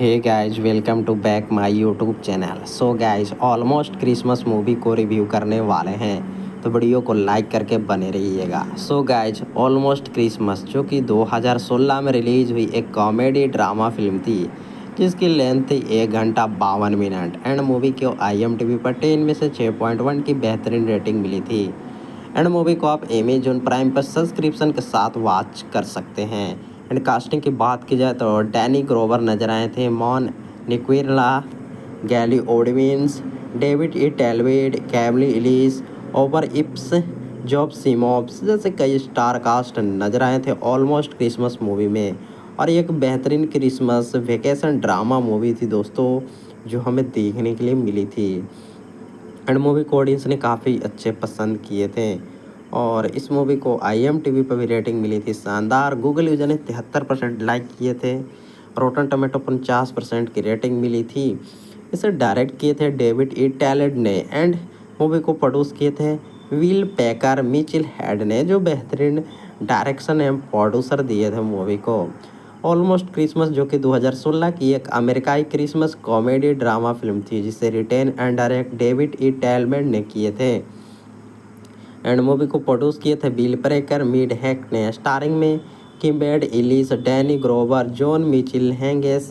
Hey guys welcome to back my YouTube channel. So guys almost Christmas movie को review करने वाले हैं, तो वीडियो को लाइक करके बने रहिएगा। सो गाइज ऑलमोस्ट क्रिसमस जो कि 2016 में रिलीज हुई एक कॉमेडी ड्रामा फिल्म थी, जिसकी लेंथ थी 1 घंटा 52 मिनट एंड मूवी को IMDb पर 10 में से 6.1 की बेहतरीन रेटिंग मिली थी। एंड मूवी को आप अमेजॉन प्राइम पर सब्सक्रिप्शन के साथ वॉच कर सकते हैं। एंड कास्टिंग की बात की जाए तो डैनी ग्रोवर नजर आए थे, मॉन निक्विरला, गैली ओडविंस, डेविड ई टेलविड, कैमली इलीस, ओवर इप्स, जॉब सीमॉप्स जैसे कई स्टार कास्ट नजर आए थे ऑलमोस्ट क्रिसमस मूवी में। और ये एक बेहतरीन क्रिसमस वेकेशन ड्रामा मूवी थी दोस्तों, जो हमें देखने के लिए मिली थी। एंड मूवी को ऑडियंस ने काफ़ी अच्छे पसंद किए थे और इस मूवी को IMDb पर भी रेटिंग मिली थी शानदार। गूगल यूजर ने 73% लाइक किए थे। रोटन टोमेटो 50% की रेटिंग मिली थी। इसे डायरेक्ट किए थे डेविड ई टैलेंट ने एंड मूवी को प्रोड्यूस किए थे विल पैकर मिचेल हेड ने, जो बेहतरीन डायरेक्शन एवं प्रोड्यूसर दिए थे मूवी को। ऑलमोस्ट क्रिसमस जो कि 2016 की एक अमेरिकाई क्रिसमस कॉमेडी ड्रामा फिल्म थी, जिसे written and direct David E टैलमेंट ने किए थे। एंड मूवी को प्रोड्यूस किए थे बिल ब्रेकर मिड हैक ने, स्टारिंग में किम्बेड Elise, Danny Glover, John Michael हैंगेस,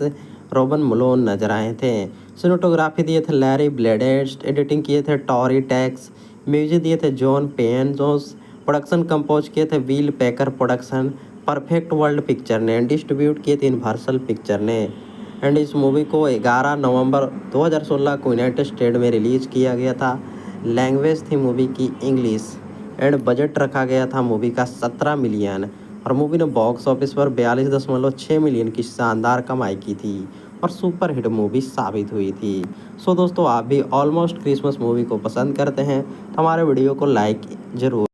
रोबन मलोन नजर आए थे। सिनेमेटोग्राफी दिए थे लैरी ब्लेडेस्ट, एडिटिंग किए थे टॉरी टैक्स, म्यूजिक दिए थे जॉन पेन जोस, प्रोडक्शन कंपोज किए थे will packer production, perfect world picture ने, डिस्ट्रीब्यूट किए थे यूनिवर्सल पिक्चर ने। एंड इस मूवी को 11 नवंबर 2016 को यूनाइटेड स्टेट में रिलीज किया गया था। लैंग्वेज थी मूवी की इंग्लिश एंड बजट रखा गया था मूवी का 17 मिलियन और मूवी ने बॉक्स ऑफिस पर 42.6 मिलियन की शानदार कमाई की थी और सुपर हिट मूवी साबित हुई थी। सो दोस्तों, आप भी ऑलमोस्ट क्रिसमस मूवी को पसंद करते हैं तो हमारे वीडियो को लाइक जरूर।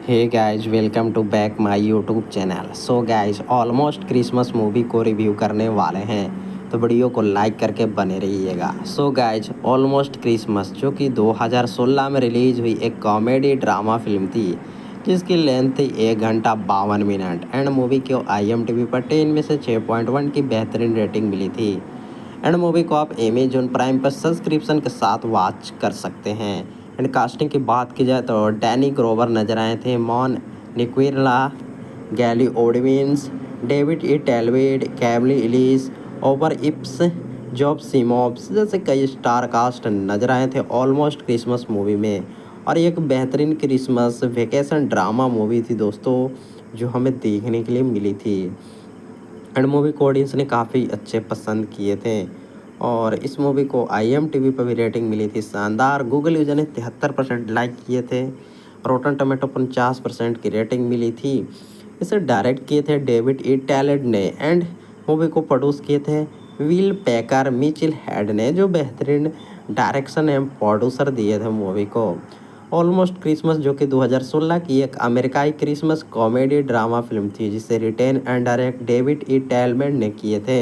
Hey guys welcome to back my YouTube channel. So guys almost Christmas movie को रिव्यू करने वाले हैं, तो वीडियो को लाइक करके बने रहिएगा। सो गाइज ऑलमोस्ट क्रिसमस जो कि 2016 में रिलीज हुई एक कॉमेडी ड्रामा फिल्म थी, जिसकी लेंथ थी 1 घंटा 52 मिनट एंड मूवी को IMDb पर 10 में से 6.1 की बेहतरीन रेटिंग मिली थी। एंड मूवी को आप अमेजॉन प्राइम पर सब्सक्रिप्शन के साथ वॉच कर सकते हैं। एंड कास्टिंग की बात की जाए तो डैनी ग्रोवर नजर आए थे, मॉन निक्विरला, गैली ओडविंस, डेविड ई टेलविड, कैमली इलीस, ओवर इप्स, जॉब सीमॉप्स जैसे कई स्टार कास्ट नजर आए थे ऑलमोस्ट क्रिसमस मूवी में। और ये एक बेहतरीन क्रिसमस वेकेशन ड्रामा मूवी थी दोस्तों, जो हमें देखने के लिए मिली थी। एंड मूवी को ऑडियंस ने काफ़ी अच्छे पसंद किए थे और इस मूवी को IMDb पर भी रेटिंग मिली थी शानदार। गूगल यूजर ने 73% लाइक किए थे। रोटन टोमेटो 50% की रेटिंग मिली थी। इसे डायरेक्ट किए थे डेविड ई टैलेंट ने एंड मूवी को प्रोड्यूस किए थे विल पैकर मिचेल हेड ने, जो बेहतरीन डायरेक्शन एवं प्रोड्यूसर दिए थे मूवी को। ऑलमोस्ट क्रिसमस जो कि 2016 की एक अमेरिकाई क्रिसमस कॉमेडी ड्रामा फिल्म थी, जिसे written and direct David E टैलमेंट ने किए थे।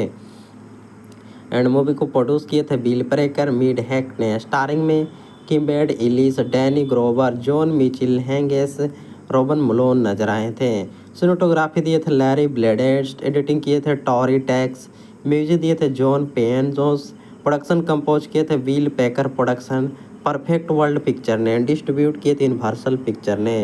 एंड मूवी को प्रोड्यूस किए थे बिल ब्रेकर मिड हैक ने, स्टारिंग में किम्बेड Elise, Danny Glover, John Michael हैंगेस, रोबन मलोन नजर आए थे। सिनेमेटोग्राफी दिए थे लैरी ब्लेडेस्ट, एडिटिंग किए थे टॉरी टैक्स, म्यूजिक दिए थे जॉन पेन जोस, प्रोडक्शन कंपोज किए थे will packer production, perfect world picture ने, डिस्ट्रीब्यूट किए थे यूनिवर्सल पिक्चर ने।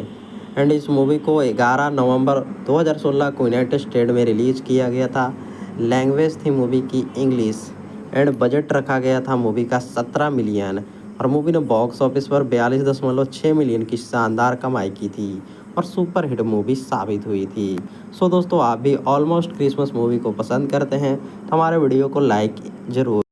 एंड इस मूवी को 11 नवंबर 2016 को यूनाइटेड स्टेट में रिलीज किया गया था। लैंग्वेज थी मूवी की इंग्लिश एंड बजट रखा गया था मूवी का 17 मिलियन और मूवी ने बॉक्स ऑफिस पर 42.6 मिलियन की शानदार कमाई की थी और सुपर हिट मूवी साबित हुई थी। सो दोस्तों, आप भी ऑलमोस्ट क्रिसमस मूवी को पसंद करते हैं तो हमारे वीडियो को लाइक जरूर।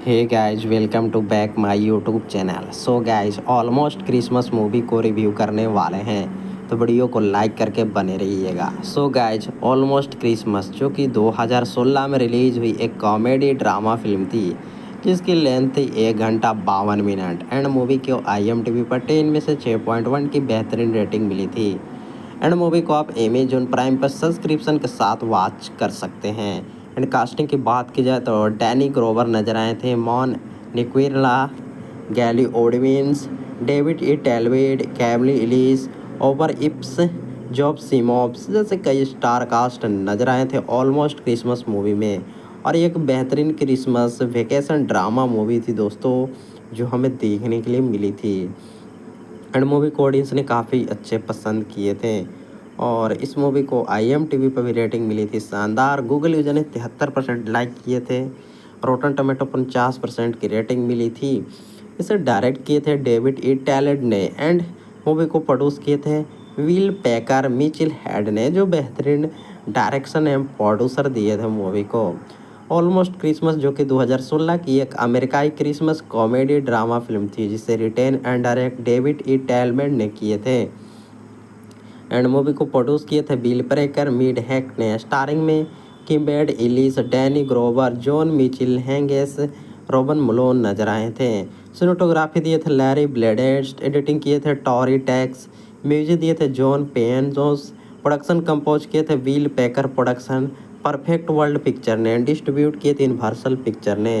Hey guys welcome to back my YouTube channel. So guys almost Christmas movie को रिव्यू करने वाले हैं, तो वीडियो को लाइक करके बने रहिएगा। सो गाइज ऑलमोस्ट क्रिसमस जो कि 2016 में रिलीज हुई एक कॉमेडी ड्रामा फिल्म थी, जिसकी लेंथ थी 1 घंटा 52 मिनट एंड मूवी को IMDb पर 10 में से 6.1 की बेहतरीन रेटिंग मिली थी। एंड मूवी को आप अमेजॉन प्राइम पर सब्सक्रिप्शन के साथ वॉच कर सकते हैं। एंड कास्टिंग की बात की जाए तो डैनी ग्रोवर नजर आए थे, मॉन निक्विरला, गैली ओडविंस, डेविड ई टेलविड, कैमली इलीस, ओवर इप्स, जॉब सिमॉब्स जैसे कई स्टार कास्ट नजर आए थे ऑलमोस्ट क्रिसमस मूवी में। और ये एक बेहतरीन क्रिसमस वेकेशन ड्रामा मूवी थी दोस्तों, जो हमें देखने के लिए मिली थी। एंड मूवी को ऑडियंस ने काफ़ी अच्छे पसंद किए थे। और इस मूवी को IMDb पर भी रेटिंग मिली थी शानदार। गूगल यूजर ने 73% लाइक किए थे। रोटन टमेटो 50% की रेटिंग मिली थी। इसे डायरेक्ट किए थे डेविड ई टैलेंट ने। एंड मूवी को प्रोड्यूस किए थे विल पैकर मिचिल हेड ने, जो बेहतरीन डायरेक्शन एवं प्रोड्यूसर दिए थे मूवी को। ऑलमोस्ट क्रिसमस जो कि 2016 की एक अमेरिकाई क्रिसमस कॉमेडी ड्रामा फिल्म थी, जिसे written and direct David E टैलमेंट ने किए थे। एंड मूवी को प्रोड्यूस किए थे बिल प्रेकर मीड हैक ने। स्टारिंग में किम्बेड Elise, Danny Glover, John Michael हैंगेस, रॉबन मलोन नजर आए थे। सिनेमेटोग्राफी दिए थे लैरी ब्लेडेस्ट, एडिटिंग किए थे टॉरी टैक्स, म्यूजिक दिए थे जॉन पेन जोस, प्रोडक्शन कंपोज किए थे will packer production, perfect world picture ने, डिस्ट्रीब्यूट किए थे यूनिवर्सल पिक्चर ने।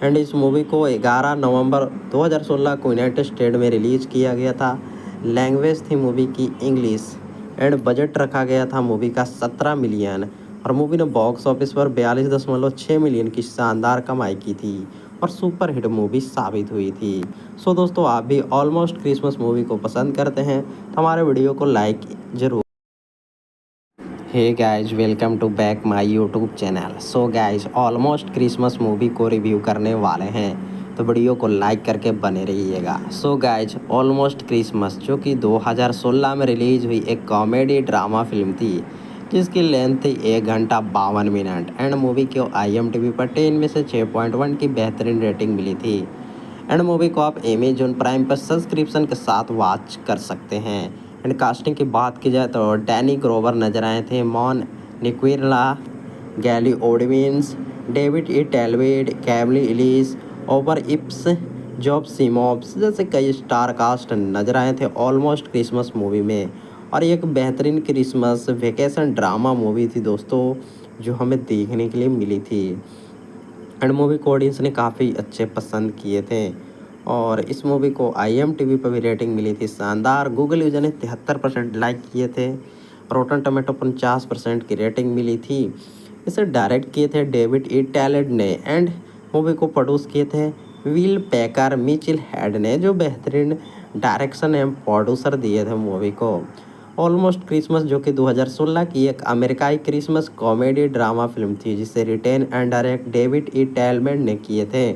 एंड इस मूवी को 11 नवंबर 2016 को यूनाइटेड स्टेट में रिलीज किया गया था। लैंग्वेज थी मूवी की इंग्लिश। एंड बजट रखा गया था मूवी का 17 मिलियन। और मूवी ने बॉक्स ऑफिस पर 42.6 मिलियन की शानदार कमाई की थी और सुपर हिट मूवी साबित हुई थी। सो दोस्तों, आप भी ऑलमोस्ट क्रिसमस मूवी को पसंद करते हैं तो हमारे वीडियो को लाइक जरूर। Hey guys, welcome to back my YouTube channel. So guys, almost Christmas movie को रिव्यू करने वाले हैं, तो वीडियो को लाइक करके बने रहिएगा। सो गाइज, ऑलमोस्ट क्रिसमस जो कि 2016 में रिलीज हुई एक कॉमेडी ड्रामा फिल्म थी, जिसकी लेंथ थी 1 घंटा 52 मिनट। एंड मूवी को IMDb पर 10 में से 6.1 की बेहतरीन रेटिंग मिली थी। एंड मूवी को आप अमेजॉन प्राइम पर सब्सक्रिप्शन के साथ वॉच कर सकते हैं। एंड कास्टिंग की बात की जाए तो डैनी ग्रोवर नजर आए थे, मॉन निक्विरला, गैली ओडविंस, डेविड ई टेलवेड, कैमली इलिस, ओवर इप्स, जॉब सिमॉब्स जैसे कई स्टार कास्ट नजर आए थे ऑलमोस्ट क्रिसमस मूवी में। और ये एक बेहतरीन क्रिसमस वेकेशन ड्रामा मूवी थी दोस्तों, जो हमें देखने के लिए मिली थी। एंड मूवी को ऑडियंस ने काफ़ी अच्छे पसंद किए थे। और इस मूवी को IMDb पर भी रेटिंग मिली थी शानदार। गूगल यूजर ने 73% लाइक किए थे। रोटन टमेटो 50% की रेटिंग मिली थी। इसे डायरेक्ट किए थे डेविड ई टैलेंट ने। एंड मूवी को प्रोड्यूस किए थे विल पैकर मिचिल हेड ने, जो बेहतरीन डायरेक्शन एवं प्रोड्यूसर दिए थे मूवी को। ऑलमोस्ट क्रिसमस जो कि 2016 की एक अमेरिकाई क्रिसमस कॉमेडी ड्रामा फिल्म थी, जिसे written and direct David E टैलमेंट ने किए थे।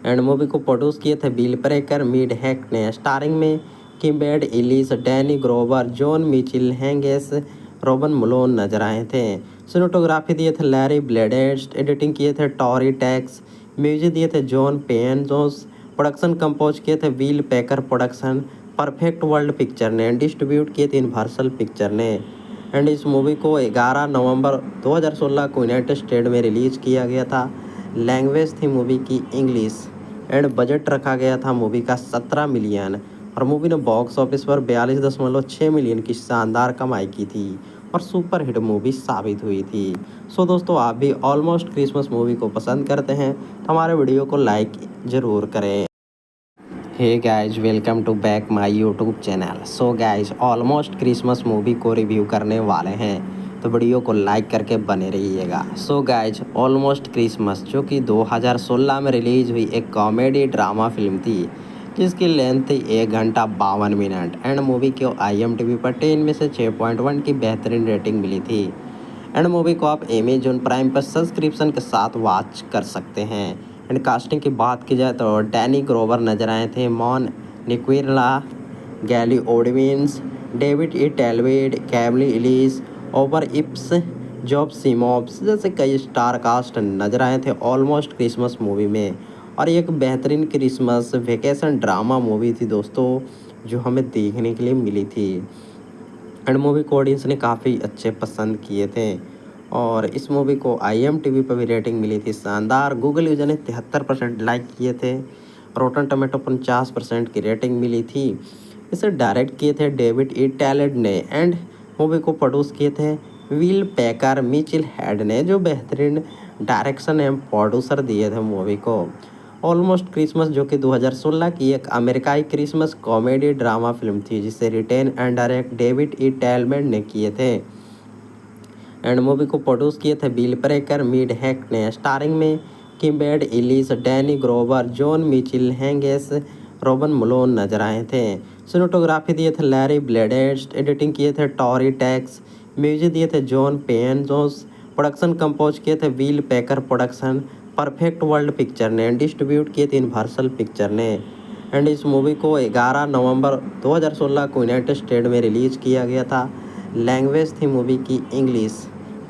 एंड मूवी को प्रोड्यूस किए थे बिल प्रेकर मीड हैक ने। स्टारिंग में किम्बेड Elise, Danny Glover, John Michael हैंगेस, रॉबन मलोन नजर आए थे। सिनेमेटोग्राफी दिए थे लैरी ब्लेडेस्ट, एडिटिंग किए थे टॉरी टैक्स, म्यूजिक दिए थे जॉन पेन जोस, प्रोडक्शन कंपोज किए थे will packer production, perfect world picture ने, डिस्ट्रीब्यूट किए थे यूनिवर्सल पिक्चर ने। एंड इस मूवी को 11 नवंबर 2016 को यूनाइटेड स्टेट में रिलीज किया गया था। लैंग्वेज थी मूवी की इंग्लिश। एंड बजट रखा गया था मूवी का 17 मिलियन। और मूवी ने बॉक्स ऑफिस पर 42.6 मिलियन की शानदार कमाई की थी और सुपर हिट मूवी साबित हुई थी। सो दोस्तों, आप भी ऑलमोस्ट क्रिसमस मूवी को पसंद करते हैं तो हमारे वीडियो को लाइक ज़रूर करें। Hey guys, welcome to back my YouTube channel. So guys, almost Christmas movie को रिव्यू करने वाले हैं, तो वीडियो को लाइक करके बने रहिएगा। सो गाइज, ऑलमोस्ट क्रिसमस जो कि 2016 में रिलीज हुई एक कॉमेडी ड्रामा फिल्म थी, जिसकी लेंथ थी 1 घंटा 52 मिनट। एंड मूवी को IMDb पर 10 में से 6.1 की बेहतरीन रेटिंग मिली थी। एंड मूवी को आप अमेजॉन प्राइम पर सब्सक्रिप्शन के साथ वॉच कर सकते हैं। एंड कास्टिंग की बात की जाए तो डैनी ग्रोवर नजर आए थे, मॉन निक्विरला, गैली ओडविंस, डेविड ई टेलवेड, कैमली इलिस, ओवर इप्स, जॉब सिमॉब्स जैसे कई स्टार कास्ट नजर आए थे ऑलमोस्ट क्रिसमस मूवी में। और ये एक बेहतरीन क्रिसमस वेकेशन ड्रामा मूवी थी दोस्तों, जो हमें देखने के लिए मिली थी। एंड मूवी को ऑडियंस ने काफ़ी अच्छे पसंद किए थे। और इस मूवी को IMDb पर भी रेटिंग मिली थी शानदार। गूगल यूजर ने 73% लाइक किए थे। रोटन टमेटो 50% की रेटिंग मिली थी। इसे डायरेक्ट किए थे डेविड ई टैलेंट ने। एंड मूवी को प्रोड्यूस किए थे विल पैकर मिचिल हेड ने, जो बेहतरीन डायरेक्शन एवं प्रोड्यूसर दिए थे मूवी को। ऑलमोस्ट क्रिसमस जो कि 2016 की एक अमेरिकाई क्रिसमस कॉमेडी ड्रामा फिल्म थी, जिसे written and direct David E टेलमेंट ने किए थे। एंड मूवी को प्रोड्यूस किए थे बिल प्रेकर, मीड हैक ने। स्टारिंग में किम्बेड Elise, Danny Glover, John Michael, हैंगेस, रोबन मलोन नजर आए थे। सिनेमेटोग्राफी दिए थे लैरी ब्लेडेस्ट, एडिटिंग किए थे टॉरी टैक्स, म्यूजिक दिए थे जॉन पेन जोस, प्रोडक्शन कंपोज किए थे will picker production, perfect world picture ने। डिस्ट्रीब्यूट किए थे यूनिवर्सल पिक्चर ने। एंड इस मूवी को 11 नवंबर 2016 को यूनाइटेड स्टेट में रिलीज किया गया था। लैंग्वेज थी मूवी की इंग्लिश।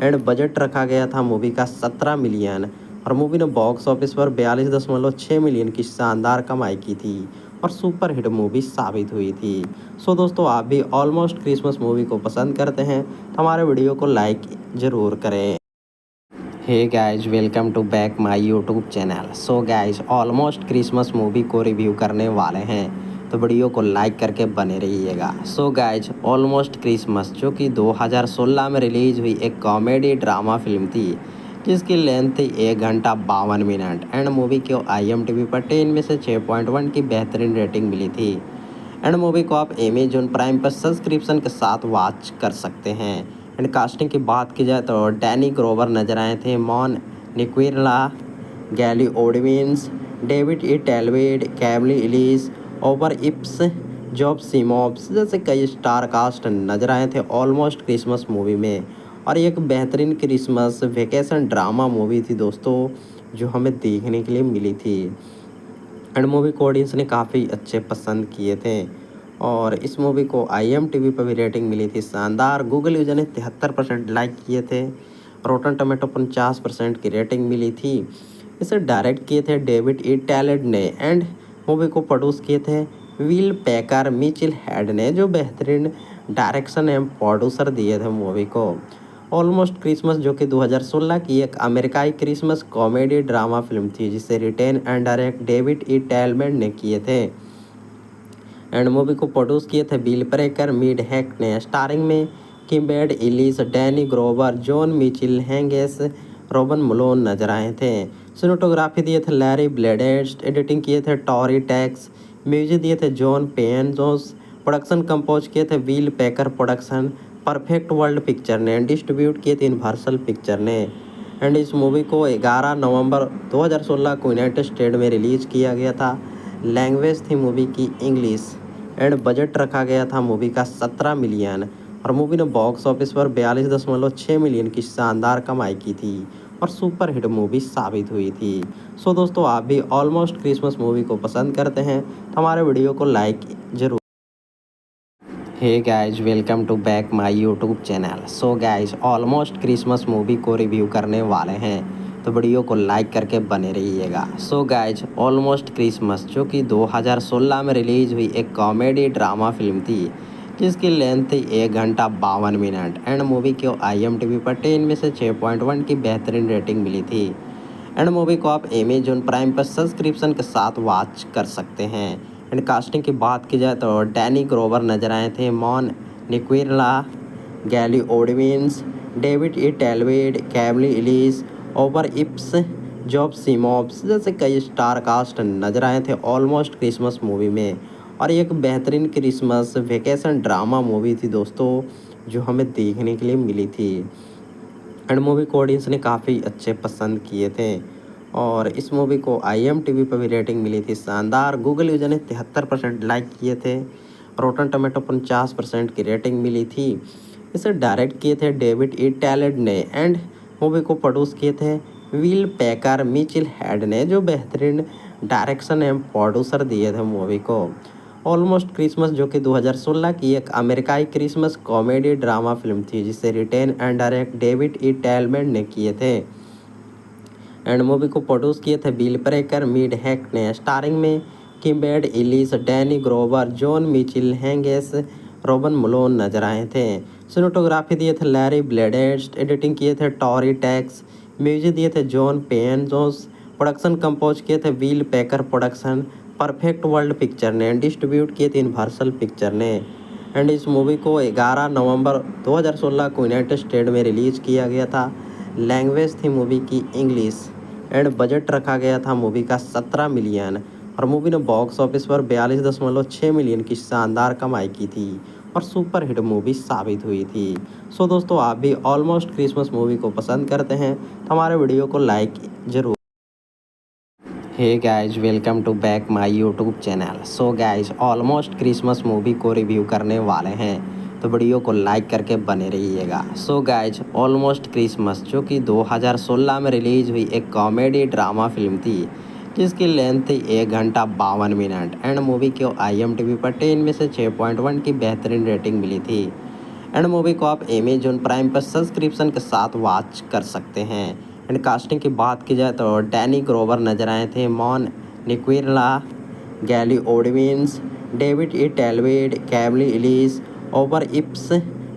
एंड बजट रखा गया था मूवी का 17 मिलियन। और मूवी ने बॉक्स ऑफिस पर 42.6 मिलियन की शानदार कमाई की थी और सुपर हिट मूवी साबित हुई थी। सो दोस्तों, आप भी ऑलमोस्ट क्रिसमस मूवी को पसंद करते हैं तो हमारे वीडियो को लाइक ज़रूर करें। Hey guys, welcome to back my YouTube channel. So guys, almost Christmas movie को रिव्यू करने वाले हैं तो वीडियो को लाइक करके बने रहिएगा। सो गाइज, ऑलमोस्ट क्रिसमस जो कि 2016 में रिलीज हुई एक कॉमेडी ड्रामा फिल्म थी, जिसकी लेंथ थी 1 घंटा 52 मिनट। एंड मूवी को IMDb पर 10 में से 6.1 की बेहतरीन रेटिंग मिली थी। एंड मूवी को आप अमेजोन प्राइम पर सब्सक्रिप्शन के साथ वॉच कर सकते हैं। एंड कास्टिंग की बात की जाए तो डैनी ग्रोवर नजर आए थे, मॉन निक्विरला, गैली ओडविंस, डेविड ई टेलवेड, कैमली इलिस, ओवर इप्स, जॉब सिमॉप्स जैसे कई स्टार कास्ट नजर आए थे ऑलमोस्ट क्रिसमस मूवी में। और ये एक बेहतरीन क्रिसमस वेकेशन ड्रामा मूवी थी दोस्तों, जो हमें देखने के लिए मिली थी। एंड मूवी को ऑडियंस ने काफ़ी अच्छे पसंद किए थे। और इस मूवी को IMDb पर भी रेटिंग मिली थी शानदार। गूगल यूजर ने 73% लाइक किए थे। रोटन टमेटो 50% की रेटिंग मिली थी। इसे डायरेक्ट किए थे डेविड ई टेलमेंट ने। एंड मूवी को प्रोड्यूस किए थे विल पेकर, मिचिल हेड ने, जो बेहतरीन डायरेक्शन एवं प्रोड्यूसर दिए थे मूवी को। ऑलमोस्ट क्रिसमस जो कि 2016 की एक अमेरिकाई क्रिसमस कॉमेडी ड्रामा फिल्म थी, जिसे written and direct David E टेलमेंट ने किए थे। एंड मूवी को प्रोड्यूस किए थे बिल प्रेकर, मीड हैक ने। स्टारिंग में किम्बेड Elise, Danny Glover, John Michael, हैंगेस, रोबन मलोन नजर आए थे। सिनेमेटोग्राफी दिए थे लैरी ब्लेडेस्ट, एडिटिंग किए थे टॉरी टैक्स, म्यूजिक दिए थे जॉन पेन जोस, प्रोडक्शन कंपोज किए थे will picker production, perfect world picture ने। डिस्ट्रीब्यूट किए थे यूनिवर्सल पिक्चर ने। एंड इस मूवी को 11 नवंबर 2016 को यूनाइटेड स्टेट में रिलीज किया गया था। लैंग्वेज थी मूवी की इंग्लिश। एंड बजट रखा गया था मूवी का 17 मिलियन। और मूवी ने बॉक्स ऑफिस पर 42.6 मिलियन की शानदार कमाई की थी और सुपर हिट मूवी साबित हुई थी। सो दोस्तों, आप भी ऑलमोस्ट क्रिसमस मूवी को पसंद करते हैं तो हमारे वीडियो को लाइक जरूर। Hey guys, welcome to back my YouTube channel. So guys, almost Christmas movie को रिव्यू करने वाले हैं तो वीडियो को लाइक करके बने रहिएगा। सो गाइज, ऑलमोस्ट क्रिसमस जो कि 2016 में रिलीज हुई एक कॉमेडी ड्रामा फिल्म थी, जिसकी लेंथ थी 1 घंटा 52 मिनट। एंड मूवी को IMDb पर 10 में से 6.1 की बेहतरीन रेटिंग मिली थी। एंड मूवी को आप अमेजोन प्राइम पर सब्सक्रिप्शन के साथ वॉच कर सकते हैं। एंड कास्टिंग की बात की जाए तो डैनी ग्रोवर नजर आए थे, मॉन निक्विरला, गैली ओडविंस, डेविड ई टेलवेड, कैमली इलिस, ओवर इप्स, जॉब सिमॉप्स जैसे कई स्टार कास्ट नजर आए थे ऑलमोस्ट क्रिसमस मूवी में। और ये एक बेहतरीन क्रिसमस वेकेशन ड्रामा मूवी थी दोस्तों, जो हमें देखने के लिए मिली थी। एंड मूवी को ऑडियंस ने काफ़ी अच्छे पसंद किए थे। और इस मूवी को IMDb पर भी रेटिंग मिली थी शानदार। गूगल यूजर ने 73% लाइक किए थे। रोटन टमेटो 50% की रेटिंग मिली थी। इसे डायरेक्ट किए थे डेविड ई टेलमेंट ने। एंड मूवी को प्रोड्यूस किए थे विल पेकर, मिचिल हेड ने, जो बेहतरीन डायरेक्शन एवं प्रोड्यूसर दिए थे मूवी को। ऑलमोस्ट क्रिसमस जो कि 2016 की एक अमेरिकाई क्रिसमस कॉमेडी ड्रामा फिल्म थी, जिसे written and direct David E टेलमेंट ने किए थे। एंड मूवी को प्रोड्यूस किए थे बिल प्रेकर, मीड हैक ने। स्टारिंग में किम्बेड Elise, Danny Glover, John Michael, हैंगेस, रोबन मलोन नजर आए थे। सिनेमेटोग्राफी दिए थे लैरी ब्लेडेस्ट, एडिटिंग किए थे टॉरी टैक्स, म्यूजिक दिए थे जॉन पेन जोस, प्रोडक्शन कंपोज किए थे will picker production, perfect world picture ने। डिस्ट्रीब्यूट किए थे यूनिवर्सल पिक्चर ने। एंड इस मूवी को 11 नवंबर 2016 को यूनाइटेड स्टेट में रिलीज किया गया था। लैंग्वेज थी मूवी की इंग्लिश। एंड बजट रखा गया था मूवी का 17 मिलियन और मूवी ने बॉक्स ऑफिस पर 42.6 मिलियन की शानदार कमाई की थी और सुपर हिट मूवी साबित हुई थी। सो दोस्तों, आप भी ऑलमोस्ट क्रिसमस मूवी को पसंद करते हैं तो हमारे वीडियो को लाइक जरूर। Hey guys, welcome to back my YouTube channel. So guys, almost Christmas movie को रिव्यू करने वाले हैं तो वीडियो को लाइक करके बने रहिएगा। सो गाइज, ऑलमोस्ट क्रिसमस जो कि 2016 में रिलीज हुई एक कॉमेडी ड्रामा फिल्म थी जिसकी लेंथ थी 1 घंटा 52 मिनट एंड मूवी को IMDb पर 10 में से 6.1 की बेहतरीन रेटिंग मिली थी। एंड मूवी को आप अमेजोन प्राइम पर सब्सक्रिप्शन के साथ वॉच कर सकते हैं। एंड कास्टिंग की बात की जाए तो डैनी ग्रोवर नजर आए थे, मॉन निक्विरला, गैली ओडविन्स, डेविड ई टेलवेड, कैमली इलीस, ओवर इप्स,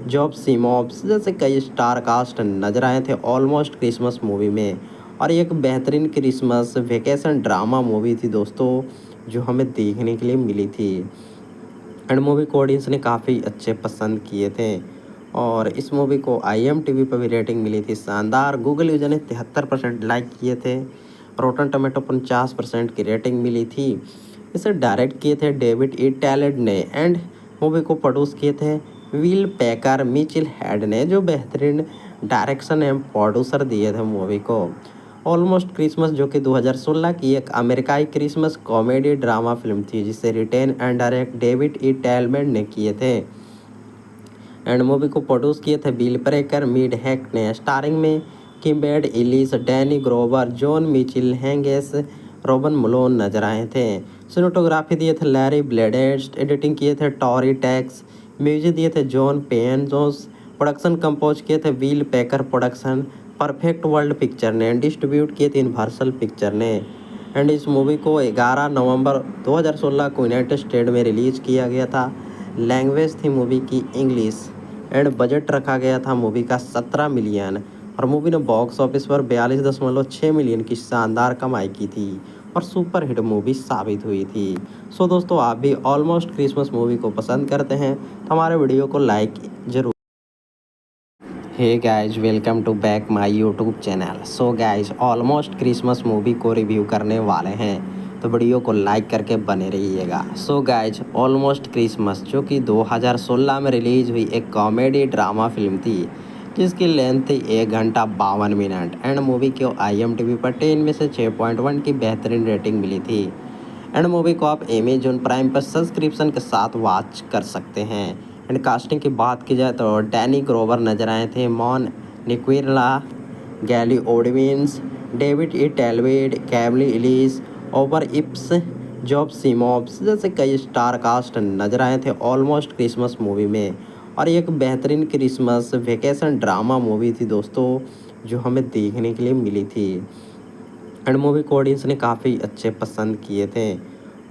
जॉब सीमॉब्स जैसे कई स्टार कास्ट नजर आए थे ऑलमोस्ट क्रिसमस मूवी में। और ये एक बेहतरीन क्रिसमस वेकेशन ड्रामा मूवी थी दोस्तों जो हमें देखने के लिए मिली थी। एंड मूवी को ऑडियंस ने काफ़ी अच्छे पसंद किए थे और इस मूवी को IMDb पर भी रेटिंग मिली थी शानदार। गूगल यूजर ने 73% लाइक किए थे। रोटन टमेटो 50% की रेटिंग मिली थी। इसे डायरेक्ट किए थे डेविड ई टैलेंट ने एंड मूवी को प्रोड्यूस किए थे विल पैकर मिचेल हेड ने, जो बेहतरीन डायरेक्शन एवं प्रोड्यूसर दिए थे मूवी को। ऑलमोस्ट क्रिसमस जो कि 2016 की एक अमेरिकाई क्रिसमस कॉमेडी ड्रामा फिल्म थी जिसे written and direct David E टैलमेंट ने किए थे। एंड मूवी को प्रोड्यूस किए थे बिल प्रेकर मीड हैक ने। स्टारिंग में किम्बेड Elise, Danny Glover, John Michael हैंगेस, रोबन मलोन नजर आए थे। सिनेमेटोग्राफी दिए थे लैरी ब्लेडेस्ट, एडिटिंग किए थे टॉरी टैक्स, म्यूजिक दिए थे जॉन पेन जोस, प्रोडक्शन कंपोज किए थे will packer production, perfect world picture ने, डिस्ट्रीब्यूट किए थे यूनिवर्सल पिक्चर ने। एंड इस मूवी को 11 नवंबर 2016 को यूनाइटेड स्टेट में रिलीज किया गया था। लैंग्वेज थी मूवी की इंग्लिश एंड बजट रखा गया था मूवी का 17 मिलियन और मूवी ने बॉक्स ऑफिस पर 42.6 मिलियन की शानदार कमाई की थी और सुपर हिट मूवी साबित हुई थी। सो दोस्तों, आप भी ऑलमोस्ट क्रिसमस मूवी को पसंद करते हैं तो हमारे वीडियो को लाइक जरूर। Hey guys, welcome to back my YouTube channel. So guys, almost Christmas movie को रिव्यू करने वाले हैं तो वीडियो को लाइक करके बने रहिएगा। सो गाइज, ऑलमोस्ट क्रिसमस जो कि 2016 में रिलीज हुई एक कॉमेडी ड्रामा फिल्म थी जिसकी लेंथ थी 1 घंटा 52 मिनट एंड मूवी को IMDb पर 10 में से 6.1 की बेहतरीन रेटिंग मिली थी। एंड मूवी को आप अमेजोन प्राइम पर सब्सक्रिप्शन के साथ वॉच कर सकते हैं। एंड कास्टिंग की बात की जाए तो डैनी ग्रोवर नजर आए थे, मॉन निक्विरला, गैली ओडविन्स, डेविड ई टेलवेड, कैमली इलीस, ओवर इप्स, जॉब सीमॉब्स जैसे कई स्टार कास्ट नजर आए थे ऑलमोस्ट क्रिसमस मूवी में। और ये एक बेहतरीन क्रिसमस वेकेशन ड्रामा मूवी थी दोस्तों जो हमें देखने के लिए मिली थी। एंड मूवी को ऑडियंस ने काफ़ी अच्छे पसंद किए थे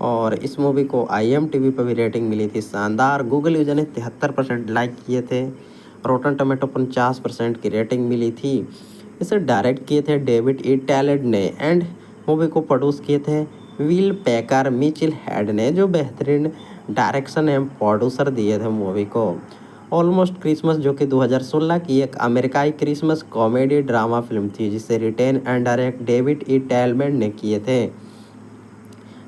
और इस मूवी को IMDb पर भी रेटिंग मिली थी शानदार। गूगल यूजर ने 73% लाइक किए थे। रोटन टमेटो 50% की रेटिंग मिली थी। इसे डायरेक्ट किए थे डेविड ई टैलेंट ने एंड मूवी को प्रोड्यूस किए थे विल पैकर मिचेल हेड ने, जो बेहतरीन डायरेक्शन एवं प्रोड्यूसर दिए थे मूवी को। ऑलमोस्ट क्रिसमस जो कि 2016 की एक अमेरिकाई क्रिसमस कॉमेडी ड्रामा फिल्म थी जिसे written and direct David E टैलमेंट ने किए थे।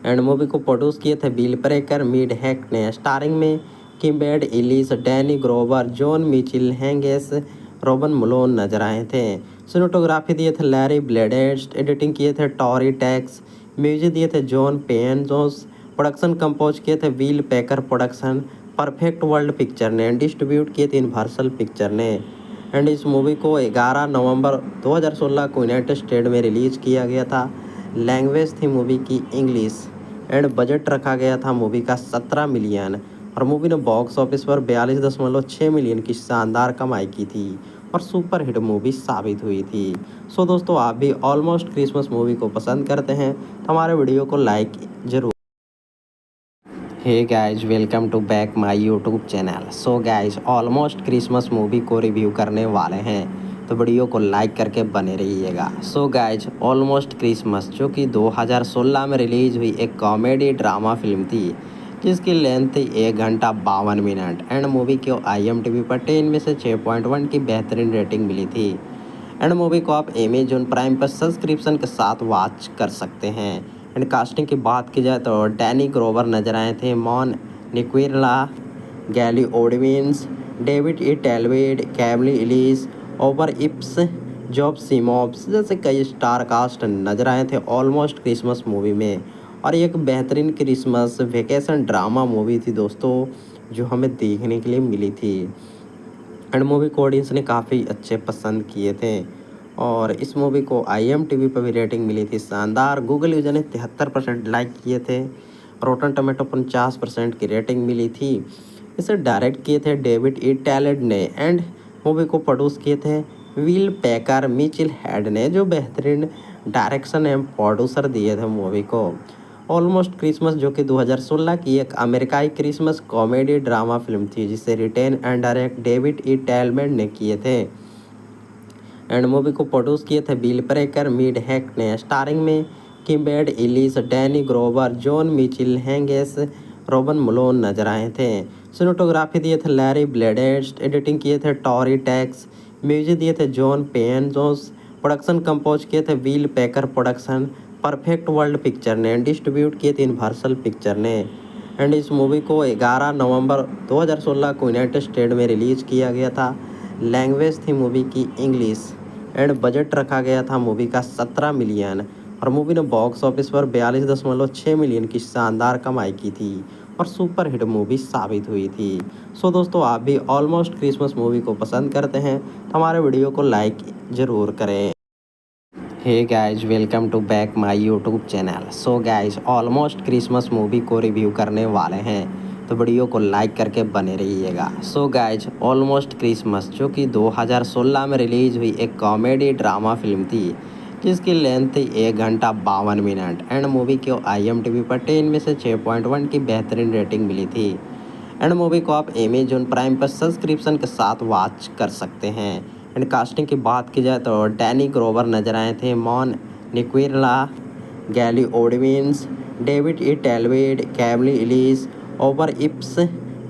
एंड मूवी को प्रोड्यूस किए थे बिल प्रेकर मीड हैक ने। स्टारिंग में किम्बेड Elise, Danny Glover, John Michael हैंगेस, रोबन मलोन नजर आए थे। सिनेमेटोग्राफी दिए थे लैरी ब्लेडेस्ट, एडिटिंग किए थे टॉरी टैक्स, म्यूजिक दिए थे जॉन पेन जोस, प्रोडक्शन कंपोज किए थे will packer production, perfect world picture ने, डिस्ट्रीब्यूट किए थे यूनिवर्सल पिक्चर ने। एंड इस मूवी को 11 नवंबर 2016 को यूनाइटेड स्टेट में रिलीज किया गया था। लैंग्वेज थी मूवी की इंग्लिश एंड बजट रखा गया था मूवी का 17 मिलियन और मूवी ने बॉक्स ऑफिस पर 42.6 मिलियन की शानदार कमाई की थी और सुपर हिट मूवी साबित हुई थी। सो दोस्तों, आप भी ऑलमोस्ट क्रिसमस मूवी को पसंद करते हैं तो हमारे वीडियो को लाइक जरूर। Hey guys, welcome to back my YouTube channel. So guys, almost Christmas movie को रिव्यू करने वाले हैं तो वीडियो को लाइक करके बने रहिएगा। सो गाइज, ऑलमोस्ट क्रिसमस जो कि 2016 में रिलीज हुई एक कॉमेडी ड्रामा फिल्म थी जिसकी लेंथ थी 1 घंटा 52 मिनट एंड मूवी को IMDb पर 10 में से 6.1 की बेहतरीन रेटिंग मिली थी। एंड मूवी को आप अमेजोन प्राइम पर सब्सक्रिप्शन के साथ वॉच कर सकते हैं। एंड कास्टिंग की बात की जाए तो डैनी ग्रोवर नजर आए थे, मॉन निक्विरला, गैली ओडविंस, डेविड ई टेलविड, कैमली इलीस, ओवर इप्स, जॉब सीमॉप्स जैसे कई स्टार कास्ट नजर आए थे ऑलमोस्ट क्रिसमस मूवी में। और ये एक बेहतरीन क्रिसमस वेकेशन ड्रामा मूवी थी दोस्तों, जो हमें देखने के लिए मिली थी। एंड मूवी को ऑडियंस ने काफ़ी अच्छे पसंद किए थे और इस मूवी को IMDb पर भी रेटिंग मिली थी शानदार। गूगल यूजर ने 73% लाइक किए थे। रोटन टोमेटो 50% की रेटिंग मिली थी। इसे डायरेक्ट किए थे डेविड ई टैलेंट ने एंड मूवी को प्रोड्यूस किए थे विल पैकर मिचेल हेड ने, जो बेहतरीन डायरेक्शन एवं प्रोड्यूसर दिए थे मूवी को। ऑलमोस्ट क्रिसमस जो कि 2016 की एक अमेरिकाई क्रिसमस कॉमेडी ड्रामा फिल्म थी, जिसे written and direct David E टैलमेंट ने किए थे। एंड मूवी को प्रोड्यूस किए थे बिल ब्रेकर मिड हैक ने। स्टारिंग में किम्बेड Elise, Danny Glover, John Michael हैंगेस, रोबन मलोन नजर आए थे। सिनेमेटोग्राफी दिए थे लैरी ब्लेडेस्ट, एडिटिंग किए थे टॉरी टैक्स, म्यूजिक दिए थे जॉन पेन जोस, प्रोडक्शन कंपोज किए थे will packer production, perfect world picture ने, डिस्ट्रीब्यूट किए थे यूनिवर्सल पिक्चर ने। एंड इस मूवी को 11 नवंबर 2016 को यूनाइटेड स्टेट में रिलीज़ किया गया था। लैंग्वेज थी मूवी की इंग्लिश। एंड बजट रखा गया था मूवी का 17 मिलियन और मूवी ने बॉक्स ऑफिस पर 42.6 मिलियन की शानदार कमाई की थी और सुपर हिट मूवी साबित हुई थी। सो दोस्तों, आप भी ऑलमोस्ट क्रिसमस मूवी को पसंद करते हैं तो हमारे वीडियो को लाइक ज़रूर करें। Hey guys, welcome to back my YouTube channel. So guys, almost Christmas movie को रिव्यू करने वाले हैं तो वीडियो को लाइक करके बने रहिएगा। सो गाइज, ऑलमोस्ट क्रिसमस जो कि 2016 में रिलीज हुई एक कॉमेडी ड्रामा फिल्म थी, जिसकी लेंथ थी 1 घंटा 52 मिनट। एंड मूवी को IMDb पर 10 में से 6.1 की बेहतरीन रेटिंग मिली थी। एंड मूवी को आप अमेजोन प्राइम पर सब्सक्रिप्शन के साथ वॉच कर सकते हैं। एंड कास्टिंग की बात की जाए तो डैनी ग्रोवर नजर आए थे, मॉन निक्विरला, गैली ओडविंस, डेविड ई टेलविड, कैमली इलीस, ओवर इप्स,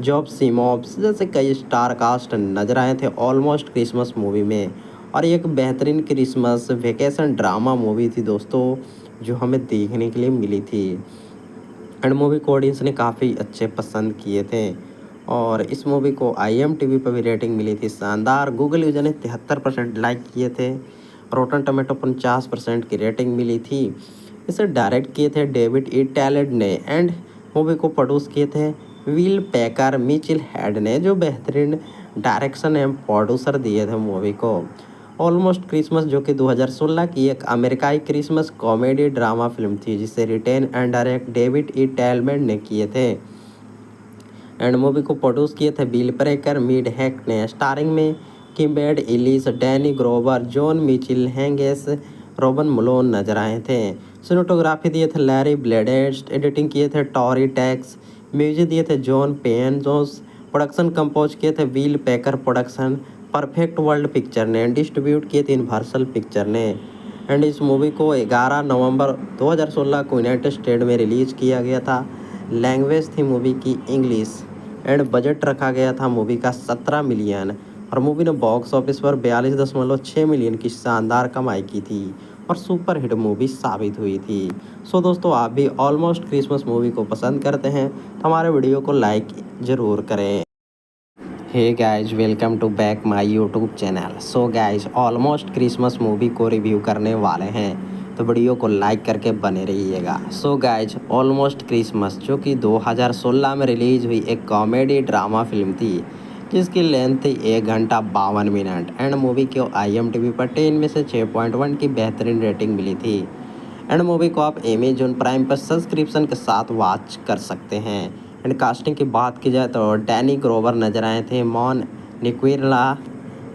जॉब सीमॉप्स जैसे कई स्टार कास्ट नजर आए थे ऑलमोस्ट क्रिसमस मूवी में। और ये एक बेहतरीन क्रिसमस वेकेशन ड्रामा मूवी थी दोस्तों, जो हमें देखने के लिए मिली थी। एंड मूवी को ऑडियंस ने काफ़ी अच्छे पसंद किए थे और इस मूवी को IMDb पर भी रेटिंग मिली थी शानदार। गूगल यूजर ने 73% लाइक किए थे। रोटन टोमेटो 50% की रेटिंग मिली थी। इसे डायरेक्ट किए थे डेविड ई टैलेंट ने एंड मूवी को प्रोड्यूस किए थे विल पैकर मिचेल हेड ने, जो बेहतरीन डायरेक्शन एवं प्रोड्यूसर दिए थे मूवी को। ऑलमोस्ट क्रिसमस जो कि 2016 की एक अमेरिकाई क्रिसमस कॉमेडी ड्रामा फिल्म थी, जिसे written and direct David E टैलमेंट ने किए थे। एंड मूवी को प्रोड्यूस किए थे बिल ब्रेकर मिड हैक ने। स्टारिंग में किम्बेड Elise, Danny Glover, John Michael हैंगेस, रोबन मलोन नजर आए थे। सिनेमेटोग्राफी दिए थे लैरी ब्लेडेस्ट, एडिटिंग किए थे टॉरी टैक्स, म्यूजिक दिए थे जॉन पेन जोस, प्रोडक्शन कंपोज किए थे will packer production, perfect world picture ने, डिस्ट्रीब्यूट किए थे यूनिवर्सल पिक्चर ने। एंड इस मूवी को 11 नवंबर 2016 को यूनाइटेड स्टेट में रिलीज़ किया गया था। लैंग्वेज थी मूवी की इंग्लिश। एंड बजट रखा गया था मूवी का 17 मिलियन और मूवी ने बॉक्स ऑफिस पर 42.6 मिलियन की शानदार कमाई की थी और सुपर हिट मूवी साबित हुई थी। सो दोस्तों, आप भी ऑलमोस्ट क्रिसमस मूवी को पसंद करते हैं तो हमारे वीडियो को लाइक ज़रूर करें। Hey guys, welcome to back my YouTube channel. So guys, almost Christmas movie को रिव्यू करने वाले हैं तो वीडियो को लाइक करके बने रहिएगा। सो गाइज, ऑलमोस्ट क्रिसमस जो कि 2016 में रिलीज हुई एक कॉमेडी ड्रामा फिल्म थी, जिसकी लेंथ थी 1 घंटा 52 मिनट। एंड मूवी को IMDb पर 10 में से 6.1 की बेहतरीन रेटिंग मिली थी। एंड मूवी को आप अमेजोन प्राइम पर सब्सक्रिप्शन के साथ वॉच कर सकते हैं। एंड कास्टिंग की बात की जाए तो डैनी ग्रोवर नजर आए थे, मॉन निक्विरला,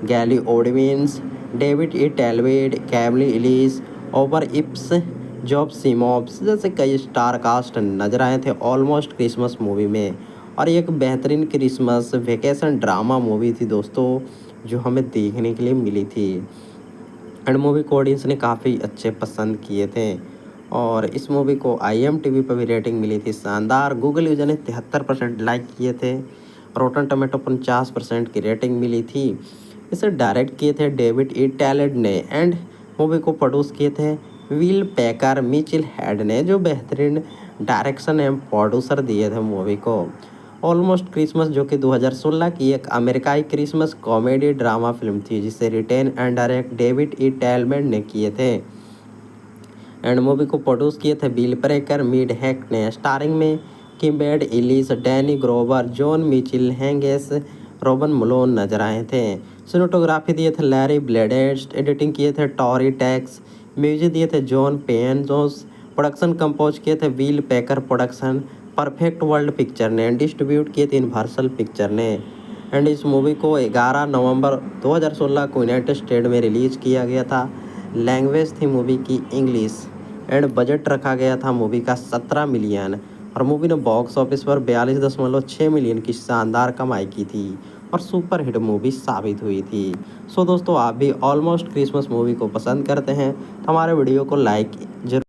गैली ओडविंस, डेविड ई टेलविड, कैमली इलीस, ओवर इप्स, जॉब सीमॉप्स जैसे कई स्टार कास्ट नजर आए थे ऑलमोस्ट क्रिसमस मूवी में। और ये एक बेहतरीन क्रिसमस वेकेशन ड्रामा मूवी थी दोस्तों, जो हमें देखने के लिए मिली थी। एंड मूवी को ऑडियंस ने काफ़ी अच्छे पसंद किए थे और इस मूवी को IMDb पर भी रेटिंग मिली थी शानदार। गूगल यूजर ने 73% लाइक किए थे। रोटन टोमेटो 50% की रेटिंग मिली थी। इसे डायरेक्ट किए थे डेविड ई टैलेंट ने एंड मूवी को प्रोड्यूस किए थे विल पेकर मिचेल हेड ने, जो बेहतरीन डायरेक्शन एवं प्रोड्यूसर दिए थे मूवी को। ऑलमोस्ट क्रिसमस जो कि 2016 की एक अमेरिकाई क्रिसमस कॉमेडी ड्रामा फिल्म थी, जिसे written and direct David E talent ने किए थे एंड मूवी को प्रोड्यूस किए थे बिल प्रेकर मिड हैक ने, स्टारिंग में किम्बेड Elise, Danny Glover, John Michael, हैंगेस, रोबन मलोन नजर आए थे। सिनेमेटोग्राफी दिए थे लैरी ब्लेडेस्ट, एडिटिंग किए थे टॉरी टैक्स, म्यूजिक दिए थे जॉन पेन जोस, प्रोडक्शन कंपोज किए थे will picker production, perfect world picture ने, डिस्ट्रीब्यूट किए थे यूनिवर्सल पिक्चर ने। एंड इस मूवी को 11 नवंबर 2016 को यूनाइटेड स्टेट में रिलीज किया गया था। लैंग्वेज थी मूवी की इंग्लिश एंड बजट रखा गया था मूवी का 17 मिलियन और मूवी ने बॉक्स ऑफिस पर 42.6 मिलियन की शानदार कमाई की थी और सुपर हिट मूवी साबित हुई थी। सो दोस्तों, आप भी ऑलमोस्ट क्रिसमस मूवी को पसंद करते हैं तो हमारे वीडियो को लाइक जरूर।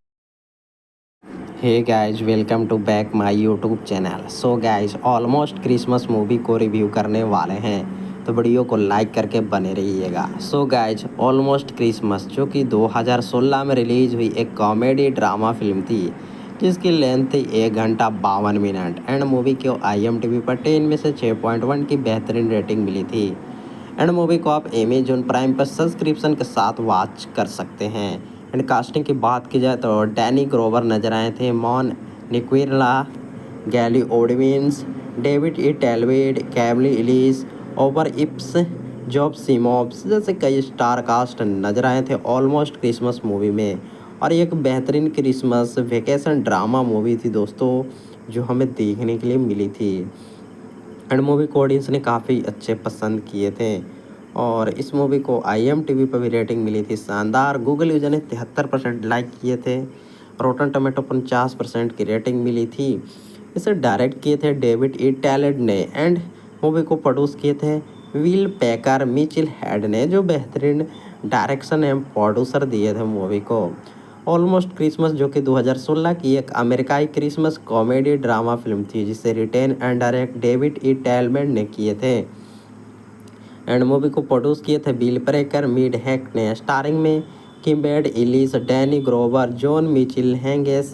Hey guys, welcome to back my YouTube channel. So guys, almost Christmas movie को रिव्यू करने वाले हैं तो वीडियो को लाइक करके बने रहिएगा। सो गाइज, ऑलमोस्ट क्रिसमस जो कि 2016 में रिलीज हुई एक कॉमेडी ड्रामा फिल्म थी, जिसकी लेंथ थी 1 घंटा 52 मिनट एंड मूवी को IMDb पर 10 में से 6.1 की बेहतरीन रेटिंग मिली थी। एंड मूवी को आप अमेजॉन प्राइम पर सब्सक्रिप्शन के साथ वॉच कर सकते हैं। एंड कास्टिंग की बात की जाए तो डैनी ग्रोवर नजर आए थे, मॉन निक्विरला, गैली ओडविंस, डेविड ई टेलवेड, कैमली इलिस, ओवर इप्स, जॉब सीमॉब्स जैसे कई स्टार कास्ट नजर आए थे ऑलमोस्ट क्रिसमस मूवी में। और एक बेहतरीन क्रिसमस वेकेशन ड्रामा मूवी थी दोस्तों, जो हमें देखने के लिए मिली थी एंड मूवी को ऑडियंस ने काफ़ी अच्छे पसंद किए थे। और इस मूवी को IMDb पर भी रेटिंग मिली थी शानदार। गूगल यूजर ने 73% लाइक किए थे। रोटन टोमेटो 50% की रेटिंग मिली थी। इसे डायरेक्ट किए थे डेविड ई टैलेंट ने एंड मूवी को प्रोड्यूस किए थे विल पेकर मिचेल हेड ने, जो बेहतरीन डायरेक्शन एवं प्रोड्यूसर दिए थे मूवी को। ऑलमोस्ट क्रिसमस जो कि 2016 की एक अमेरिकाई क्रिसमस कॉमेडी ड्रामा फिल्म थी, जिसे written and direct David E talent ने किए थे एंड मूवी को प्रोड्यूस किए थे बिल प्रेकर मिड हैक ने, स्टारिंग में किम्बेड Elise, Danny Glover, John Michael, हैंगेस,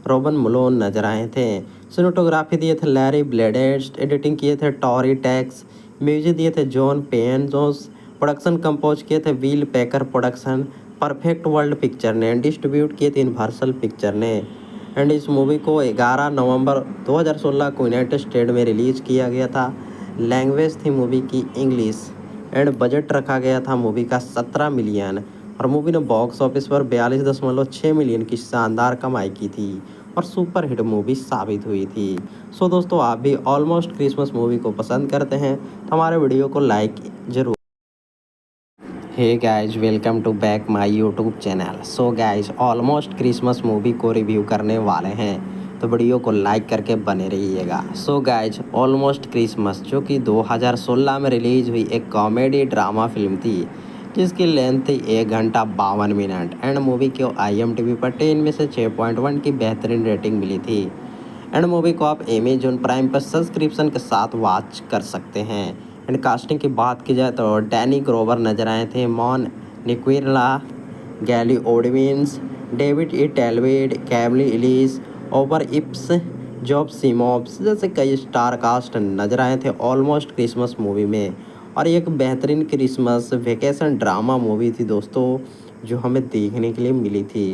रोबन मलोन नजर आए थे। सिनेमेटोग्राफी दिए थे लैरी ब्लेडेस्ट, एडिटिंग किए थे टॉरी टैक्स, म्यूजिक दिए थे जॉन पेन जोस, प्रोडक्शन कंपोज किए थे will picker production, perfect world picture ने, डिस्ट्रीब्यूट किए थे यूनिवर्सल पिक्चर ने। एंड इस मूवी को 11 नवंबर 2016 को यूनाइटेड स्टेट में रिलीज किया गया था। लैंग्वेज थी मूवी की इंग्लिश एंड बजट रखा गया था मूवी का 17 मिलियन और मूवी ने बॉक्स ऑफिस पर 42.6 मिलियन की शानदार कमाई की थी और सुपर हिट मूवी साबित हुई थी। सो दोस्तों, आप भी ऑलमोस्ट क्रिसमस मूवी को पसंद करते हैं तो हमारे वीडियो को लाइक जरूर। Hey guys, welcome to back my YouTube channel. So guys, almost Christmas movie को रिव्यू करने वाले हैं तो वीडियो को लाइक करके बने रहिएगा। सो गाइज, ऑलमोस्ट क्रिसमस जो कि 2016 में रिलीज हुई एक कॉमेडी ड्रामा फिल्म थी, जिसकी लेंथ थी 1 घंटा 52 मिनट एंड मूवी को IMDb पर 10 में से 6.1 की बेहतरीन रेटिंग मिली थी। एंड मूवी को आप अमेजॉन प्राइम पर सब्सक्रिप्शन के साथ वॉच कर सकते हैं। एंड कास्टिंग की बात की जाए तो डैनी ग्रोवर नजर आए थे, मॉन निक्विरला, गैली ओडविंस, डेविड ई टेलवेड, कैमली इलिस, ओवर इप्स, जॉब सीमॉब्स जैसे कई स्टार कास्ट नजर आए थे ऑलमोस्ट क्रिसमस मूवी में। और एक बेहतरीन क्रिसमस वेकेशन ड्रामा मूवी थी दोस्तों, जो हमें देखने के लिए मिली थी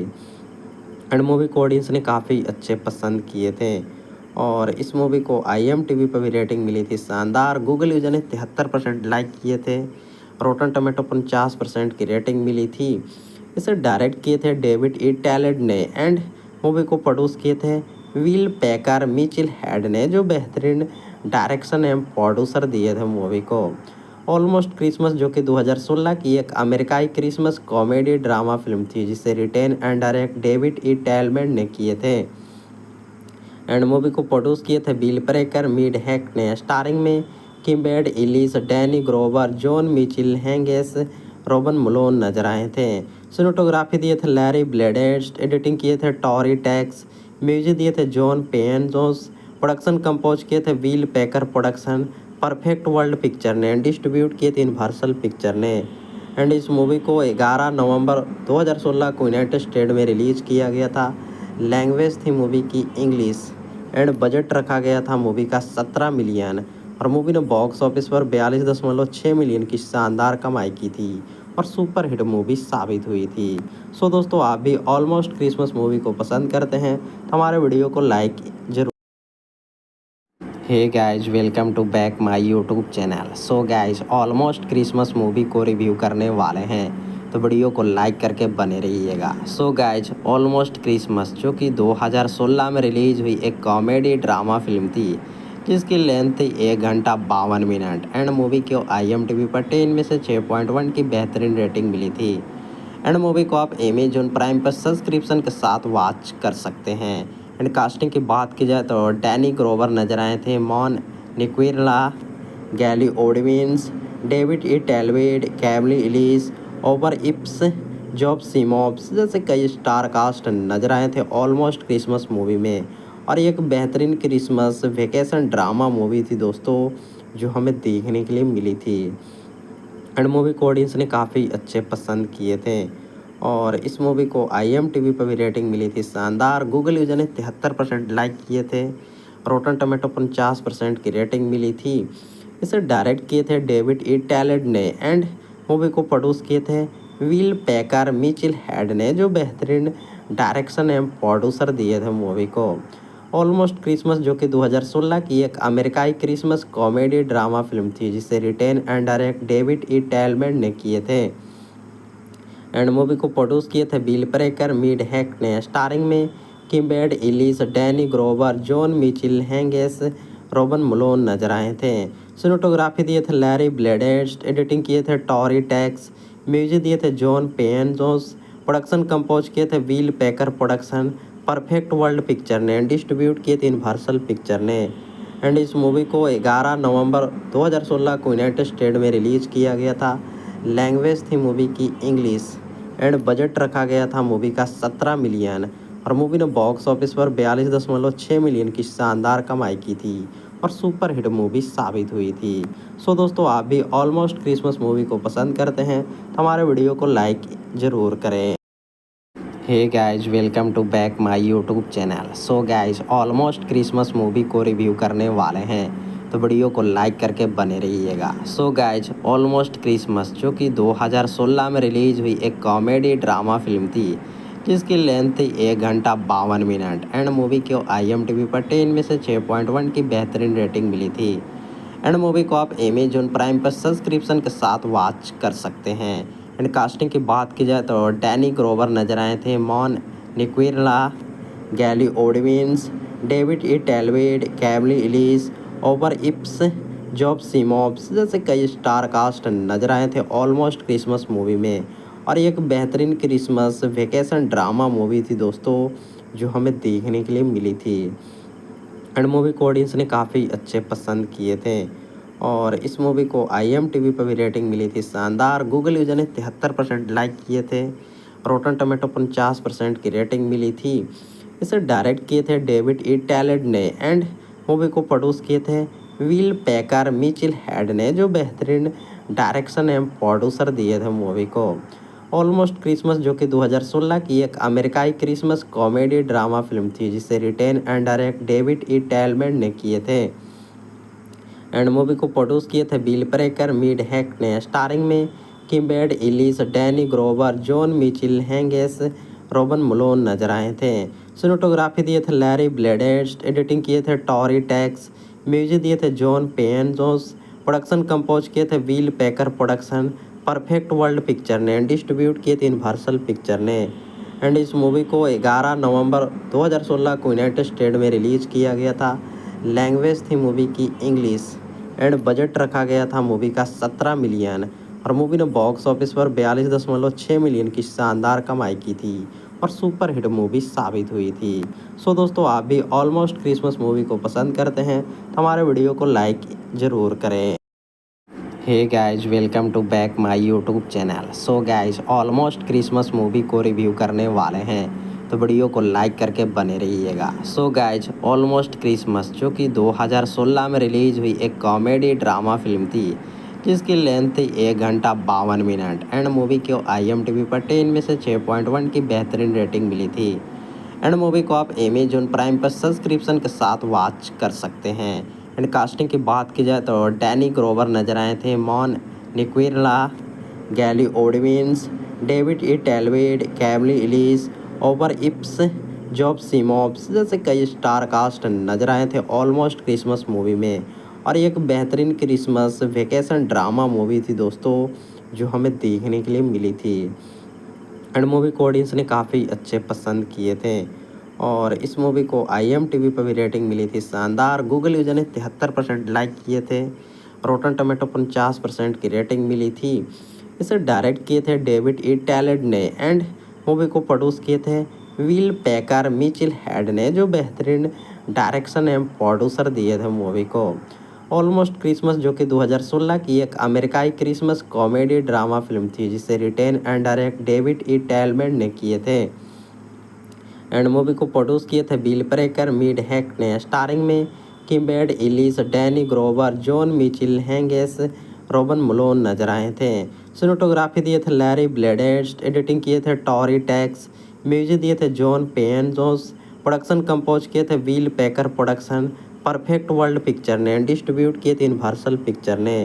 एंड मूवी को ऑडियंस ने काफ़ी अच्छे पसंद किए थे। और इस मूवी को IMDb पर भी रेटिंग मिली थी शानदार। गूगल यूजर ने 73% लाइक किए थे। रोटन टोमेटो 50% की रेटिंग मिली थी। इसे डायरेक्ट किए थे डेविड ई टैलेंट ने एंड मूवी को प्रोड्यूस किए थे विल पेकर मिचेल हेड ने, जो बेहतरीन डायरेक्शन एवं प्रोड्यूसर दिए थे मूवी को। ऑलमोस्ट क्रिसमस जो कि 2016 की एक अमेरिकाई क्रिसमस कॉमेडी ड्रामा फिल्म थी, जिसे written and direct David E talent ने किए थे एंड मूवी को प्रोड्यूस किए थे बिल प्रेकर मिड हैक ने, स्टारिंग में किम्बेड Elise, Danny Glover, John Michael, हैंगेस, रोबन मलोन नजर आए थे। सिनेमेटोग्राफी दिए थे लैरी ब्लेडेस्ट, एडिटिंग किए थे टॉरी टैक्स, म्यूजिक दिए थे जॉन पेन जोस, प्रोडक्शन कंपोज किए थे will picker production, perfect world picture ने डिस्ट्रीब्यूट किए थे यूनिवर्सल पिक्चर ने। एंड इस मूवी को 11 नवंबर 2016 को यूनाइटेड स्टेट में रिलीज किया गया था। लैंग्वेज थी मूवी की इंग्लिश। एंड बजट रखा गया था मूवी का 17 मिलियन। और मूवी ने बॉक्स ऑफिस पर 42.6 मिलियन की शानदार कमाई की थी और सुपर हिट मूवी साबित हुई थी। सो दोस्तों, आप भी ऑलमोस्ट क्रिसमस मूवी को पसंद करते हैं तो हमारे वीडियो को लाइक जरूर। Hey guys, welcome to back my YouTube channel. So guys, almost Christmas movie को रिव्यू करने वाले हैं तो वीडियो को लाइक करके बने रहिएगा। सो गाइज, ऑलमोस्ट क्रिसमस जो कि 2016 में रिलीज हुई एक कॉमेडी ड्रामा फिल्म थी जिसकी लेंथ थी 1 घंटा 52 मिनट। एंड मूवी को IMDb पर 10 में से 6.1 की बेहतरीन रेटिंग मिली थी। एंड मूवी को आप अमेजॉन प्राइम पर सब्सक्रिप्शन के साथ वॉच कर सकते हैं। एंड कास्टिंग की बात की जाए तो डैनी ग्रोवर नजर आए थे, मॉन निक्विरला, गैली ओडविंस, डेविड ई टेलवेड, कैमली इलीस, ओवर इप्स, जॉब सीमॉब्स जैसे कई स्टार कास्ट नजर आए थे ऑलमोस्ट क्रिसमस मूवी में। और ये एक बेहतरीन क्रिसमस वेकेशन ड्रामा मूवी थी दोस्तों, जो हमें देखने के लिए मिली थी। एंड मूवी को ऑडियंस ने काफ़ी अच्छे पसंद किए थे और इस मूवी को IMDb पर भी रेटिंग मिली थी शानदार। गूगल यूजर ने 73% लाइक किए थे। रोटन टोमेटो 50% की रेटिंग मिली थी। इसे डायरेक्ट किए थे डेविड ई टैलेंट ने। एंड मूवी को प्रोड्यूस किए थे विल पैकर मिचेल हेड ने, जो बेहतरीन डायरेक्शन एवं प्रोड्यूसर दिए थे मूवी को। ऑलमोस्ट क्रिसमस जो कि 2016 की एक अमेरिकाई क्रिसमस कॉमेडी ड्रामा फिल्म थी जिसे written and direct David E टैलमेंट ने किए थे। एंड मूवी को प्रोड्यूस किए थे बिल प्रेकर मिड हैक ने। स्टारिंग में किम्बेड Elise, Danny Glover, John Michael हैंगेस, रोबन मलोन नजर आए थे। सिनेमेटोग्राफी दिए थे लैरी ब्लेडेस्ट, एडिटिंग किए थे टॉरी टैक्स, म्यूजिक दिए थे जॉन पेन जोस, प्रोडक्शन कंपोज किए थे will packer production, perfect world picture ने डिस्ट्रीब्यूट किए थे यूनिवर्सल पिक्चर ने। एंड इस मूवी को 11 नवंबर 2016 को यूनाइटेड स्टेट में रिलीज किया गया था। लैंग्वेज थी मूवी की इंग्लिश। एंड बजट रखा गया था मूवी का 17 मिलियन। और मूवी ने बॉक्स ऑफिस पर 42.6 मिलियन की शानदार कमाई की थी और सुपर हिट मूवी साबित हुई थी। सो दोस्तों, आप भी ऑलमोस्ट क्रिसमस मूवी को पसंद करते हैं तो हमारे वीडियो को लाइक ज़रूर करें। Hey guys, welcome to back my YouTube channel. So guys, almost Christmas movie को रिव्यू करने वाले हैं तो वीडियो को लाइक करके बने रहिएगा। सो गाइज, ऑलमोस्ट क्रिसमस जो कि 2016 में रिलीज हुई एक कॉमेडी ड्रामा फिल्म थी जिसकी लेंथ थी 1 घंटा 52 मिनट। एंड मूवी को IMDb पर 10 में से 6.1 की बेहतरीन रेटिंग मिली थी। एंड मूवी को आप अमेजॉन प्राइम पर सब्सक्रिप्शन के साथ वॉच कर सकते हैं। एंड कास्टिंग की बात की जाए तो डैनी ग्रोवर नजर आए थे, मॉन निक्विरला, गैली ओडविंस, डेविड ई टेलवेड, कैमली इलीस, ओवर इप्स, जॉब सीमॉब्स जैसे कई स्टार कास्ट नजर आए थे ऑलमोस्ट क्रिसमस मूवी में। और ये एक बेहतरीन क्रिसमस वेकेशन ड्रामा मूवी थी दोस्तों, जो हमें देखने के लिए मिली थी। एंड मूवी को ऑडियंस ने काफ़ी अच्छे पसंद किए थे और इस मूवी को IMDb पर भी रेटिंग मिली थी शानदार। गूगल यूजर ने 73% लाइक किए थे। रोटन टोमेटो 50% की रेटिंग मिली थी। इसे डायरेक्ट किए थे डेविड ई टैलेंट ने। एंड मूवी को प्रोड्यूस किए थे विल पैकर मिचेल हेड ने, जो बेहतरीन डायरेक्शन एवं प्रोड्यूसर दिए थे मूवी को। ऑलमोस्ट क्रिसमस जो कि 2016 की एक अमेरिकाई क्रिसमस कॉमेडी ड्रामा फिल्म थी जिसे written and direct David E टैलमेंट ने किए थे। एंड मूवी को प्रोड्यूस किए थे बिल प्रेकर मिड हैक ने। स्टारिंग में किम्बेड Elise, Danny Glover, John Michael हैंगेस, रोबन मलोन नजर आए थे। सिनेमेटोग्राफी दिए थे लैरी ब्लेडेस्ट, एडिटिंग किए थे टॉरी टैक्स, म्यूजिक दिए थे जॉन पेन जोस, प्रोडक्शन कंपोज किए थे will packer production, perfect world picture ने डिस्ट्रीब्यूट किए थे यूनिवर्सल पिक्चर ने। एंड इस मूवी को 11 नवंबर 2016 को यूनाइटेड स्टेट में रिलीज किया गया था। लैंग्वेज थी मूवी की इंग्लिश। एंड बजट रखा गया था मूवी का 17 मिलियन। और मूवी ने बॉक्स ऑफिस पर 42.6 मिलियन की शानदार कमाई की थी और सुपर हिट मूवी साबित हुई थी। सो दोस्तों, आप भी ऑलमोस्ट क्रिसमस मूवी को पसंद करते हैं तो हमारे वीडियो को लाइक ज़रूर करें। Hey guys, welcome to back my YouTube channel. So guys, almost Christmas movie को रिव्यू करने वाले हैं तो वीडियो को लाइक करके बने रहिएगा। सो गाइज ऑलमोस्ट क्रिसमस जो कि 2016 में रिलीज हुई एक कॉमेडी ड्रामा फिल्म थी जिसकी लेंथ थी 1 घंटा 52 मिनट एंड मूवी को IMDb पर 10 में से 6.1 की बेहतरीन रेटिंग मिली थी। एंड मूवी को आप अमेजोन प्राइम पर सब्सक्रिप्शन के साथ वॉच कर सकते हैं। एंड कास्टिंग की बात की जाए तो डैनी ग्रोवर नजर आए थे, मॉन निक्विरला, गैली ओडविंस, डेविड ई टेलवेड, कैमली इलीस, ओवर इप्स, जॉब सीमॉप्स जैसे कई स्टार कास्ट नजर आए थे ऑलमोस्ट क्रिसमस मूवी में। और ये एक बेहतरीन क्रिसमस वेकेशन ड्रामा मूवी थी दोस्तों, जो हमें देखने के लिए मिली थी। एंड मूवी को ऑडियंस ने काफ़ी अच्छे पसंद किए थे और इस मूवी को IMDb पर भी रेटिंग मिली थी शानदार। गूगल यूजर ने 73% लाइक किए थे। रोटन टोमेटो 50% की रेटिंग मिली थी। इसे डायरेक्ट किए थे डेविड ई टैलेंट ने एंड मूवी को प्रोड्यूस किए थे विल पैकर मिचेल हेड ने, जो बेहतरीन डायरेक्शन एवं प्रोड्यूसर दिए थे मूवी को। ऑलमोस्ट क्रिसमस जो कि 2016 की एक अमेरिकाई क्रिसमस कॉमेडी ड्रामा फिल्म थी जिसे written and direct David E टेलमेंट ने किए थे। एंड मूवी को प्रोड्यूस किए थे बिल ब्रेकर मिड हैक ने। स्टारिंग में किम्बेड Elise, Danny Glover, John Michael हैंगेस, रोबन मलोन नजर आए थे। सिनेमेटोग्राफी दिए थे लैरी ब्लेडेस्ट, एडिटिंग किए थे टॉरी टैक्स, म्यूजिक दिए थे जॉन पेन जोस, प्रोडक्शन कंपोज किए थे will packer production, perfect world picture ने, डिस्ट्रीब्यूट किए थे यूनिवर्सल पिक्चर ने।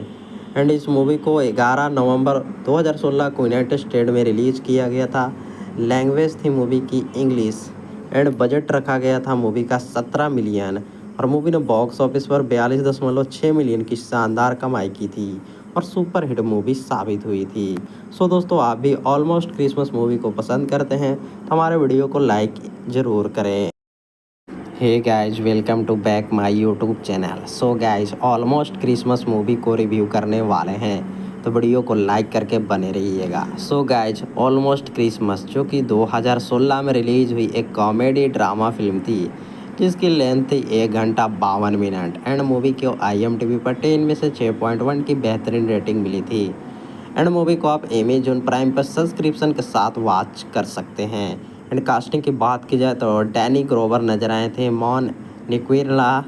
एंड इस मूवी को 11 नवंबर 2016 को यूनाइटेड स्टेट में रिलीज़ किया गया था। लैंग्वेज थी मूवी की इंग्लिश एंड बजट रखा गया था मूवी का 17 मिलियन और मूवी ने बॉक्स ऑफिस पर 42.6 मिलियन की शानदार कमाई की थी और सुपर हिट मूवी साबित हुई थी। सो दोस्तों, आप भी ऑलमोस्ट क्रिसमस मूवी को पसंद करते हैं तो हमारे वीडियो को लाइक ज़रूर करें। Hey guys, welcome to back my YouTube channel. So guys almost Christmas movie को रिव्यू करने वाले हैं तो वीडियो को लाइक करके बने रहिएगा। सो गाइज ऑलमोस्ट क्रिसमस जो कि 2016 में रिलीज हुई एक कॉमेडी ड्रामा फिल्म थी जिसकी लेंथ थी 1 घंटा 52 मिनट एंड मूवी को IMDb पर 10 में से 6.1 की बेहतरीन रेटिंग मिली थी। एंड मूवी को आप अमेजोन प्राइम पर सब्सक्रिप्शन के साथ वॉच कर सकते हैं। एंड कास्टिंग की बात की जाए तो डैनी ग्रोवर नजर आए थे, मॉन निक्विरला,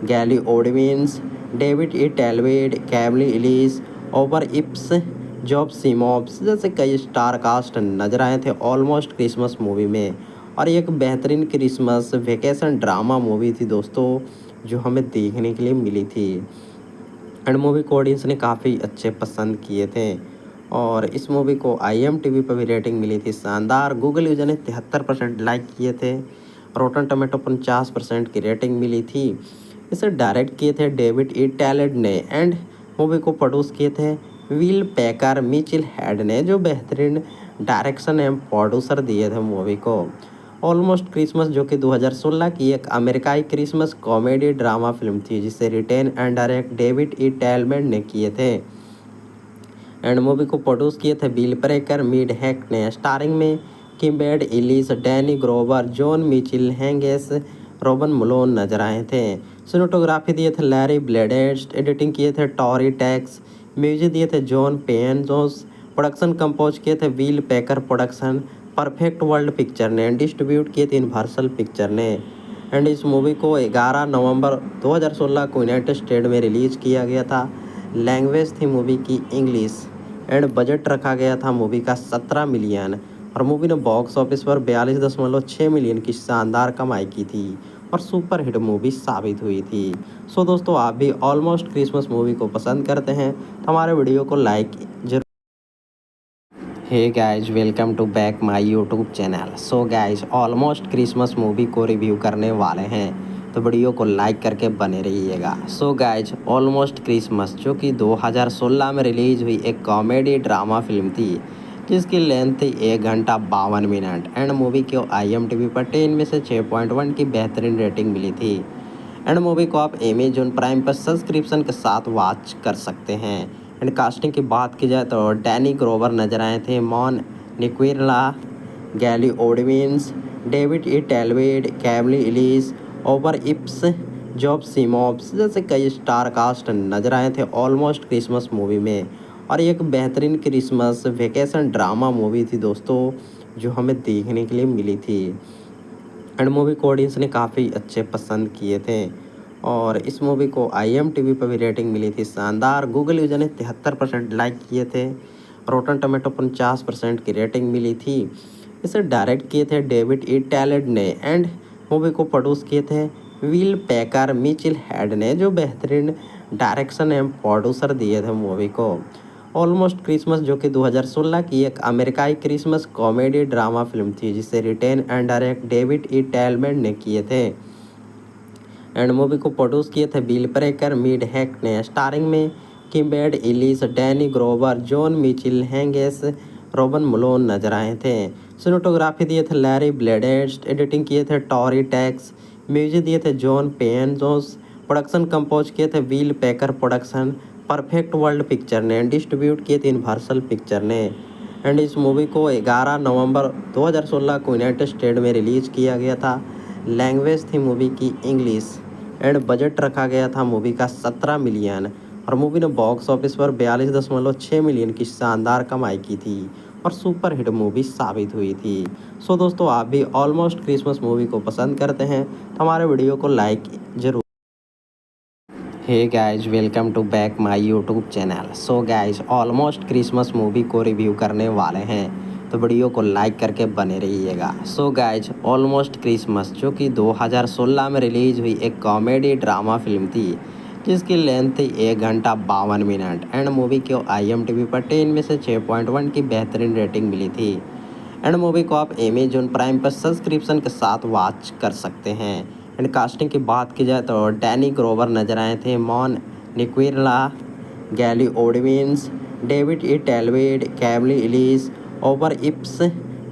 गैली ओडविंस, डेविड ई टेलवेड, कैमली इलीस, ओवर इप्स, जॉब सीमॉप्स जैसे कई स्टार कास्ट नजर आए थे ऑलमोस्ट क्रिसमस मूवी में। और ये एक बेहतरीन क्रिसमस वेकेशन ड्रामा मूवी थी दोस्तों, जो हमें देखने के लिए मिली थी। एंड मूवी को ऑडियंस ने काफ़ी अच्छे पसंद किए थे और इस मूवी को IMDb पर भी रेटिंग मिली थी शानदार। गूगल यूजर ने 73% लाइक किए थे। रोटन टोमेटो 50% की रेटिंग मिली थी। इसे डायरेक्ट किए थे डेविड ई टैलेंट ने एंड मूवी को प्रोड्यूस किए थे विल पैकर मिचेल हेड ने, जो बेहतरीन डायरेक्शन एवं प्रोड्यूसर दिए थे मूवी को। ऑलमोस्ट क्रिसमस जो कि 2016 की एक अमेरिकाई क्रिसमस कॉमेडी ड्रामा फिल्म थी जिसे written and direct David E टेलमेंट ने किए थे। एंड मूवी को प्रोड्यूस किए थे बिल ब्रेकर मिड हैक ने। स्टारिंग में किम्बेड Elise, Danny Glover, John Michael हैंगेस, रोबन मलोन नजर आए थे। सिनेमेटोग्राफी दिए थे लैरी ब्लेडेस्ट, एडिटिंग किए थे टॉरी टैक्स, म्यूजिक दिए थे जॉन पेन जोस, प्रोडक्शन कंपोज किए थे will packer production, perfect world picture ने, डिस्ट्रीब्यूट किए थे यूनिवर्सल पिक्चर ने। एंड इस मूवी को 11 नवंबर 2016 को यूनाइटेड स्टेट में रिलीज़ किया गया था। लैंग्वेज थी मूवी की इंग्लिश एंड बजट रखा गया था मूवी का 17 मिलियन और मूवी ने बॉक्स ऑफिस पर 42.6 मिलियन की शानदार कमाई की थी और सुपर हिट मूवी साबित हुई थी। सो दोस्तों, आप भी ऑलमोस्ट क्रिसमस मूवी को पसंद करते हैं तो हमारे वीडियो को लाइक जरूर। Hey guys, welcome to back my YouTube channel. So guys almost Christmas movie को रिव्यू करने वाले हैं तो वीडियो को लाइक करके बने रहिएगा। सो गाइज ऑलमोस्ट क्रिसमस जो कि 2016 में रिलीज हुई एक कॉमेडी ड्रामा फिल्म थी जिसकी लेंथ थी 1 घंटा 52 मिनट एंड मूवी को IMDb पर 10 में से 6.1 की बेहतरीन रेटिंग मिली थी। एंड मूवी को आप अमेजोन प्राइम पर सब्सक्रिप्शन के साथ वॉच कर सकते हैं। एंड कास्टिंग की बात की जाए तो डैनी ग्रोवर नजर आए थे, मॉन निक्विरला, गैली ओडविंस, डेविड ई टेलवेड, कैमली इलीस, ओवर इप्स, जॉब सीमॉप्स जैसे कई स्टार कास्ट नजर आए थे ऑलमोस्ट क्रिसमस मूवी में। और ये एक बेहतरीन क्रिसमस वेकेशन ड्रामा मूवी थी दोस्तों, जो हमें देखने के लिए मिली थी। एंड मूवी को ऑडियंस ने काफ़ी अच्छे पसंद किए थे और इस मूवी को IMDb पर भी रेटिंग मिली थी शानदार। गूगल यूजर ने 73% लाइक किए थे। रोटन टमेटो 50% की रेटिंग मिली थी। इसे डायरेक्ट किए थे डेविड ई टैलेंट ने एंड मूवी को प्रोड्यूस किए थे विल पैकर मिचेल हेड ने, जो बेहतरीन डायरेक्शन एवं प्रोड्यूसर दिए थे मूवी को। ऑलमोस्ट क्रिसमस जो कि 2016 की एक अमेरिकाई क्रिसमस कॉमेडी ड्रामा फिल्म थी जिसे written and direct David E टैलमेंट ने किए थे। एंड मूवी को प्रोड्यूस किए थे बिल ब्रेकर मिड हैक ने। स्टारिंग में किम्बेड Elise, Danny Glover, John Michael, हैंगेस, रोबन मलोन नजर आए थे। सिनेमेटोग्राफी दिए थे लैरी ब्लेडेस्ट, एडिटिंग किए थे टॉरी टैक्स, म्यूजिक दिए थे जॉन पेन जोस, प्रोडक्शन कंपोज किए थे will packer production, perfect world picture ने, डिस्ट्रीब्यूट किए थे यूनिवर्सल पिक्चर ने। एंड इस मूवी को 11 नवंबर 2016 को यूनाइटेड स्टेट में रिलीज़ किया गया था। लैंग्वेज थी मूवी की इंग्लिश एंड बजट रखा गया था मूवी का 17 मिलियन और मूवी ने बॉक्स ऑफिस पर 42.6 मिलियन की शानदार कमाई की थी और सुपर हिट मूवी साबित हुई थी। सो दोस्तों, आप भी ऑलमोस्ट क्रिसमस मूवी को पसंद करते हैं तो हमारे वीडियो को लाइक जरूर। Hey guys, welcome to back my YouTube channel. So guys, almost Christmas movie को रिव्यू करने वाले हैं तो वीडियो को लाइक करके बने रहिएगा। सो गाइज, ऑलमोस्ट क्रिसमस जो कि 2016 में रिलीज हुई एक कॉमेडी ड्रामा फिल्म थी जिसकी लेंथ थी 1 घंटा 52 मिनट एंड मूवी को IMDb पर 10 में से 6.1 की बेहतरीन रेटिंग मिली थी। एंड मूवी को आप अमेजॉन प्राइम पर सब्सक्रिप्शन के साथ वॉच कर सकते हैं। एंड कास्टिंग की बात की जाए तो डैनी ग्रोवर नजर आए थे, मॉन निक्विरला, गैली ओडविंस, डेविड ई टेलवेड, कैमली इलिस, ओवर इप्स,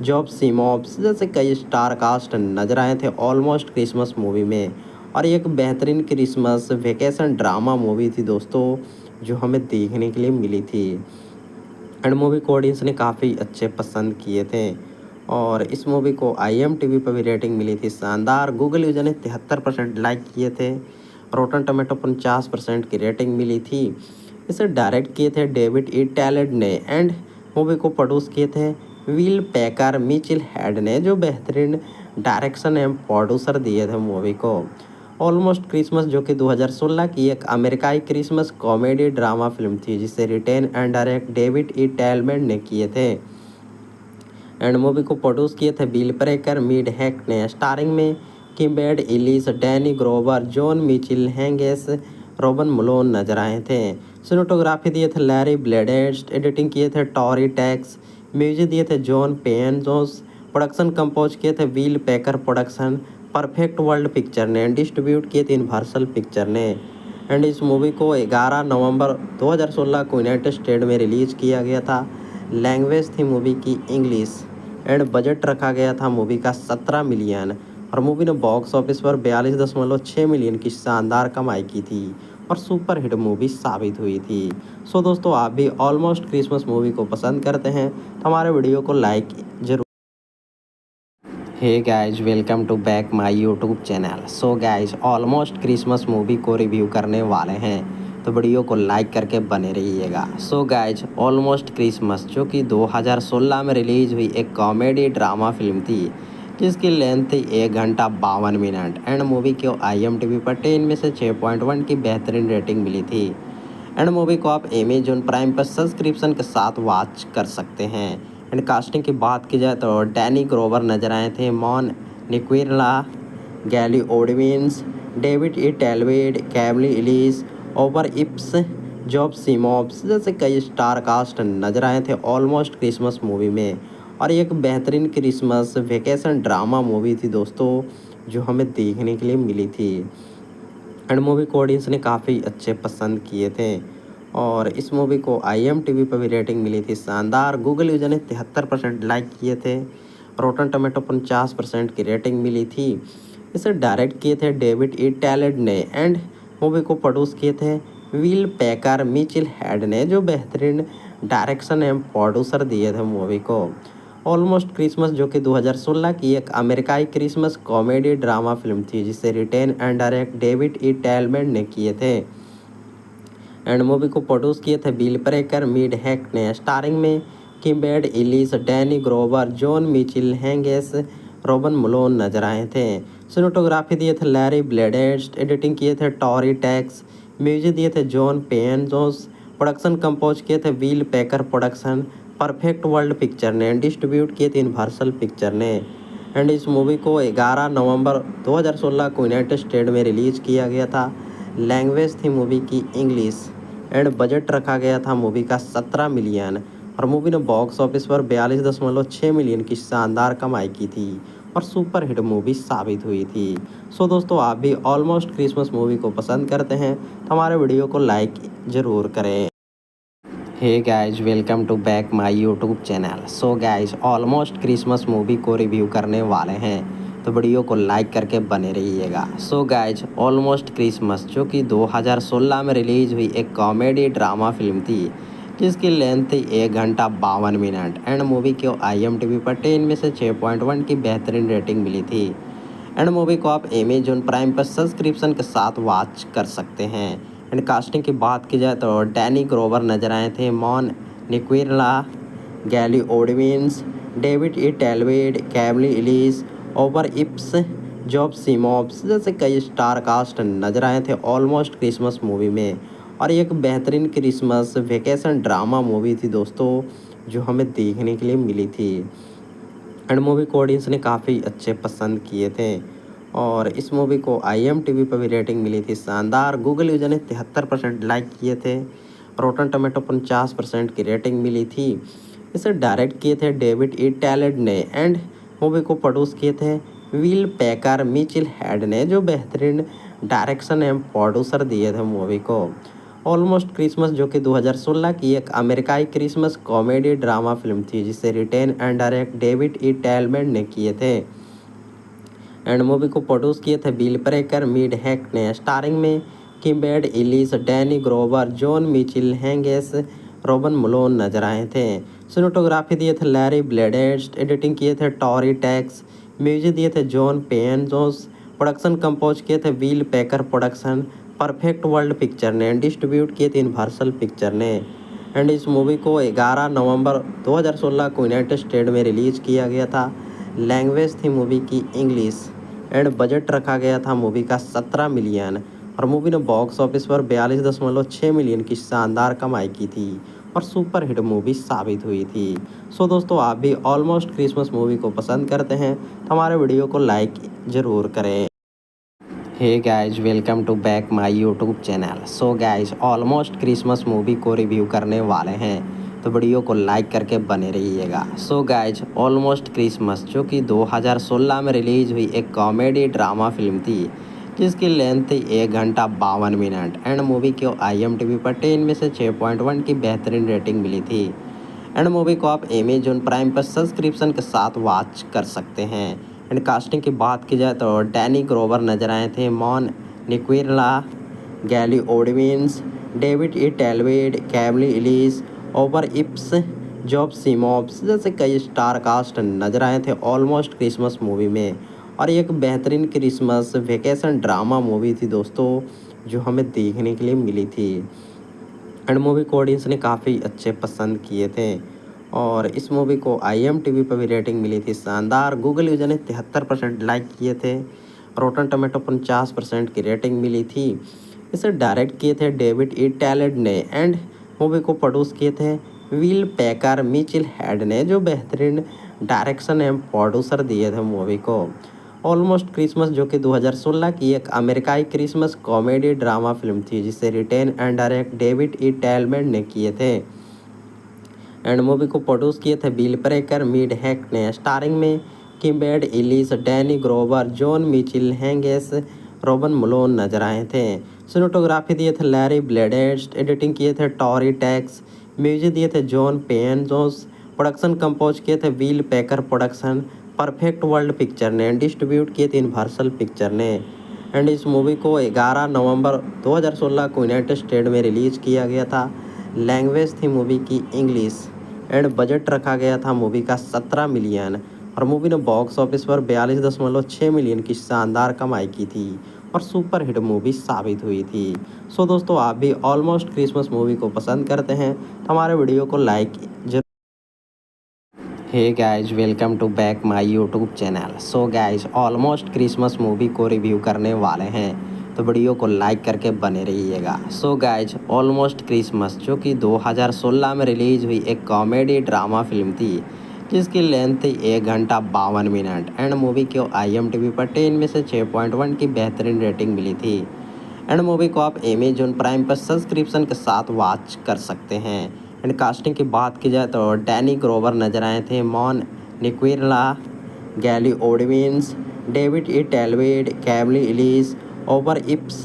जॉब सिमॉप्स जैसे कई स्टार कास्ट नजर आए थे ऑलमोस्ट क्रिसमस मूवी में। और ये एक बेहतरीन क्रिसमस वेकेशन ड्रामा मूवी थी दोस्तों, जो हमें देखने के लिए मिली थी। एंड मूवी को ऑडियंस ने काफ़ी अच्छे पसंद किए थे और इस मूवी को IMDb पर भी रेटिंग मिली थी शानदार। गूगल यूजर ने 73% लाइक किए थे। रोटन टमेटो 50% की रेटिंग मिली थी। इसे डायरेक्ट किए थे डेविड ई टैलेंट ने एंड मूवी को प्रोड्यूस किए थे विल पैकर मिचेल हेड ने, जो बेहतरीन डायरेक्शन एवं प्रोड्यूसर दिए थे मूवी को। ऑलमोस्ट क्रिसमस जो कि 2016 की एक अमेरिकाई क्रिसमस कॉमेडी ड्रामा फिल्म थी जिसे written and direct David E टैलमेंट ने किए थे। एंड मूवी को प्रोड्यूस किए थे बिल ब्रेकर मिड हैक ने। स्टारिंग में किम्बेड Elise, Danny Glover, John Michael, हैंगेस, रोबन मलोन नजर आए थे। सिनेमेटोग्राफी दिए थे लैरी ब्लेडेस्ट, एडिटिंग किए थे टॉरी टैक्स, म्यूजिक दिए थे जॉन पेन जोस, प्रोडक्शन कंपोज किए थे will packer production, perfect world picture ने, डिस्ट्रीब्यूट किए थे यूनिवर्सल पिक्चर ने। एंड इस मूवी को 11 नवंबर 2016 को यूनाइटेड स्टेट में रिलीज़ किया गया था। लैंग्वेज थी मूवी की इंग्लिश एंड बजट रखा गया था मूवी का 17 मिलियन और मूवी ने बॉक्स ऑफिस पर 42.6 मिलियन की शानदार कमाई की थी और सुपर हिट मूवी साबित हुई थी। सो दोस्तों, आप भी ऑलमोस्ट क्रिसमस मूवी को पसंद करते हैं तो हमारे वीडियो को लाइक जरूर। Hey guys, welcome to back my YouTube channel. So guys, almost Christmas movie को रिव्यू करने वाले हैं तो वीडियो को लाइक करके बने रहिएगा। सो गाइज, ऑलमोस्ट क्रिसमस जो कि 2016 में रिलीज हुई एक कॉमेडी ड्रामा फिल्म थी जिसकी लेंथ थी 1 घंटा 52 मिनट एंड मूवी को IMDb पर 10 में से 6.1 की बेहतरीन रेटिंग मिली थी। एंड मूवी को आप अमेजॉन प्राइम पर सब्सक्रिप्शन के साथ वॉच कर सकते हैं। एंड कास्टिंग की बात की जाए तो डैनी ग्रोवर नजर आए थे, मॉन निक्विरला, गैली ओडविंस, डेविड ई टेलवेड, कैमली इलिस, ओवर इप्स, जॉब सिमॉप्स जैसे कई स्टार कास्ट नजर आए थे ऑलमोस्ट क्रिसमस मूवी में। और ये एक बेहतरीन क्रिसमस वेकेशन ड्रामा मूवी थी दोस्तों, जो हमें देखने के लिए मिली थी। एंड मूवी को ऑडियंस ने काफ़ी अच्छे पसंद किए थे और इस मूवी को IMDb पर भी रेटिंग मिली थी शानदार। गूगल यूजर ने 73% लाइक किए थे। रोटन टमेटो 50% की रेटिंग मिली थी। इसे डायरेक्ट किए थे डेविड ई टैलेंट ने एंड मूवी को प्रोड्यूस किए थे विल पैकर मिचेल हेड ने, जो बेहतरीन डायरेक्शन एवं प्रोड्यूसर दिए थे मूवी को। ऑलमोस्ट क्रिसमस जो कि 2016 की एक अमेरिकाई क्रिसमस कॉमेडी ड्रामा फिल्म थी जिसे written and direct David E टैलमेंट ने किए थे। एंड मूवी को प्रोड्यूस किए थे बिल ब्रेकर मिड हैक ने। स्टारिंग में किम्बेड Elise, Danny Glover, John Michael, हैंगेस, रॉबन मलोन नजर आए थे। सिनेमेटोग्राफी दिए थे लैरी ब्लेडेस्ट, एडिटिंग किए थे टॉरी टैक्स, म्यूजिक दिए थे जॉन पेन जोस, प्रोडक्शन कंपोज किए थे व्हील पैकर प्रोडक्शन, परफेक्ट वर्ल्ड पिक्चर ने, डिस्ट्रीब्यूट किए थे यूनिवर्सल पिक्चर ने। एंड इस मूवी को 11 नवंबर 2016 को यूनाइटेड स्टेट में रिलीज किया गया था। लैंग्वेज थी मूवी की इंग्लिश एंड बजट रखा गया था मूवी का 17 मिलियन और मूवी ने बॉक्स ऑफिस पर 42.6 मिलियन की शानदार कमाई की थी और सुपर हिट मूवी साबित हुई थी। सो दोस्तों, आप भी ऑलमोस्ट क्रिसमस मूवी को पसंद करते हैं तो हमारे वीडियो को लाइक ज़रूर करें। Hey guys, welcome to back my YouTube channel. So guys, almost Christmas movie को रिव्यू करने वाले हैं तो वीडियो को लाइक करके बने रहिएगा। सो गाइज, ऑलमोस्ट क्रिसमस जो कि 2016 में रिलीज हुई एक कॉमेडी ड्रामा फिल्म थी जिसकी लेंथ थी 1 घंटा 52 मिनट एंड मूवी को IMDb पर 10 में से 6.1 की बेहतरीन रेटिंग मिली थी। एंड मूवी को आप अमेजोन प्राइम पर सब्सक्रिप्शन के साथ वॉच कर सकते हैं। एंड कास्टिंग की बात की जाए तो डैनी ग्रोवर नजर आए थे, मॉन निक्विरला, गैली ओडविंस, डेविड ई टेलवेड, कैमली इलीस, ओवर इप्स, जॉब सीमॉब्स जैसे कई स्टार कास्ट नजर आए थे ऑलमोस्ट क्रिसमस मूवी में। और एक बेहतरीन क्रिसमस वेकेशन ड्रामा मूवी थी दोस्तों जो हमें देखने के लिए मिली थी। एंड मूवी को ऑडियंस ने काफ़ी अच्छे पसंद किए थे और इस मूवी को IMDb पर भी रेटिंग मिली थी शानदार। गूगल यूजर ने 73% लाइक किए थे। रोटन टोमेटो 50% की रेटिंग मिली थी। इसे डायरेक्ट किए थे डेविड ई टैलेंट ने एंड मूवी को प्रोड्यूस किए थे विल पैकर मिचिल हेड ने, जो बेहतरीन डायरेक्शन एवं प्रोड्यूसर दिए थे मूवी को। ऑलमोस्ट क्रिसमस जो कि 2016 की एक अमेरिकाई क्रिसमस कॉमेडी ड्रामा फिल्म थी जिसे written and direct David E टेलमेंट ने किए थे। एंड मूवी को प्रोड्यूस किए थे बिल प्रेकर मिड हैक ने। स्टारिंग में किम्बेड Elise, Danny Glover, John Michael, हैंगेस, रॉबन मलोन नजर आए थे। सिनेमेटोग्राफी दिए थे लैरी ब्लेडेस्ट, एडिटिंग किए थे टॉरी टैक्स, म्यूजिक दिए थे जॉन पेन जोस, प्रोडक्शन कंपोज किए थे व्हील पैकर प्रोडक्शन, परफेक्ट वर्ल्ड पिक्चर ने, डिस्ट्रीब्यूट किए थे यूनिवर्सल पिक्चर ने। एंड इस मूवी को 11 नवंबर 2016 को यूनाइटेड स्टेट में रिलीज किया गया था। लैंग्वेज थी मूवी की इंग्लिश एंड बजट रखा गया था मूवी का 17 मिलियन और मूवी ने बॉक्स ऑफिस पर 42.6 मिलियन की शानदार कमाई की थी और सुपर हिट मूवी साबित हुई थी। सो दोस्तों, आप भी ऑलमोस्ट क्रिसमस मूवी को पसंद करते हैं तो हमारे वीडियो को लाइक ज़रूर करें। Hey guys, welcome to back my YouTube channel. So guys, almost Christmas movie को रिव्यू करने वाले हैं तो वीडियो को लाइक करके बने रहिएगा। सो गाइज, ऑलमोस्ट क्रिसमस जो कि 2016 में रिलीज हुई एक कॉमेडी ड्रामा फिल्म थी जिसकी लेंथ थी 1 घंटा 52 मिनट एंड मूवी को IMDb पर 10 में से 6.1 की बेहतरीन रेटिंग मिली थी। एंड मूवी को आप अमेजोन प्राइम पर सब्सक्रिप्शन के साथ वॉच कर सकते हैं। एंड कास्टिंग की बात की जाए तो डैनी ग्रोवर नजर आए थे, मॉन निक्विरला, गैली ओडविंस, डेविड ई टेलवेड, कैमली इलीस, ओवर इप्स, जॉब सीमॉब्स जैसे कई स्टार कास्ट नजर आए थे ऑलमोस्ट क्रिसमस मूवी में। और एक बेहतरीन क्रिसमस वेकेशन ड्रामा मूवी थी दोस्तों जो हमें देखने के लिए मिली थी। एंड मूवी को ऑडियंस ने काफ़ी अच्छे पसंद किए थे और इस मूवी को IMDb पर भी रेटिंग मिली थी शानदार। गूगल यूजर ने 73% लाइक किए थे। रोटन टोमेटो 50% की रेटिंग मिली थी। इसे डायरेक्ट किए थे डेविड ई टैलेंट ने एंड मूवी को प्रोड्यूस किए थे विल पैकर मिचिल हेड ने, जो बेहतरीन डायरेक्शन एवं प्रोड्यूसर दिए थे मूवी को। ऑलमोस्ट क्रिसमस जो कि 2016 की एक अमेरिकाई क्रिसमस कॉमेडी ड्रामा फिल्म थी जिसे written and direct David E टेलमेंट ने किए थे। एंड मूवी को प्रोड्यूस किए थे बिल प्रेकर मिड हैक ने। स्टारिंग में किम्बेड Elise, Danny Glover, John Michael, हैंगेस, रॉबन मलोन नजर आए थे। सिनेमेटोग्राफी दिए थे लैरी ब्लेडेस्ट, एडिटिंग किए थे टॉरी टैक्स, म्यूजिक दिए थे जॉन पेन जोस, प्रोडक्शन कंपोज किए थे व्हील पैकर प्रोडक्शन, परफेक्ट वर्ल्ड पिक्चर ने, डिस्ट्रीब्यूट किए थे यूनिवर्सल पिक्चर ने। एंड इस मूवी को 11 नवंबर 2016 को यूनाइटेड स्टेट में रिलीज किया गया था। लैंग्वेज थी मूवी की इंग्लिश एंड बजट रखा गया था मूवी का 17 मिलियन और मूवी ने बॉक्स ऑफिस पर 42.6 मिलियन की शानदार कमाई की थी और सुपर हिट मूवी साबित हुई थी। सो दोस्तों, आप भी ऑलमोस्ट क्रिसमस मूवी को पसंद करते हैं तो हमारे वीडियो को like hey guys, welcome to back my YouTube channel. So guys, almost Christmas movie को रिव्यू करने वाले हैं, तो वीडियो को लाइक करके बने रहिएगा। सो गाइस, ऑलमोस्ट क्रिसमस जो कि 2016 में रिलीज हुई एक कॉमेडी ड्रामा फिल्म थी, जिसकी लेंथ थी 1 घंटा 52 मिनट एंड मूवी को IMDb पर 10 में से 6.1 की बेहतरीन रेटिंग मिली थी। एंड मूवी को आप अमेजोन प्राइम पर सब्सक्रिप्शन के साथ वॉच कर सकते हैं। एंड कास्टिंग की बात की जाए तो डैनी ग्रोवर नजर आए थे, मॉन निक्विरला, गैली ओडविंस, डेविड ई टेलवेड, कैमली इलीस, ओवर इप्स,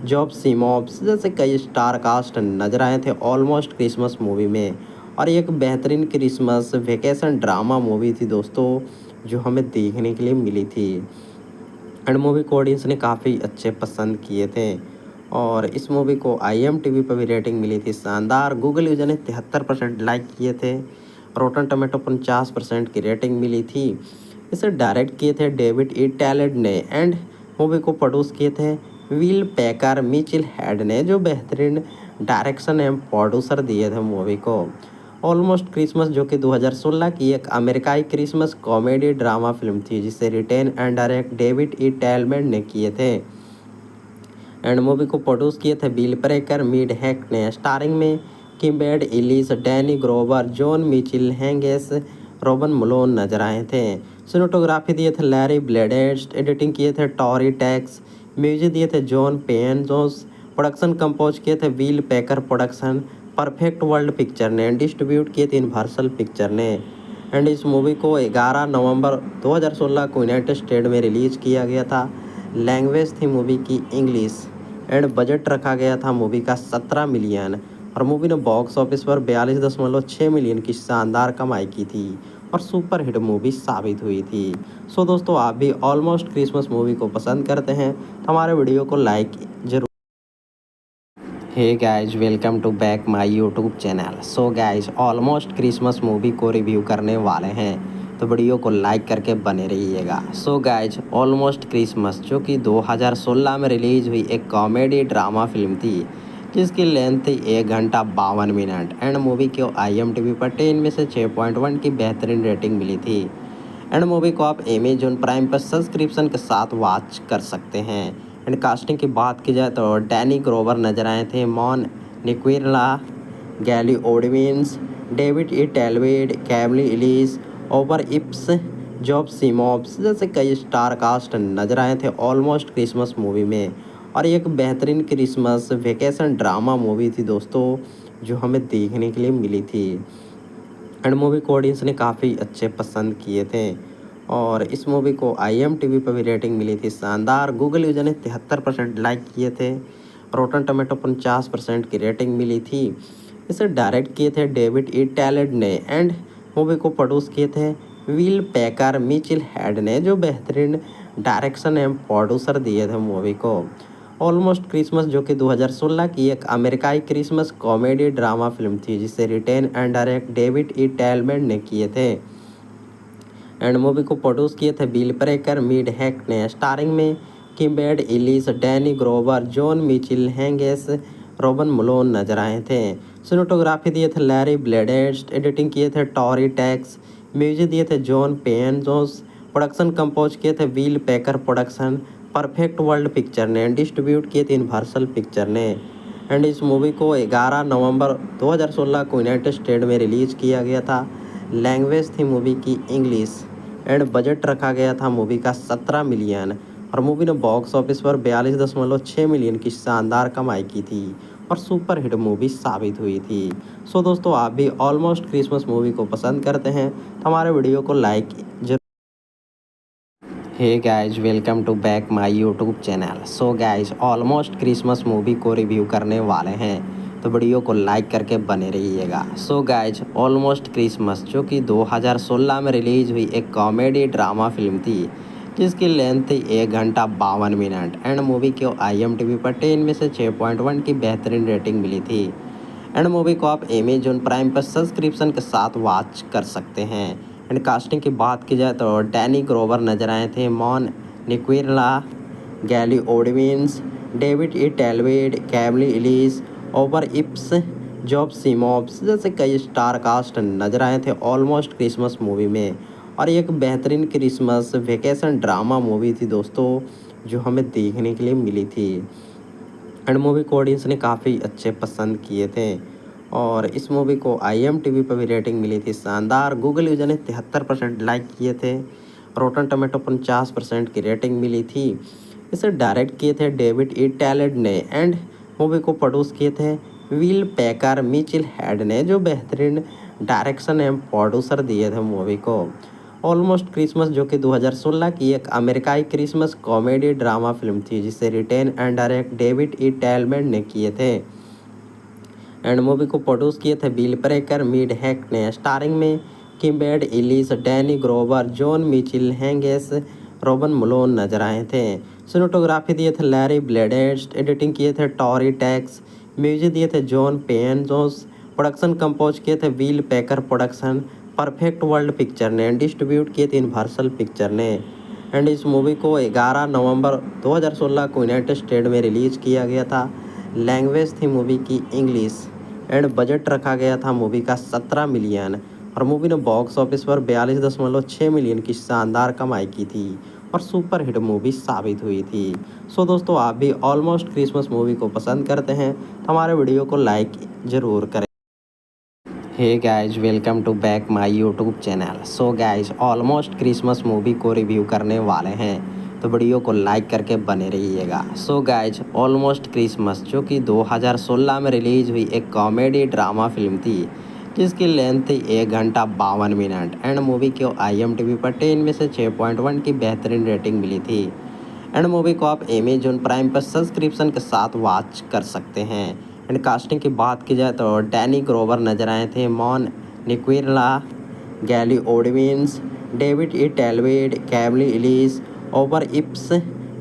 जॉब सिमोब्स जैसे कई स्टार कास्ट नजर आए थे ऑलमोस्ट क्रिसमस मूवी में। और ये एक बेहतरीन क्रिसमस वेकेशन ड्रामा मूवी थी दोस्तों, जो हमें देखने के लिए मिली थी। एंड मूवी को ऑडियंस ने काफ़ी अच्छे पसंद किए थे और इस मूवी को IMDb पर भी रेटिंग मिली थी शानदार। गूगल यूजर ने 73% लाइक किए थे। रोटन टोमेटो 50% की रेटिंग मिली थी। इसे डायरेक्ट किए थे डेविड ई टैलेंट ने एंड मूवी को प्रोड्यूस किए थे विल पैकर मिचिल हेड ने, जो बेहतरीन डायरेक्शन एवं प्रोड्यूसर दिए थे मूवी को। ऑलमोस्ट क्रिसमस जो कि 2016 की एक अमेरिकाई क्रिसमस कॉमेडी ड्रामा फिल्म थी, जिसे written and direct David E टेलमेंट ने किए थे। एंड मूवी को प्रोड्यूस किए थे बिल प्रेकर मिड हैक ने। स्टारिंग में किम्बेड Elise, Danny Glover, John Michael हैंगेस, रोबन मलोन नजर आए थे। सिनेटोग्राफी दिए थे लैरी ब्लेडेस्ट, एडिटिंग किए थे टॉरी टैक्स, म्यूजिक दिए थे जॉन पेन जोस, प्रोडक्शन कंपोज किए थे will packer production, perfect world picture ने, डिस्ट्रीब्यूट किए थे यूनिवर्सल पिक्चर ने। एंड इस मूवी को 11 नवंबर 2016 को यूनाइटेड स्टेट में रिलीज किया गया था। लैंग्वेज थी मूवी की इंग्लिश एंड बजट रखा गया था मूवी का 17 मिलियन और मूवी ने बॉक्स ऑफिस पर 42.6 मिलियन की शानदार कमाई की थी और सुपर हिट मूवी साबित हुई थी। सो दोस्तों, आप भी ऑलमोस्ट क्रिसमस मूवी को पसंद करते हैं तो हमारे वीडियो को लाइक जरूर। Hey guys, welcome to back my YouTube channel. So guys, almost Christmas movie को रिव्यू करने वाले हैं, तो वीडियो को लाइक करके बने रहिएगा। सो गाइस, ऑलमोस्ट क्रिसमस जो कि 2016 में रिलीज हुई एक कॉमेडी ड्रामा फिल्म थी, जिसकी लेंथ थी 1 घंटा 52 मिनट एंड मूवी को IMDb पर 10 में से 6.1 की बेहतरीन रेटिंग मिली थी। एंड मूवी को आप अमेजोन प्राइम पर सब्सक्रिप्शन के साथ वॉच कर सकते हैं। एंड कास्टिंग की बात की जाए तो डैनी ग्रोवर नजर आए थे, मॉन निक्विरला, गैली ओडविंस, डेविड ई टेलवेड, कैमली इलीस, ओवर इप्स, जॉब सिमोब्स जैसे कई स्टार कास्ट नजर आए थे ऑलमोस्ट क्रिसमस मूवी में। और ये एक बेहतरीन क्रिसमस वेकेशन ड्रामा मूवी थी दोस्तों, जो हमें देखने के लिए मिली थी। एंड मूवी को ऑडियंस ने काफ़ी अच्छे पसंद किए थे और इस मूवी को IMDb पर भी रेटिंग मिली थी शानदार। गूगल यूजर ने 73% लाइक किए थे। रोटन टोमेटो 50% की रेटिंग मिली थी। इसे डायरेक्ट किए थे डेविड ई टैलेंट ने एंड मूवी को प्रोड्यूस किए थे विल पैकर मिचिल हेड ने, जो बेहतरीन डायरेक्शन एवं प्रोड्यूसर दिए थे मूवी को। ऑलमोस्ट क्रिसमस जो कि 2016 की एक अमेरिकाई क्रिसमस कॉमेडी ड्रामा फिल्म थी, जिसे written and direct David E टेलमेंट ने किए थे। एंड मूवी को प्रोड्यूस किए थे बिल प्रेकर मिड हैक ने। स्टारिंग में किम्बेड Elise, Danny Glover, John Michael हैंगेस, रोबन मलोन नजर आए थे। सिनेटोग्राफी दिए थे लैरी ब्लेडेस्ट, एडिटिंग किए थे टॉरी टैक्स, म्यूजिक दिए थे जॉन पेन जोस, प्रोडक्शन कंपोज किए थे will packer production, perfect world picture ने, डिस्ट्रीब्यूट किए थे यूनिवर्सल पिक्चर ने। एंड इस मूवी को 11 नवंबर 2016 को यूनाइटेड स्टेट में रिलीज किया गया था। लैंग्वेज थी मूवी की इंग्लिश एंड बजट रखा गया था मूवी का 17 मिलियन और मूवी ने बॉक्स ऑफिस पर 42.6 मिलियन की शानदार कमाई की थी और सुपर हिट मूवी साबित हुई थी। सो दोस्तों, आप भी ऑलमोस्ट क्रिसमस मूवी को पसंद करते हैं तो हमारे वीडियो को लाइक जरूर। Hey guys, welcome to back my YouTube channel. So guys, almost Christmas movie को रिव्यू करने वाले हैं, तो वीडियो को लाइक करके बने रहिएगा। सो गाइस, ऑलमोस्ट क्रिसमस जो कि 2016 में रिलीज हुई एक कॉमेडी ड्रामा फिल्म थी, जिसकी लेंथ थी 1 घंटा 52 मिनट एंड मूवी को IMDb पर 10 में से 6.1 की बेहतरीन रेटिंग मिली थी। एंड मूवी को आप अमेजोन प्राइम पर सब्सक्रिप्शन के साथ वॉच कर सकते हैं। एंड कास्टिंग की बात की जाए तो डैनी ग्रोवर नजर आए थे, मॉन निक्विरला, गैली ओडविंस, डेविड ई टेलवेड, कैमली इलीस, ओवर इप्स, जॉब सिमॉप्स जैसे कई स्टार कास्ट नजर आए थे ऑलमोस्ट क्रिसमस मूवी में। और ये एक बेहतरीन क्रिसमस वेकेशन ड्रामा मूवी थी दोस्तों, जो हमें देखने के लिए मिली थी। एंड मूवी को ऑडियंस ने काफ़ी अच्छे पसंद किए थे। और इस मूवी को IMDb पर भी रेटिंग मिली थी शानदार। गूगल यूजर ने 73% लाइक किए थे। रोटन टमेटो 50% की रेटिंग मिली थी। इसे डायरेक्ट किए थे डेविड ई टैलेंट ने एंड मूवी को प्रोड्यूस किए थे विल पैकर मिचिल हेड ने, जो बेहतरीन डायरेक्शन एवं प्रोड्यूसर दिए थे मूवी को। ऑलमोस्ट क्रिसमस जो कि 2016 की एक अमेरिकाई क्रिसमस कॉमेडी ड्रामा फिल्म थी, जिसे written and direct David E टैलमेंट ने किए थे। एंड मूवी को प्रोड्यूस किए थे बिल प्रेकर मिड हैक ने। स्टारिंग में किम्बेड Elise, Danny Glover, John Michael, हैंगेस, रोबन मलोन नजर आए थे। सिनेटोग्राफी दिए थे लैरी ब्लेडेस्ट, एडिटिंग किए थे टॉरी टैक्स, म्यूजिक दिए थे जॉन पेन जोस, प्रोडक्शन कंपोज किए थे will packer production, perfect world picture ने, डिस्ट्रीब्यूट किए थे यूनिवर्सल पिक्चर ने। एंड इस मूवी को 11 नवंबर 2016 को यूनाइटेड स्टेट में रिलीज किया गया था। लैंग्वेज थी मूवी की इंग्लिश। एंड बजट रखा गया था मूवी का 17 मिलियन। और मूवी ने बॉक्स ऑफिस पर 42.6 मिलियन की शानदार कमाई की थी और सुपर हिट मूवी साबित हुई थी। सो दोस्तों, आप भी ऑलमोस्ट क्रिसमस मूवी को पसंद करते हैं तो हमारे वीडियो को लाइक ज़रूर करें। Hey guys, welcome to back my YouTube channel. So guys, almost Christmas movie को रिव्यू करने वाले हैं, तो वीडियो को लाइक करके बने रहिएगा। सो गाइज, ऑलमोस्ट क्रिसमस जो कि 2016 में रिलीज हुई एक कॉमेडी ड्रामा फिल्म थी, जिसकी लेंथ थी 1 घंटा 52 मिनट। एंड मूवी को IMDb पर 10 में से 6.1 की बेहतरीन रेटिंग मिली थी। एंड मूवी को आप अमेजोन प्राइम पर सब्सक्रिप्शन के साथ वॉच कर सकते हैं। एंड कास्टिंग की बात की जाए तो डैनी ग्रोवर नजर आए थे, मॉन निक्विरला, गैली ओडविंस, डेविड ई टेलवेड, कैमली इलिस, ओवर इप्स,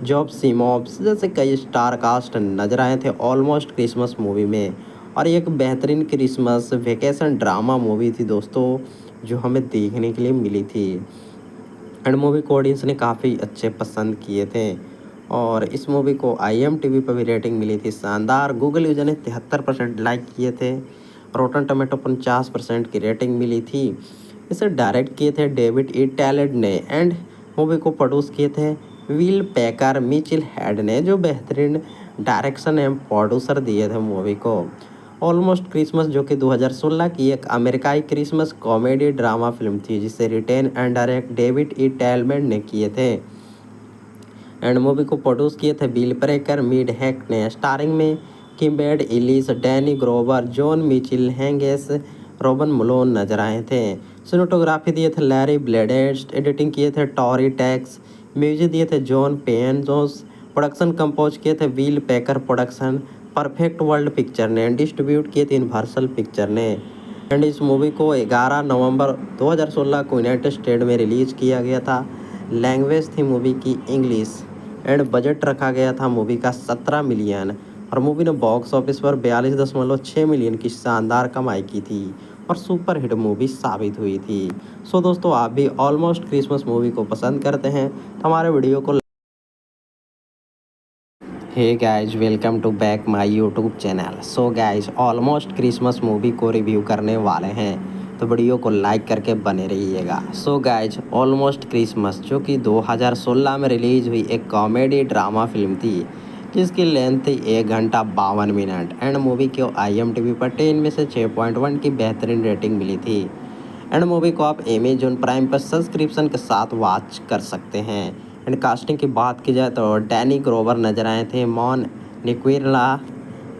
जॉब सिमॉप्स जैसे कई स्टार कास्ट नजर आए थे ऑलमोस्ट क्रिसमस मूवी में। और ये एक बेहतरीन क्रिसमस वेकेशन ड्रामा मूवी थी दोस्तों, जो हमें देखने के लिए मिली थी। एंड मूवी को ऑडियंस ने काफ़ी अच्छे पसंद किए थे। और इस मूवी को IMDb पर भी रेटिंग मिली थी शानदार। गूगल यूजर ने 73% लाइक किए थे। रोटन टमेटो 50% की रेटिंग मिली थी। इसे डायरेक्ट किए थे डेविड ई टैलेंट ने एंड मूवी को प्रोड्यूस किए थे विल पैकर मिचिल हेड ने, जो बेहतरीन डायरेक्शन एवं प्रोड्यूसर दिए थे मूवी को। ऑलमोस्ट क्रिसमस जो कि 2016 की एक अमेरिकाई क्रिसमस कॉमेडी ड्रामा फिल्म थी, जिसे written and direct David E टैलमेंट ने किए थे। एंड मूवी को प्रोड्यूस किए थे बिल प्रेकर मिड हैक ने। स्टारिंग में किम्बेड Elise, Danny Glover, John Michael, हैंगेस, रोबन मलोन नजर आए थे। सिनेटोग्राफी दिए थे लैरी ब्लेडेस्ट, एडिटिंग किए थे टॉरी टैक्स, म्यूजिक दिए थे जॉन पेन जोस, प्रोडक्शन कंपोज किए थे will packer production, perfect world picture ने, डिस्ट्रीब्यूट किए थे यूनिवर्सल पिक्चर ने। एंड इस मूवी को 11 नवंबर 2016 को यूनाइटेड स्टेट में रिलीज किया गया था। लैंग्वेज थी मूवी की इंग्लिश। एंड बजट रखा गया था मूवी का 17 मिलियन। और मूवी ने बॉक्स ऑफिस पर 42.6 मिलियन की शानदार कमाई की थी और सुपर हिट मूवी साबित हुई थी। सो दोस्तों, आप भी ऑलमोस्ट क्रिसमस मूवी को पसंद करते हैं तो हमारे वीडियो को hey guys, welcome to back my YouTube channel. So guys, almost Christmas movie को रिव्यू करने वाले हैं, तो वीडियो को लाइक करके बने रहिएगा। सो गाइज, ऑलमोस्ट क्रिसमस जो कि 2016 में रिलीज हुई एक कॉमेडी ड्रामा फिल्म थी, जिसकी लेंथ थी 1 घंटा 52 मिनट। एंड मूवी को IMDb पर 10 में से 6.1 की बेहतरीन रेटिंग मिली थी। एंड मूवी को आप अमेजोन प्राइम पर सब्सक्रिप्शन के साथ वॉच कर सकते हैं। एंड कास्टिंग की बात की जाए तो डैनी ग्रोवर नजर आए थे, मॉन निक्विरला,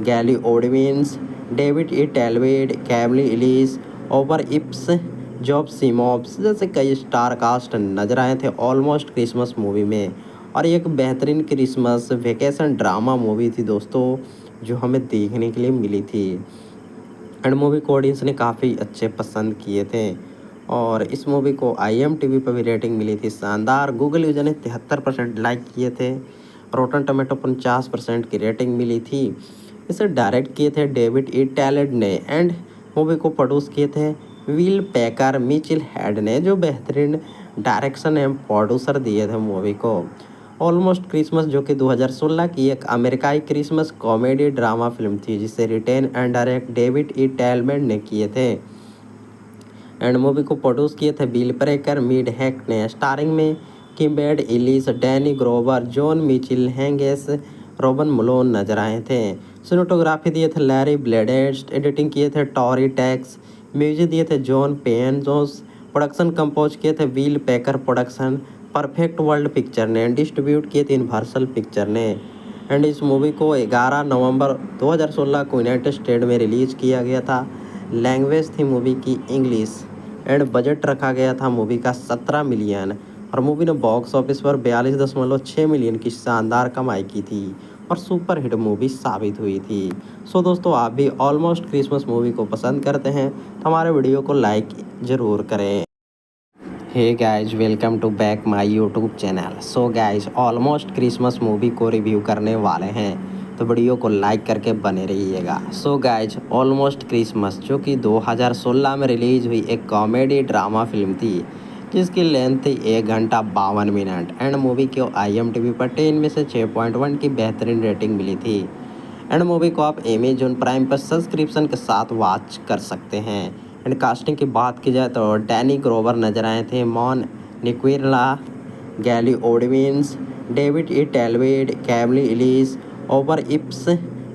गैली ओडविंस, डेविड ई टेलवेड, कैमली इलिस, ओवर इप्स, जॉब सिमॉप्स जैसे कई स्टार कास्ट नजर आए थे ऑलमोस्ट क्रिसमस मूवी में। और ये एक बेहतरीन क्रिसमस वेकेशन ड्रामा मूवी थी दोस्तों, जो हमें देखने के लिए मिली थी। एंड मूवी को ऑडियंस ने काफ़ी अच्छे पसंद किए थे। और इस मूवी को IMDb पर भी रेटिंग मिली थी शानदार। गूगल यूजर ने 73% लाइक किए थे। रोटन टमेटो 50% की रेटिंग मिली थी। इसे डायरेक्ट किए थे डेविड ई टैलेंट ने एंड मूवी को प्रोड्यूस किए थे विल पैकर मिचिल हेड ने, जो बेहतरीन डायरेक्शन एवं प्रोड्यूसर दिए थे मूवी को। ऑलमोस्ट क्रिसमस जो कि 2016 की एक अमेरिकाई क्रिसमस कॉमेडी ड्रामा फिल्म थी, जिसे written and direct David E टेलमेंट ने किए थे। एंड मूवी को प्रोड्यूस किए थे बिल प्रेकर, मीड हैक ने। स्टारिंग में किम्बेड Elise, Danny Glover, John Michael, हैंगेस, रॉबन मलोन नजर आए थे। सिनेमेटोग्राफी दिए थे लैरी ब्लेडेस्ट, एडिटिंग किए थे टॉरी टैक्स, म्यूजिक दिए थे जॉन पेन जोस, प्रोडक्शन कंपोज किए थे will picker production, perfect world picture ने। डिस्ट्रीब्यूट किए थे यूनिवर्सल पिक्चर ने। एंड इस मूवी को 11 नवंबर 2016 को यूनाइटेड स्टेट में रिलीज किया गया था। लैंग्वेज थी मूवी की इंग्लिश। एंड बजट रखा गया था मूवी का 17 मिलियन, और मूवी ने बॉक्स ऑफिस पर 42.6 मिलियन की शानदार कमाई की थी और सुपर हिट मूवी साबित हुई थी। सो दोस्तों, आप भी ऑलमोस्ट क्रिसमस मूवी को पसंद करते हैं तो हमारे वीडियो को लाइक ज़रूर करें। Hey guys, welcome to back my YouTube channel. So guys, almost Christmas movie को रिव्यू करने वाले हैं, तो वीडियो को लाइक करके बने रहिएगा। सो गाइज, ऑलमोस्ट क्रिसमस जो कि 2016 में रिलीज हुई एक कॉमेडी ड्रामा फिल्म थी, जिसकी लेंथ थी 1 घंटा 52 मिनट। एंड मूवी को IMDb पर 10 में से 6.1 की बेहतरीन रेटिंग मिली थी। एंड मूवी को आप अमेजॉन प्राइम पर सब्सक्रिप्शन के साथ वॉच कर सकते हैं। एंड कास्टिंग की बात की जाए तो डैनी ग्रोवर नजर आए थे, मॉन निक्विरला, गैली ओडविंस, डेविड ई टेलवेड, कैमली इलिस, ओवर इप्स,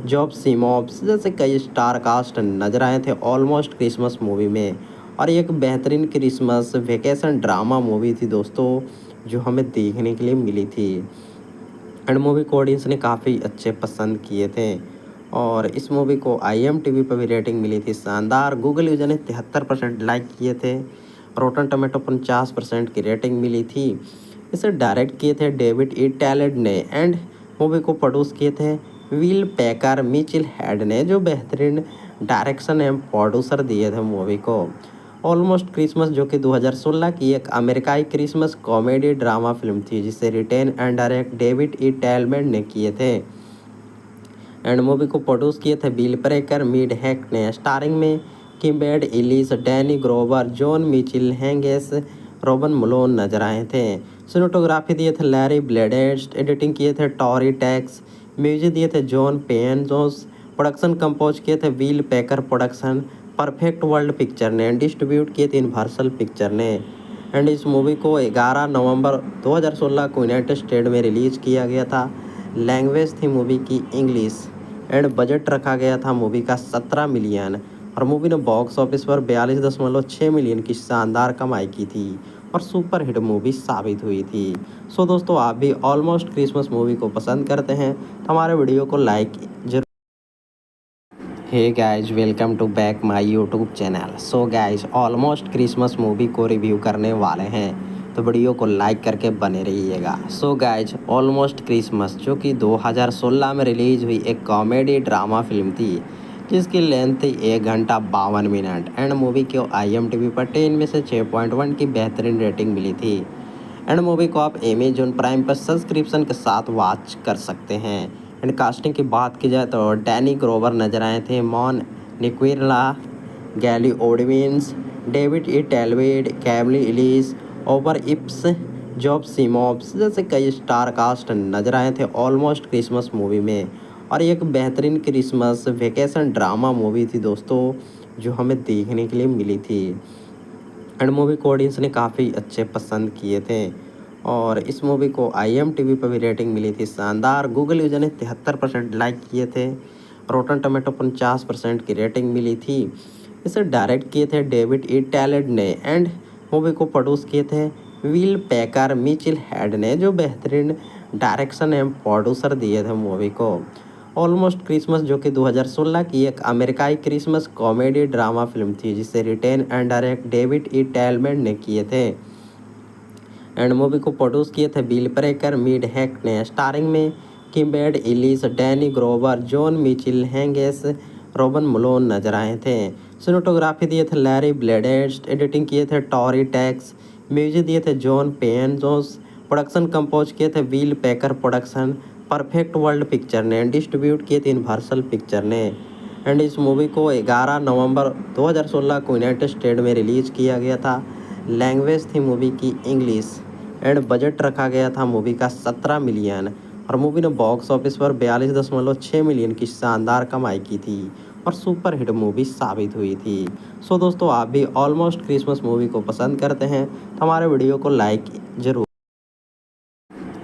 जॉब सीमॉप्स जैसे कई स्टार कास्ट नजर आए थे ऑलमोस्ट क्रिसमस मूवी में। और एक बेहतरीन क्रिसमस वेकेशन ड्रामा मूवी थी दोस्तों, जो हमें देखने के लिए मिली थी। एंड मूवी को ऑडियंस ने काफ़ी अच्छे पसंद किए थे, और इस मूवी को IMDb पर भी रेटिंग मिली थी शानदार। गूगल यूजर ने 73% लाइक किए थे। रोटन टोमेटो 50% की रेटिंग मिली थी। इसे डायरेक्ट किए थे डेविड ई टेलमेंट ने। एंड मूवी को प्रोड्यूस किए थे विल पेकर, मिचिल हेड ने, जो बेहतरीन डायरेक्शन एवं प्रोड्यूसर दिए थे मूवी को। ऑलमोस्ट क्रिसमस जो कि 2016 की एक अमेरिकाई क्रिसमस कॉमेडी ड्रामा फिल्म थी, जिसे written and direct David E टेलमेंट ने किए थे। एंड मूवी को प्रोड्यूस किए थे बिल प्रेकर, मीड हैक ने। स्टारिंग में किम्बेड Elise, Danny Glover, John Michael, हैंगेस, रॉबन मलोन नजर आए थे। सिनेमेटोग्राफी दिए थे लैरी ब्लेडेस्ट, एडिटिंग किए थे टॉरी टैक्स, म्यूजिक दिए थे जॉन पेन जोस, प्रोडक्शन कंपोज किए थे will picker production, perfect world picture ने। डिस्ट्रीब्यूट किए थे यूनिवर्सल पिक्चर ने। एंड इस मूवी को 11 नवंबर 2016 को यूनाइटेड स्टेट में रिलीज किया गया था। लैंग्वेज थी मूवी की इंग्लिश। एंड बजट रखा गया था मूवी का 17 मिलियन, और मूवी ने बॉक्स ऑफिस पर 42.6 मिलियन की शानदार कमाई की थी और सुपर हिट मूवी साबित हुई थी। सो दोस्तों, आप भी ऑलमोस्ट क्रिसमस मूवी को पसंद करते हैं तो हमारे वीडियो को लाइक जरूर। Hey guys, welcome to back my YouTube channel. So guys, almost Christmas movie को रिव्यू करने वाले हैं, तो वीडियो को लाइक करके बने रहिएगा। सो गाइज, ऑलमोस्ट क्रिसमस जो कि 2016 में रिलीज हुई एक कॉमेडी ड्रामा फिल्म थी, जिसकी लेंथ थी 1 घंटा 52 मिनट। एंड मूवी को IMDb पर 10 में से 6.1 की बेहतरीन रेटिंग मिली थी। एंड मूवी को आप अमेजॉन प्राइम पर सब्सक्रिप्शन के साथ वॉच कर सकते हैं। एंड कास्टिंग की बात की जाए तो डैनी ग्रोवर नजर आए थे, मॉन निक्विरला, गैली ओडविंस, डेविड ई टेलवेड, कैमली इलिस, ओवर इप्स, जॉब सीमॉप्स जैसे कई स्टार कास्ट नजर आए थे ऑलमोस्ट क्रिसमस मूवी में। और एक बेहतरीन क्रिसमस वेकेशन ड्रामा मूवी थी दोस्तों, जो हमें देखने के लिए मिली थी। एंड मूवी को ऑडियंस ने काफ़ी अच्छे पसंद किए थे, और इस मूवी को IMDb पर भी रेटिंग मिली थी शानदार। गूगल यूजर ने 73% लाइक किए थे। रोटन टोमेटो 50% की रेटिंग मिली थी। इसे डायरेक्ट किए थे डेविड ई टेलमेंट ने। एंड मूवी को प्रोड्यूस किए थे विल पेकर, मिचिल हेड ने, जो बेहतरीन डायरेक्शन एवं प्रोड्यूसर दिए थे मूवी को। ऑलमोस्ट क्रिसमस जो कि 2016 की एक अमेरिकाई क्रिसमस कॉमेडी ड्रामा फिल्म थी, जिसे written and direct David E टेलमेंट ने किए थे। एंड मूवी को प्रोड्यूस किए थे बिल प्रेकर, मीड हैक ने। स्टारिंग में किम्बेड Elise, Danny Glover, John Michael, हैंगेस, रॉबन मलोन नजर आए थे। सिनेमेटोग्राफी दिए थे लैरी ब्लेडेस्ट, एडिटिंग किए थे टॉरी टैक्स, म्यूजिक दिए थे जॉन पेन जोस, प्रोडक्शन कंपोज किए थे will picker production, perfect world picture ने। डिस्ट्रीब्यूट किए थे यूनिवर्सल पिक्चर ने। एंड इस मूवी को 11 नवंबर 2016 को यूनाइटेड स्टेट में रिलीज किया गया था। लैंग्वेज थी मूवी की इंग्लिश। एंड बजट रखा गया था मूवी का 17 मिलियन और मूवी ने बॉक्स ऑफिस पर 42.6 मिलियन की शानदार कमाई की थी और सुपर हिट मूवी साबित हुई थी। सो दोस्तों, आप भी ऑलमोस्ट क्रिसमस मूवी को पसंद करते हैं तो हमारे वीडियो को लाइक जरूर।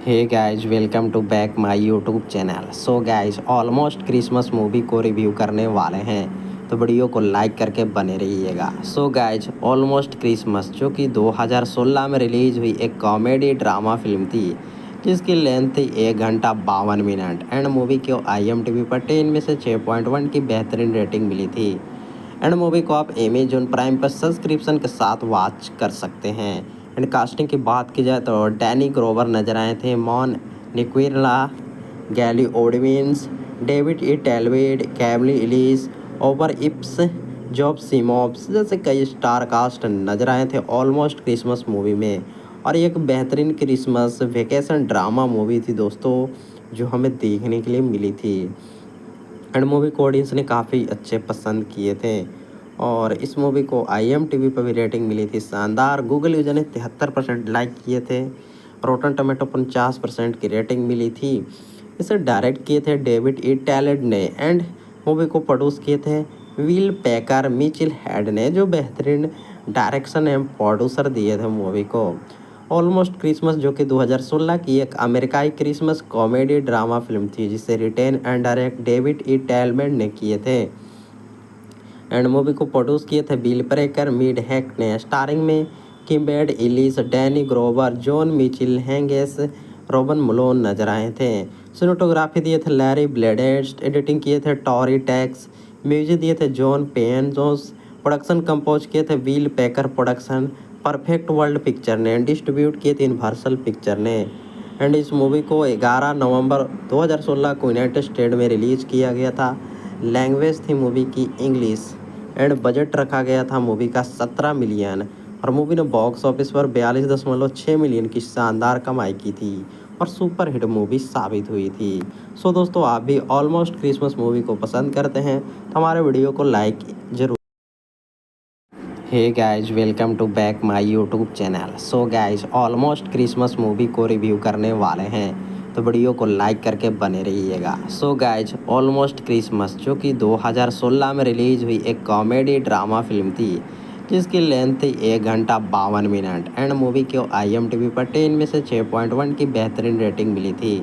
Hey guys, welcome to back my YouTube channel. So guys, almost Christmas movie को रिव्यू करने वाले हैं तो वीडियो को लाइक करके बने रहिएगा। सो गाइज, ऑलमोस्ट क्रिसमस जो कि 2016 में रिलीज हुई एक कॉमेडी ड्रामा फिल्म थी जिसकी लेंथ थी 1 घंटा 52 मिनट एंड मूवी को IMDb पर 10 में से 6.1 की बेहतरीन रेटिंग मिली थी। एंड मूवी को आप अमेजोन प्राइम पर सब्सक्रिप्शन के साथ वॉच कर सकते हैं। एंड कास्टिंग की बात की जाए तो डैनी ग्रोवर नजर आए थे, मॉन निक्विरला, गैली ओडविंस, डेविड ई टेलवेड, कैमली इलीस, ओवर इप्स, जॉब सीमॉब्स जैसे कई स्टार कास्ट नजर आए थे ऑलमोस्ट क्रिसमस मूवी में। और ये एक बेहतरीन क्रिसमस वेकेशन ड्रामा मूवी थी दोस्तों, जो हमें देखने के लिए मिली थी। एंड मूवी को ऑडियंस ने काफ़ी अच्छे पसंद किए थे और इस मूवी को IMDb पर भी रेटिंग मिली थी शानदार। गूगल यूजर ने 73% लाइक किए थे। रोटन टोमेटो 50% की रेटिंग मिली थी। इसे डायरेक्ट किए थे डेविड ई टैलेंट ने एंड मूवी को प्रोड्यूस किए थे विल पैकर मिचिल हेड ने, जो बेहतरीन डायरेक्शन एवं प्रोड्यूसर दिए थे मूवी को। ऑलमोस्ट क्रिसमस जो कि 2016 की एक अमेरिकाई क्रिसमस कॉमेडी ड्रामा फिल्म थी जिसे written and direct David E टेलमेंट ने किए थे। एंड मूवी को प्रोड्यूस किए थे बिल ब्रेकर मिड हैक ने। स्टारिंग में किम्बेड Elise, Danny Glover, John Michael हैंगेस, रोबन मलोन नजर आए थे। सिनेमेटोग्राफी दिए थे लैरी ब्लेडेस्ट, एडिटिंग किए थे टॉरी टैक्स, म्यूजिक दिए थे जॉन पेन जोस, प्रोडक्शन कंपोज किए थे will packer production, perfect world picture ने, डिस्ट्रीब्यूट किए थे यूनिवर्सल पिक्चर ने। एंड इस मूवी को 11 नवंबर 2016 को यूनाइटेड स्टेट में रिलीज किया गया था। लैंग्वेज थी मूवी की इंग्लिश एंड बजट रखा गया था मूवी का 17 मिलियन और मूवी ने बॉक्स ऑफिस पर 42.6 मिलियन की शानदार कमाई की थी और सुपर हिट मूवी साबित हुई थी। सो दोस्तों, आप भी ऑलमोस्ट क्रिसमस मूवी को पसंद करते हैं तो हमारे वीडियो को लाइक जरूर। Hey guys, welcome to back my YouTube channel. So guys, almost Christmas movie को रिव्यू करने वाले हैं तो वीडियो को लाइक करके बने रहिएगा। सो गाइज, ऑलमोस्ट क्रिसमस जो कि 2016 में रिलीज हुई एक कॉमेडी ड्रामा फिल्म थी जिसकी लेंथ थी 1 घंटा 52 मिनट एंड मूवी को IMDb पर 10 में से 6.1 की बेहतरीन रेटिंग मिली थी।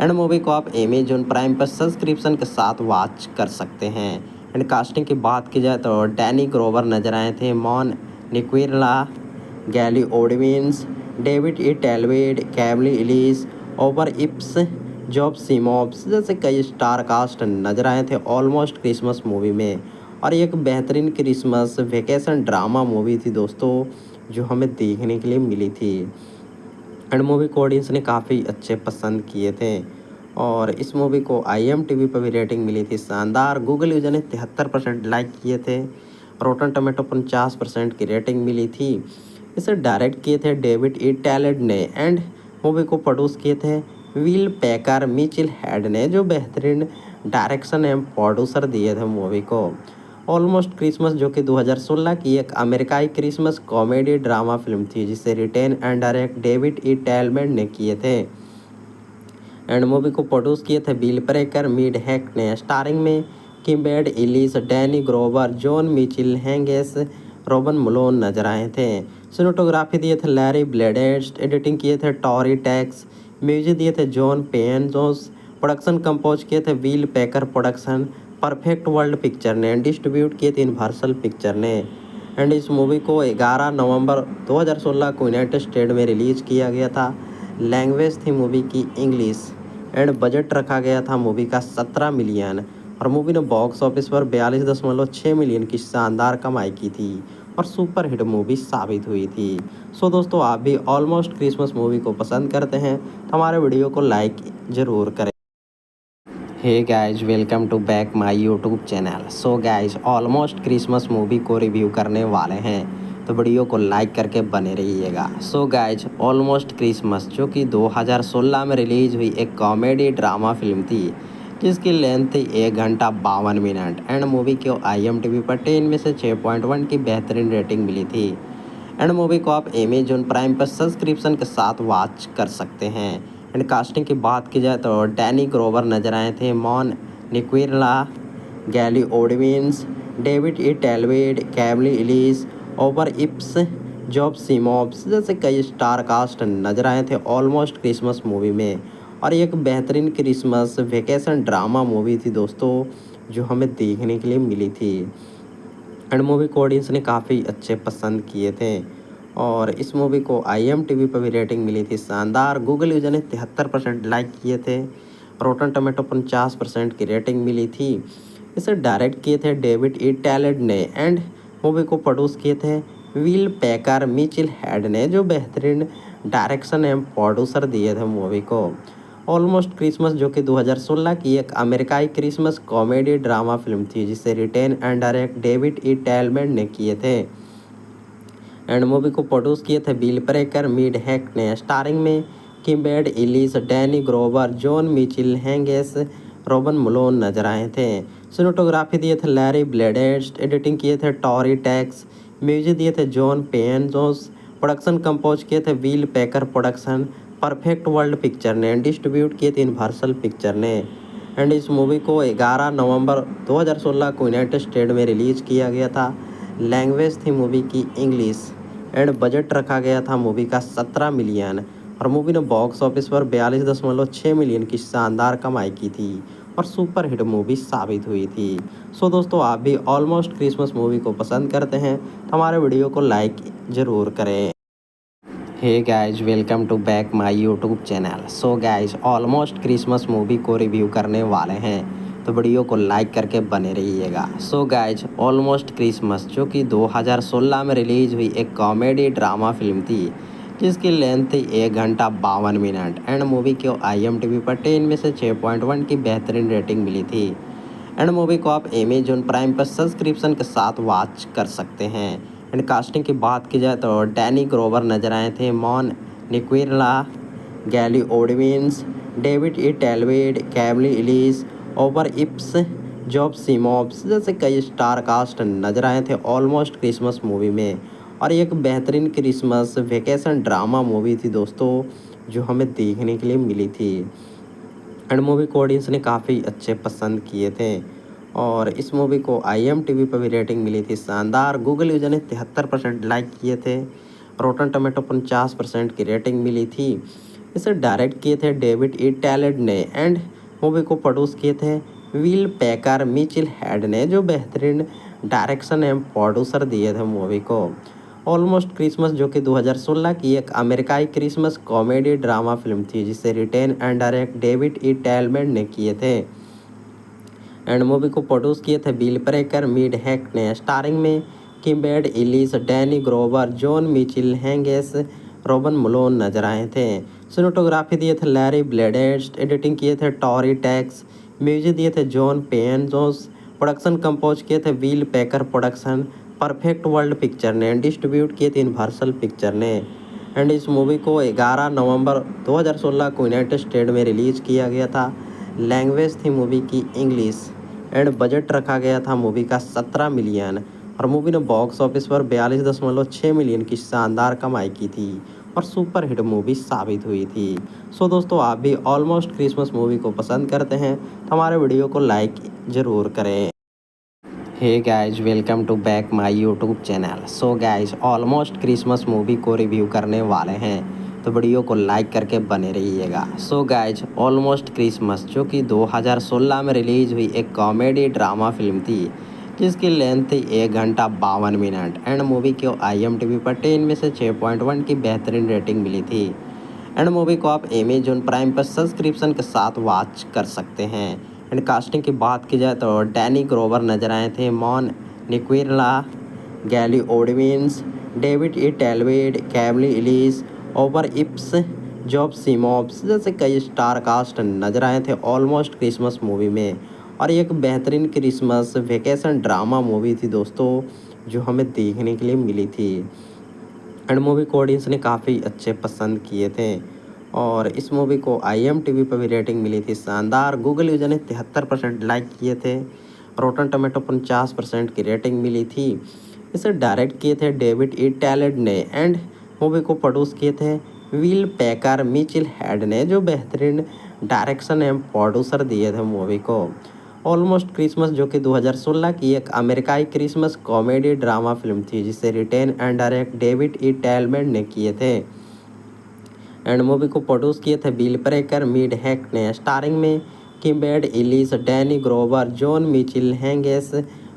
एंड मूवी को आप अमेजोन प्राइम पर सब्सक्रिप्शन के साथ वॉच कर सकते हैं। एंड कास्टिंग की बात की जाए तो डैनी ग्रोवर नजर आए थे, मॉन निक्विरला, गैली ओडविंस, डेविड ई टेलवेड, कैमली इलीस, ओवर इप्स, जॉब सीमॉब्स जैसे कई स्टार कास्ट नजर आए थे ऑलमोस्ट क्रिसमस मूवी में। और ये एक बेहतरीन क्रिसमस वेकेशन ड्रामा मूवी थी दोस्तों, जो हमें देखने के लिए मिली थी। एंड मूवी को ऑडियंस ने काफ़ी अच्छे पसंद किए थे और इस मूवी को IMDb पर भी रेटिंग मिली थी शानदार। गूगल यूजर ने 73% लाइक किए थे। रोटन टोमेटो 50% की रेटिंग मिली थी। इसे डायरेक्ट किए थे डेविड ई टैलेंट ने एंड मूवी को प्रोड्यूस किए थे विल पैकर मिचिल हेड ने, जो बेहतरीन डायरेक्शन एवं प्रोड्यूसर दिए थे मूवी को। ऑलमोस्ट क्रिसमस जो कि 2016 की एक अमेरिकाई क्रिसमस कॉमेडी ड्रामा फिल्म थी जिसे written and direct David E टेलमेंट ने किए थे। एंड मूवी को प्रोड्यूस किए थे बिल ब्रेकर मिड हैक ने। स्टारिंग में किम्बेड Elise, Danny Glover, John Michael हैंगेस, रोबन मलोन नजर आए थे। सिनेमेटोग्राफी दिए थे लैरी ब्लेडेस्ट, एडिटिंग किए थे टॉरी टैक्स, म्यूजिक दिए थे जॉन पेन जोस, प्रोडक्शन कंपोज किए थे will packer production, perfect world picture ने, डिस्ट्रीब्यूट किए थे यूनिवर्सल पिक्चर ने। एंड इस मूवी को 11 नवंबर 2016 को यूनाइटेड स्टेट में रिलीज किया गया था। लैंग्वेज थी मूवी की इंग्लिश एंड बजट रखा गया था मूवी का 17 मिलियन और मूवी ने बॉक्स ऑफिस पर 42.6 मिलियन की शानदार कमाई की थी और सुपर हिट मूवी साबित हुई थी। सो दोस्तों, आप भी ऑलमोस्ट क्रिसमस मूवी को पसंद करते हैं तो हमारे वीडियो को लाइक ज़रूर करें। Hey guys, welcome to back my YouTube channel. So guys, almost Christmas movie को रिव्यू करने वाले हैं तो वीडियो को लाइक करके बने रहिएगा। सो गाइज, ऑलमोस्ट क्रिसमस जो कि 2016 में रिलीज हुई एक कॉमेडी ड्रामा फिल्म थी जिसकी लेंथ थी 1 घंटा 52 मिनट एंड मूवी को IMDb पर 10 में से 6.1 की बेहतरीन रेटिंग मिली थी। एंड मूवी को आप अमेजोन प्राइम पर सब्सक्रिप्शन के साथ वॉच कर सकते हैं। एंड कास्टिंग की बात की जाए तो डैनी ग्रोवर नजर आए थे, मॉन निक्विरला, गैली ओडविंस, डेविड ई टेलवेड, कैमली इलीस, ओवर इप्स, जॉब सीमॉब्स जैसे कई स्टार कास्ट नजर आए थे ऑलमोस्ट क्रिसमस मूवी में। और ये एक बेहतरीन क्रिसमस वेकेशन ड्रामा मूवी थी दोस्तों, जो हमें देखने के लिए मिली थी। एंड मूवी को ऑडियंस ने काफ़ी अच्छे पसंद किए थे। और इस मूवी को IMDb पर भी रेटिंग मिली थी शानदार। गूगल यूजर ने 73% लाइक किए थे। रोटन टमेटो 50% की रेटिंग मिली थी। इसे डायरेक्ट किए थे डेविड ई टैलेंट ने। एंड मूवी को प्रोड्यूस किए थे विल पैकर मिचिल हेड ने, जो बेहतरीन डायरेक्शन एवं प्रोड्यूसर दिए थे मूवी को। ऑलमोस्ट क्रिसमस जो कि 2016 की एक अमेरिकाई क्रिसमस कॉमेडी ड्रामा फिल्म थी, जिसे written and direct David E टेलमेंट ने किए थे। एंड मूवी को प्रोड्यूस किए थे बिल प्रेकर मिड हैक ने। स्टारिंग में किम्बेड Elise, Danny Glover, John Michael, हैंगेस, रोबन मलोन नजर आए थे। सिनेटोग्राफी दिए थे लैरी ब्लेडेस्ट, एडिटिंग किए थे टॉरी टैक्स, म्यूजिक दिए थे जॉन पेन जोस, प्रोडक्शन कंपोज किए थे will packer production, perfect world picture ने, डिस्ट्रीब्यूट किए थे यूनिवर्सल पिक्चर ने। एंड इस मूवी को 11 नवंबर 2016 को यूनाइटेड स्टेट में रिलीज किया गया था। लैंग्वेज थी मूवी की इंग्लिश। एंड बजट रखा गया था मूवी का 17 मिलियन। और मूवी ने बॉक्स ऑफिस पर 42.6 मिलियन की शानदार कमाई की थी और सुपर हिट मूवी साबित हुई थी। सो दोस्तों, आप भी ऑलमोस्ट क्रिसमस मूवी को पसंद करते हैं तो हमारे वीडियो को लाइक ज़रूर करें। Hey guys, welcome to back my YouTube channel. So guys, almost Christmas movie को रिव्यू करने वाले हैं, तो वीडियो को लाइक करके बने रहिएगा। सो गाइज, ऑलमोस्ट क्रिसमस जो कि 2016 में रिलीज हुई एक कॉमेडी ड्रामा फिल्म थी, जिसकी लेंथ थी 1 घंटा 52 मिनट। एंड मूवी को IMDb पर 10 में से 6.1 की बेहतरीन रेटिंग मिली थी। एंड मूवी को आप अमेजोन प्राइम पर सब्सक्रिप्शन के साथ वॉच कर सकते हैं। एंड कास्टिंग की बात की जाए तो डैनी ग्रोवर नजर आए थे, मॉन निक्विरला, गैली ओडविंस, डेविड ई टेलवेड, कैमली इलीस, ओवर इप्स, जॉब सीमॉब्स जैसे कई स्टार कास्ट नजर आए थे ऑलमोस्ट क्रिसमस मूवी में। और ये एक बेहतरीन क्रिसमस वेकेशन ड्रामा मूवी थी दोस्तों, जो हमें देखने के लिए मिली थी। एंड मूवी को ऑडियंस ने काफ़ी अच्छे पसंद किए थे। और इस मूवी को IMDb पर भी रेटिंग मिली थी शानदार। गूगल यूजर ने 73% लाइक किए थे। रोटन टमेटो 50% की रेटिंग मिली थी। इसे डायरेक्ट किए थे डेविड ई टैलेंट ने। एंड मूवी को प्रोड्यूस किए थे विल पैकर मिचिल हेड ने, जो बेहतरीन डायरेक्शन एवं प्रोड्यूसर दिए थे मूवी को। ऑलमोस्ट क्रिसमस जो कि 2016 की एक अमेरिकाई क्रिसमस कॉमेडी ड्रामा फिल्म थी, जिसे written and direct David E टेलमेंट ने किए थे। एंड मूवी को प्रोड्यूस किए थे बिल प्रेकर मिड हैक ने। स्टारिंग में किम्बेड Elise, Danny Glover, John Michael, हैंगेस, रोबन मलोन नजर आए थे। सिनेटोग्राफी दिए थे लैरी ब्लेडेस्ट, एडिटिंग किए थे टॉरी टैक्स, म्यूजिक दिए थे जॉन पेन जोस, प्रोडक्शन कंपोज किए थे will packer production, perfect world picture ने, डिस्ट्रीब्यूट किए थे यूनिवर्सल पिक्चर ने। एंड इस मूवी को 11 नवंबर 2016 को यूनाइटेड स्टेट में रिलीज किया गया था। लैंग्वेज थी मूवी की इंग्लिश। एंड बजट रखा गया था मूवी का 17 मिलियन। और मूवी ने बॉक्स ऑफिस पर 42.6 मिलियन की शानदार कमाई की थी और सुपर हिट मूवी साबित हुई थी। सो दोस्तों, आप भी ऑलमोस्ट क्रिसमस मूवी को पसंद करते हैं तो हमारे वीडियो को लाइक ज़रूर करें। Hey guys, welcome to back my YouTube channel. So guys, almost Christmas movie को रिव्यू करने वाले हैं, तो वीडियो को लाइक करके बने रहिएगा। सो गाइज, ऑलमोस्ट क्रिसमस जो कि 2016 में रिलीज हुई एक कॉमेडी ड्रामा फिल्म थी, जिसकी लेंथ थी 1 घंटा 52 मिनट। एंड मूवी को IMDb पर 10 में से 6.1 की बेहतरीन रेटिंग मिली थी। एंड मूवी को आप अमेजोन प्राइम पर सब्सक्रिप्शन के साथ वॉच कर सकते हैं। एंड कास्टिंग की बात की जाए तो डैनी ग्रोवर नजर आए थे, मॉन निक्विरला, गैली ओडविंस, डेविड ई टेलवेड, कैमली इलीस, ओवर इप्स, जॉब सीमॉब्स जैसे कई स्टार कास्ट नजर आए थे ऑलमोस्ट क्रिसमस मूवी में। और ये एक बेहतरीन क्रिसमस वेकेशन ड्रामा मूवी थी दोस्तों, जो हमें देखने के लिए मिली थी। एंड मूवी को ऑडियंस ने काफ़ी अच्छे पसंद किए थे। और इस मूवी को IMDb पर भी रेटिंग मिली थी शानदार। गूगल यूजर ने 73% लाइक किए थे। रोटन टमेटो 50% की रेटिंग मिली थी। इसे डायरेक्ट किए थे डेविड ई टैलेंट ने एंड मूवी को प्रोड्यूस किए थे विल पैकर मिचेल हेड ने, जो बेहतरीन डायरेक्शन एवं प्रोड्यूसर दिए थे मूवी को। ऑलमोस्ट क्रिसमस जो कि 2016 की एक अमेरिकाई क्रिसमस कॉमेडी ड्रामा फिल्म थी, जिसे written and direct David E talent ने किए थे एंड मूवी को प्रोड्यूस किए थे बिल प्रेकर मिड हैक ने। स्टारिंग में किम्बेड Elise, Danny Glover, John Michael हैंगेस,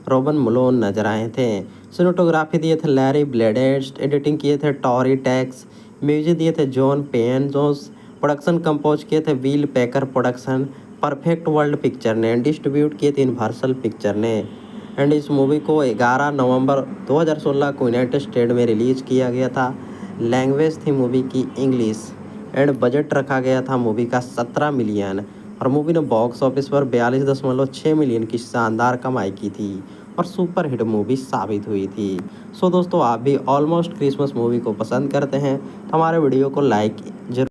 रॉबन मलोन नजर आए थे। सिनेमेटोग्राफी दिए थे लैरी ब्लेडेस्ट, एडिटिंग किए थे टॉरी टैक्स, म्यूजिक दिए थे जॉन पेन जोस, प्रोडक्शन कंपोज किए थे will packer production, perfect world picture ने, डिस्ट्रीब्यूट किए थे यूनिवर्सल पिक्चर ने। एंड इस मूवी को 11 नवंबर 2016 को यूनाइटेड स्टेट में रिलीज किया गया था। लैंग्वेज थी मूवी की इंग्लिश एंड बजट रखा गया था मूवी का 17 मिलियन और मूवी ने बॉक्स ऑफिस पर 42.6 मिलियन की शानदार कमाई की थी और सुपर हिट मूवी साबित हुई थी। सो दोस्तों, आप भी ऑलमोस्ट क्रिसमस मूवी को पसंद करते हैं तो हमारे वीडियो को लाइक जरूर।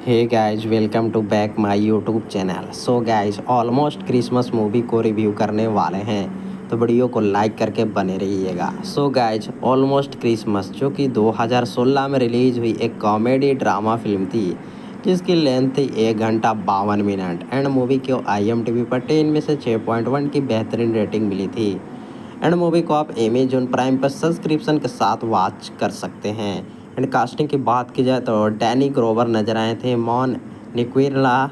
Hey guys, welcome to back my YouTube channel. So guys, almost Christmas movie को रिव्यू करने वाले हैं तो वीडियो को लाइक करके बने रहिएगा। सो गाइज, ऑलमोस्ट क्रिसमस जो कि 2016 में रिलीज हुई एक कॉमेडी ड्रामा फिल्म थी, जिसकी लेंथ थी 1 घंटा 52 मिनट एंड मूवी को IMDb पर 10 में से 6.1 की बेहतरीन रेटिंग मिली थी। एंड मूवी को आप अमेजोन प्राइम पर सब्सक्रिप्शन के साथ वॉच कर सकते हैं। एंड कास्टिंग की बात की जाए तो डैनी ग्रोवर नजर आए थे, मॉन निक्विरला,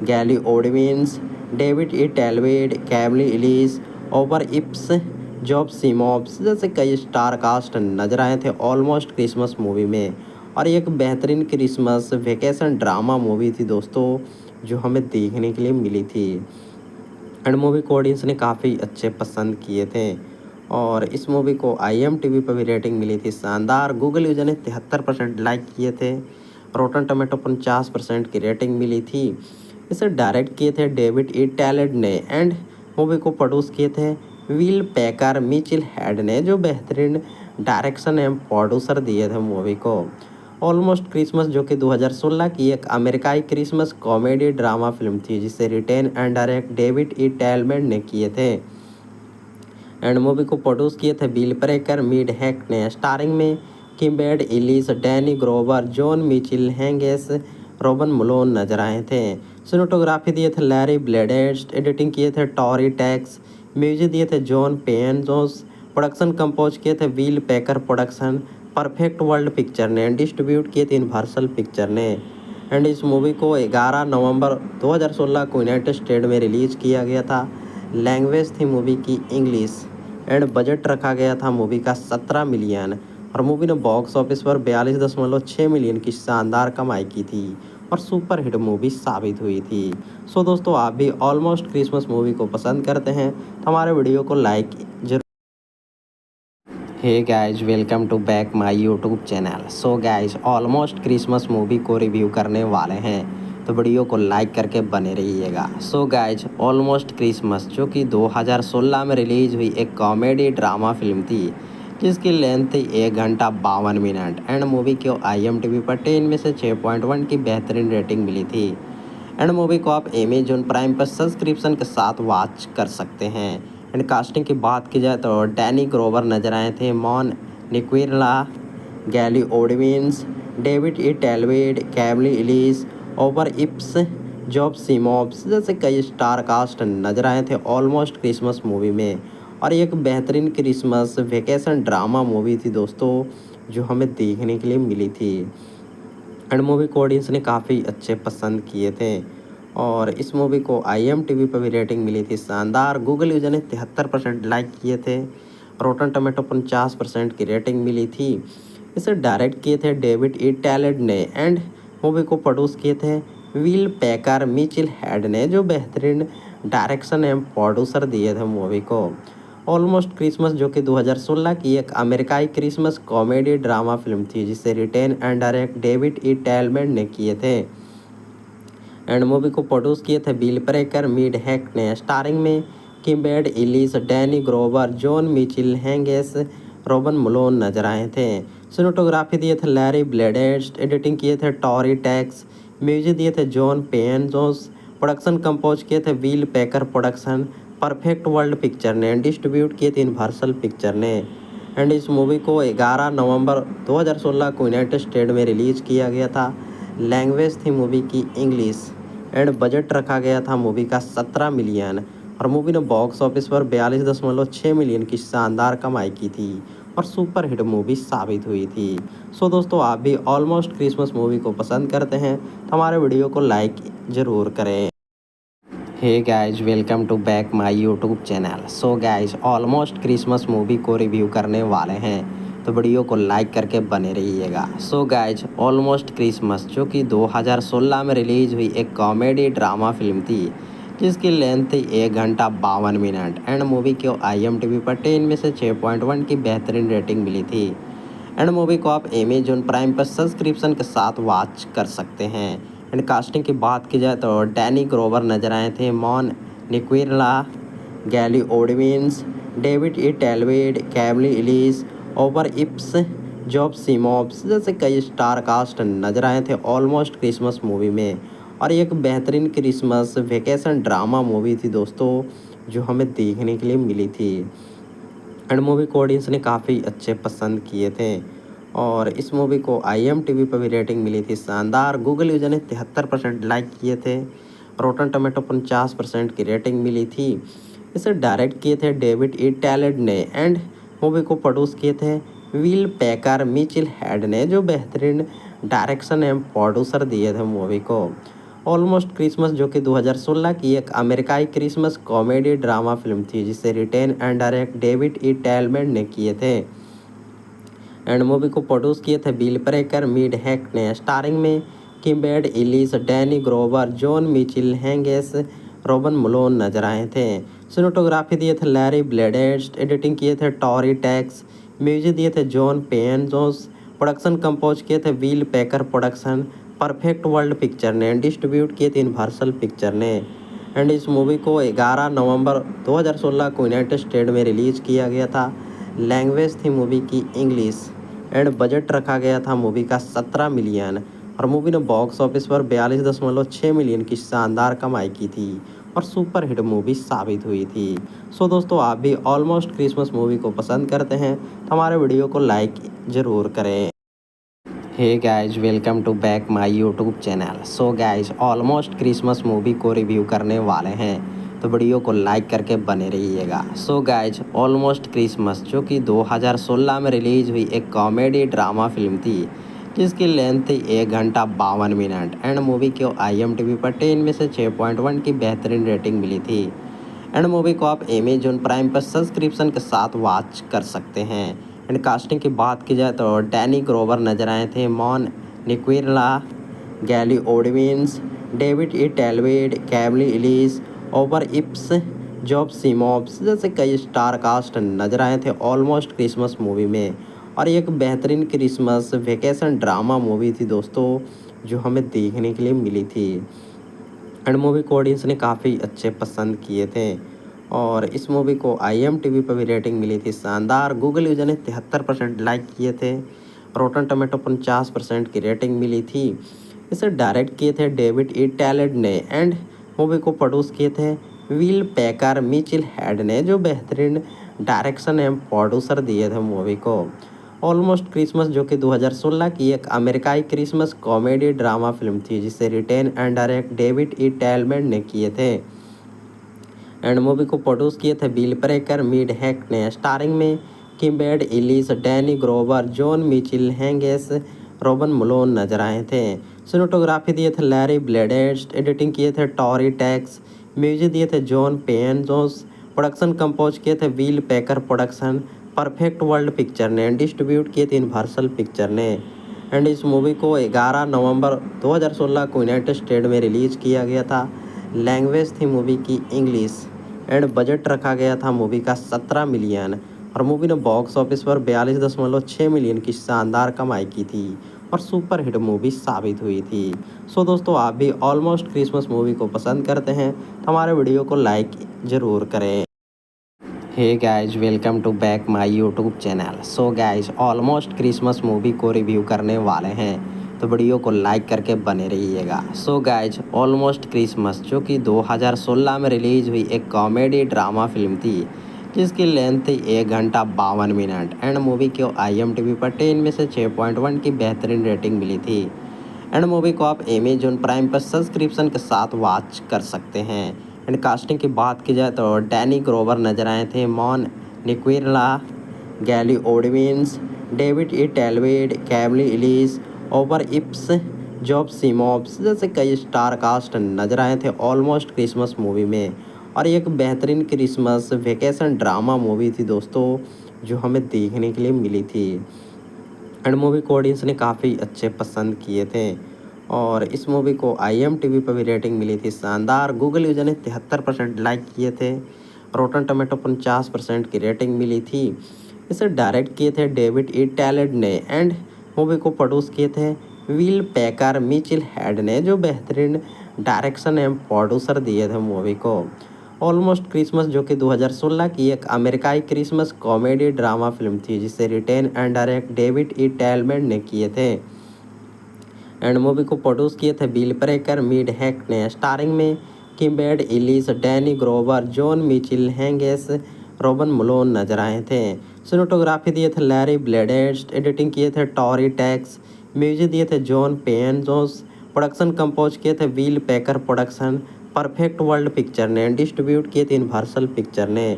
गैली ओडविन्स, डेविड ई टैलवेड, कैमली इलिस, ओवर इप्स, जॉब सीमॉब्स जैसे कई स्टार कास्ट नजर आए थे ऑलमोस्ट क्रिसमस मूवी में। और ये एक बेहतरीन क्रिसमस वेकेशन ड्रामा मूवी थी दोस्तों, जो हमें देखने के लिए मिली थी एंड मूवी को ऑडियंस ने काफ़ी अच्छे पसंद किए थे और इस मूवी को IMDb पर भी रेटिंग मिली थी शानदार। गूगल यूजर ने 73% लाइक किए थे, रोटन टोमेटो 50% की रेटिंग मिली थी। इसे डायरेक्ट किए थे डेविड ई टैलेंट ने एंड मूवी को प्रोड्यूस किए थे विल पैकर मिचेल हेड ने, जो बेहतरीन डायरेक्शन एवं प्रोड्यूसर दिए थे मूवी को। ऑलमोस्ट क्रिसमस जो कि 2016 की एक अमेरिकाई क्रिसमस कॉमेडी ड्रामा फिल्म थी, जिसे written and direct David E talent ने किए थे एंड मूवी को प्रोड्यूस किए थे बिल प्रेकर मिड हैक ने। स्टारिंग में किम्बेड Elise, Danny Glover, John Michael हैंगेस, रॉबन मलोन नजर आए थे। सिनेमेटोग्राफी दिए थे लैरी ब्लेडेस्ट, एडिटिंग किए थे टॉरी टैक्स, म्यूजिक दिए थे जॉन पेन जोस, प्रोडक्शन कंपोज किए थे will packer production, perfect world picture ने, डिस्ट्रीब्यूट किए थे यूनिवर्सल पिक्चर ने। एंड इस मूवी को 11 नवंबर 2016 को यूनाइटेड स्टेट में रिलीज किया गया था। लैंग्वेज थी मूवी की इंग्लिश एंड बजट रखा गया था मूवी का 17 मिलियन और मूवी ने बॉक्स ऑफिस पर 42.6 मिलियन की शानदार कमाई की थी और सुपर हिट मूवी साबित हुई थी। सो दोस्तों, आप भी ऑलमोस्ट क्रिसमस मूवी को पसंद करते हैं तो हमारे वीडियो को लाइक जरूर। Hey guys, welcome to back my YouTube channel. So guys, almost Christmas movie को रिव्यू करने वाले हैं तो वीडियो को लाइक करके बने रहिएगा। सो गाइज, ऑलमोस्ट क्रिसमस जो कि 2016 में रिलीज हुई एक कॉमेडी ड्रामा फिल्म थी, जिसकी लेंथ थी 1 घंटा 52 मिनट एंड मूवी को IMDb पर 10 में से 6.1 की बेहतरीन रेटिंग मिली थी। एंड मूवी को आप अमेजोन प्राइम पर सब्सक्रिप्शन के साथ वॉच कर सकते हैं। एंड कास्टिंग की बात की जाए तो डैनी ग्रोवर नजर आए थे, मॉन निक्विरला, गैली ओडविन्स, डेविड ई टैलवेड, कैमली इलिस, ओवर इप्स, जॉब सीमॉब्स जैसे कई स्टार कास्ट नजर आए थे ऑलमोस्ट क्रिसमस मूवी में। और ये एक बेहतरीन क्रिसमस वेकेशन ड्रामा मूवी थी दोस्तों, जो हमें देखने के लिए मिली थी एंड मूवी को ऑडियंस ने काफ़ी अच्छे पसंद किए थे और इस मूवी को IMDb पर भी रेटिंग मिली थी शानदार। गूगल यूजर ने 73% लाइक किए थे, रोटन टोमेटो 50% की रेटिंग मिली थी। इसे डायरेक्ट किए थे डेविड ई टैलेंट ने एंड मूवी को प्रोड्यूस किए थे विल पैकर मिचेल हेड ने, जो बेहतरीन डायरेक्शन एवं प्रोड्यूसर दिए थे मूवी को। ऑलमोस्ट क्रिसमस जो कि 2016 की एक अमेरिकाई क्रिसमस कॉमेडी ड्रामा फिल्म थी, जिसे written and direct David E talent ने किए थे एंड मूवी को प्रोड्यूस किए थे बिल प्रेकर मिड हैक ने। स्टारिंग में किम्बेड Elise, Danny Glover, John Michael हैंगेस, रॉबन मलोन नजर आए थे। सिनेमेटोग्राफी दिए थे लैरी ब्लेडेस्ट, एडिटिंग किए थे टॉरी टैक्स, म्यूजिक दिए थे जॉन पेन जोस, प्रोडक्शन कंपोज किए थे will packer production, perfect world picture ने डिस्ट्रीब्यूट किए थे यूनिवर्सल पिक्चर ने। एंड इस मूवी को 11 नवंबर 2016 को यूनाइटेड स्टेट में रिलीज़ किया गया था। लैंग्वेज थी मूवी की इंग्लिश। एंड बजट रखा गया था मूवी का 17 मिलियन। और मूवी ने बॉक्स ऑफिस पर 42.6 मिलियन की शानदार कमाई की थी और सुपर हिट मूवी साबित हुई थी। सो दोस्तों, आप भी ऑलमोस्ट क्रिसमस मूवी को पसंद करते हैं तो हमारे वीडियो को लाइक ज़रूर करें। Hey guys, welcome to back my YouTube channel. So guys, almost Christmas movie को रिव्यू करने वाले हैं तो वीडियो को लाइक करके बने रहिएगा। सो गाइज, ऑलमोस्ट क्रिसमस जो कि 2016 में रिलीज हुई एक कॉमेडी ड्रामा फिल्म थी जिसकी लेंथ थी 1 घंटा 52 मिनट। एंड मूवी को IMDb पर 10 में से 6.1 की बेहतरीन रेटिंग मिली थी। एंड मूवी को आप अमेजॉन प्राइम पर सब्सक्रिप्शन के साथ वॉच कर सकते हैं। एंड कास्टिंग की बात की जाए तो डैनी ग्रोवर नजर आए थे, मॉन निक्विरला, गैली ओडविंस, डेविड ई टेलवेड, कैमली इलीस, ओवर इप्स, जॉब सीमॉप्स जैसे कई स्टार कास्ट नजर आए थे ऑलमोस्ट क्रिसमस मूवी में। और ये एक बेहतरीन क्रिसमस वेकेशन ड्रामा मूवी थी दोस्तों, जो हमें देखने के लिए मिली थी। एंड मूवी को ऑडियंस ने काफ़ी अच्छे पसंद किए थे और इस मूवी को IMDb पर भी रेटिंग मिली थी शानदार। गूगल यूजर ने 73% लाइक किए थे। रोटन टोमेटो 50% की रेटिंग मिली थी। इसे डायरेक्ट किए थे डेविड ई टैलेंट ने। एंड मूवी को प्रोड्यूस किए थे विल पैकर मिचेल हेड ने, जो बेहतरीन डायरेक्शन एवं प्रोड्यूसर दिए थे मूवी को। ऑलमोस्ट क्रिसमस जो कि 2016 की एक अमेरिकाई क्रिसमस कॉमेडी ड्रामा फिल्म थी जिसे written and direct David E टेलमेंट ने किए थे। एंड मूवी को प्रोड्यूस किए थे बिल ब्रेकर मीड हैक ने। स्टारिंग में किम्बेड Elise, Danny Glover, John Michael हैंगेस, रोबन मलोन नजर आए थे। सिनेमेटोग्राफी दिए थे लैरी ब्लेडेस्ट, एडिटिंग किए थे टॉरी टैक्स, म्यूजिक दिए थे जॉन पेन जोस, प्रोडक्शन कंपोज किए थे will packer production, perfect world picture ने डिस्ट्रीब्यूट किए थे यूनिवर्सल पिक्चर ने। एंड इस मूवी को 11 नवंबर 2016 को यूनाइटेड स्टेट में रिलीज़ किया गया था। लैंग्वेज थी मूवी की इंग्लिश। एंड बजट रखा गया था मूवी का 17 मिलियन। और मूवी ने बॉक्स ऑफिस पर 42.6 मिलियन की शानदार कमाई की थी और सुपर हिट मूवी साबित हुई थी। सो दोस्तों, आप भी ऑलमोस्ट क्रिसमस मूवी को पसंद करते हैं तो हमारे वीडियो को लाइक ज़रूर करें। Hey guys, welcome to back my YouTube channel. So guys, almost Christmas movie को रिव्यू करने वाले हैं तो वीडियो को लाइक करके बने रहिएगा। सो गाइज, ऑलमोस्ट क्रिसमस जो कि 2016 में रिलीज हुई एक कॉमेडी ड्रामा फिल्म थी जिसकी लेंथ थी 1 घंटा 52 मिनट। एंड मूवी को IMDb पर 10 में से 6.1 की बेहतरीन रेटिंग मिली थी। एंड मूवी को आप अमेजॉन प्राइम पर सब्सक्रिप्शन के साथ वॉच कर सकते हैं। एंड कास्टिंग की बात की जाए तो डैनी ग्रोवर नजर आए थे, मॉन निक्विरला, गैली ओडविंस, डेविड ई टेलवेड, कैमली इलीस, ओवर इप्स, जॉब सीमॉप्स जैसे कई स्टार कास्ट नजर आए थे ऑलमोस्ट क्रिसमस मूवी में। और ये एक बेहतरीन क्रिसमस वेकेशन ड्रामा मूवी थी दोस्तों, जो हमें देखने के लिए मिली थी। एंड मूवी को ऑडियंस ने काफ़ी अच्छे पसंद किए थे और इस मूवी को IMDb पर भी रेटिंग मिली थी शानदार। गूगल यूजर ने 73% लाइक किए थे। रोटन टोमेटो 50% की रेटिंग मिली थी। इसे डायरेक्ट किए थे डेविड ई टैलेंट ने। एंड मूवी को प्रोड्यूस किए थे विल पैकर मिचेल हेड ने, जो बेहतरीन डायरेक्शन एवं प्रोड्यूसर दिए थे मूवी को। ऑलमोस्ट क्रिसमस जो कि 2016 की एक अमेरिकाई क्रिसमस कॉमेडी ड्रामा फिल्म थी जिसे written and direct David E टेलमेंट ने किए थे। एंड मूवी को प्रोड्यूस किए थे बिल ब्रेकर मीड हैक ने। स्टारिंग में किम्बेड Elise, Danny Glover, John Michael हैंगेस, रोबन मलोन नजर आए थे। सिनेमेटोग्राफी दिए थे लैरी ब्लेडेस्ट, एडिटिंग किए थे टॉरी टैक्स, म्यूजिक दिए थे जॉन पेन जोस, प्रोडक्शन कंपोज किए थे will packer production, perfect world picture ने डिस्ट्रीब्यूट किए थे यूनिवर्सल पिक्चर ने। एंड इस मूवी को 11 नवंबर 2016 को यूनाइटेड स्टेट में रिलीज़ किया गया था। लैंग्वेज थी मूवी की इंग्लिश। एंड बजट रखा गया था मूवी का 17 मिलियन। और मूवी ने बॉक्स ऑफिस पर 42.6 मिलियन की शानदार कमाई की थी और सुपर हिट मूवी साबित हुई थी। सो दोस्तों, आप भी ऑलमोस्ट क्रिसमस मूवी को पसंद करते हैं तो हमारे वीडियो को लाइक ज़रूर करें। Hey guys, welcome to back my YouTube channel. So guys, almost Christmas movie को रिव्यू करने वाले हैं तो वीडियो को लाइक करके बने रहिएगा। सो गाइज ऑलमोस्ट क्रिसमस जो कि 2016 में रिलीज हुई एक कॉमेडी ड्रामा फिल्म थी जिसकी लेंथ थी 1 घंटा 52 मिनट एंड मूवी को IMDb पर 10 में से 6.1 की बेहतरीन रेटिंग मिली थी। एंड मूवी को आप अमेजोन प्राइम पर सब्सक्रिप्शन के साथ वॉच कर सकते हैं। एंड कास्टिंग की बात की जाए तो डैनी ग्रोवर नजर आए थे, मॉन निक्विरला, गैली ओडविंस, डेविड ई टेलवेड, कैमली इलीस, ओवर इप्स, जॉब सीमॉब्स जैसे कई स्टार कास्ट नजर आए थे ऑलमोस्ट क्रिसमस मूवी में। और ये एक बेहतरीन क्रिसमस वेकेशन ड्रामा मूवी थी दोस्तों जो हमें देखने के लिए मिली थी। एंड मूवी को ऑडियंस ने काफ़ी अच्छे पसंद किए थे और इस मूवी को IMDb पर भी रेटिंग मिली थी शानदार। गूगल यूजर ने 73% लाइक किए थे। रोटन टमेटो 50% की रेटिंग मिली थी। इसे डायरेक्ट किए थे डेविड ई टैलेंट ने एंड मूवी को प्रोड्यूस किए थे विल पैकर मिचिल हेड ने, जो बेहतरीन डायरेक्शन एवं प्रोड्यूसर दिए थे मूवी को। ऑलमोस्ट क्रिसमस जो कि 2016 की एक अमेरिकाई क्रिसमस कॉमेडी ड्रामा फिल्म थी जिसे written and direct David E टैलमेंट ने किए थे। एंड मूवी को प्रोड्यूस किए थे बिल प्रेकर मिड हैक ने। स्टारिंग में किम्बेड Elise, Danny Glover, John Michael हैंगेस, रोबन मलोन नजर आए थे। सिनेमेटोग्राफी दिए थे लैरी ब्लेडेस्ट, एडिटिंग किए थे टॉरी टैक्स, म्यूजिक दिए थे जॉन पेन जोस, प्रोडक्शन कंपोज किए थे will packer production, perfect world picture ने, डिस्ट्रीब्यूट किए थे यूनिवर्सल पिक्चर ने।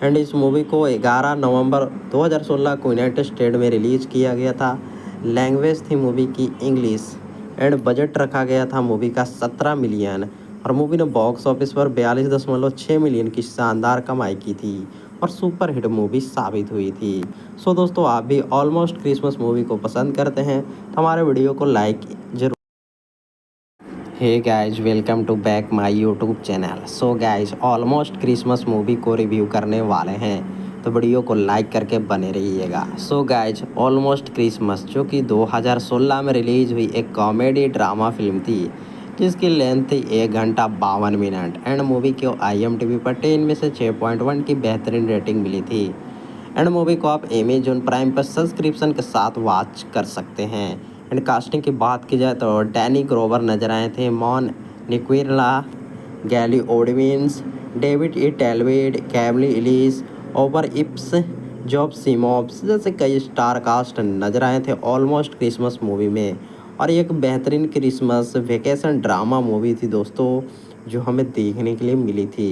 एंड इस मूवी को 11 नवंबर 2016 को यूनाइटेड स्टेट में रिलीज किया गया था। लैंग्वेज थी मूवी की इंग्लिश एंड बजट रखा गया था मूवी का 17 मिलियन और मूवी ने बॉक्स ऑफिस पर 42.6 मिलियन की शानदार कमाई की थी और सुपर हिट मूवी साबित हुई थी। सो दोस्तों आप भी ऑलमोस्ट क्रिसमस मूवी को पसंद करते हैं तो हमारे वीडियो को लाइक जरूर। Hey guys welcome to back my YouTube channel. So guys almost Christmas movie को रिव्यू करने वाले हैं तो वीडियो को लाइक करके बने रहिएगा। सो गाइज ऑलमोस्ट क्रिसमस जो कि 2016 में रिलीज हुई एक कॉमेडी ड्रामा फिल्म थी जिसकी लेंथ थी 1 घंटा 52 मिनट एंड मूवी को IMDb पर 10 में से 6.1 की बेहतरीन रेटिंग मिली थी। एंड मूवी को आप अमेजोन प्राइम पर सब्सक्रिप्शन के साथ वॉच कर सकते हैं। एंड कास्टिंग की बात की जाए तो डैनी ग्रोवर नजर आए थे, मॉन निक्विरला, गैली ओडविंस, डेविड ई टेलवेड, कैमली इलीस, ओवर इप्स, जॉब सीमॉब्स जैसे कई स्टार कास्ट नजर आए थे ऑलमोस्ट क्रिसमस मूवी में। और ये एक बेहतरीन क्रिसमस वेकेशन ड्रामा मूवी थी दोस्तों जो हमें देखने के लिए मिली थी।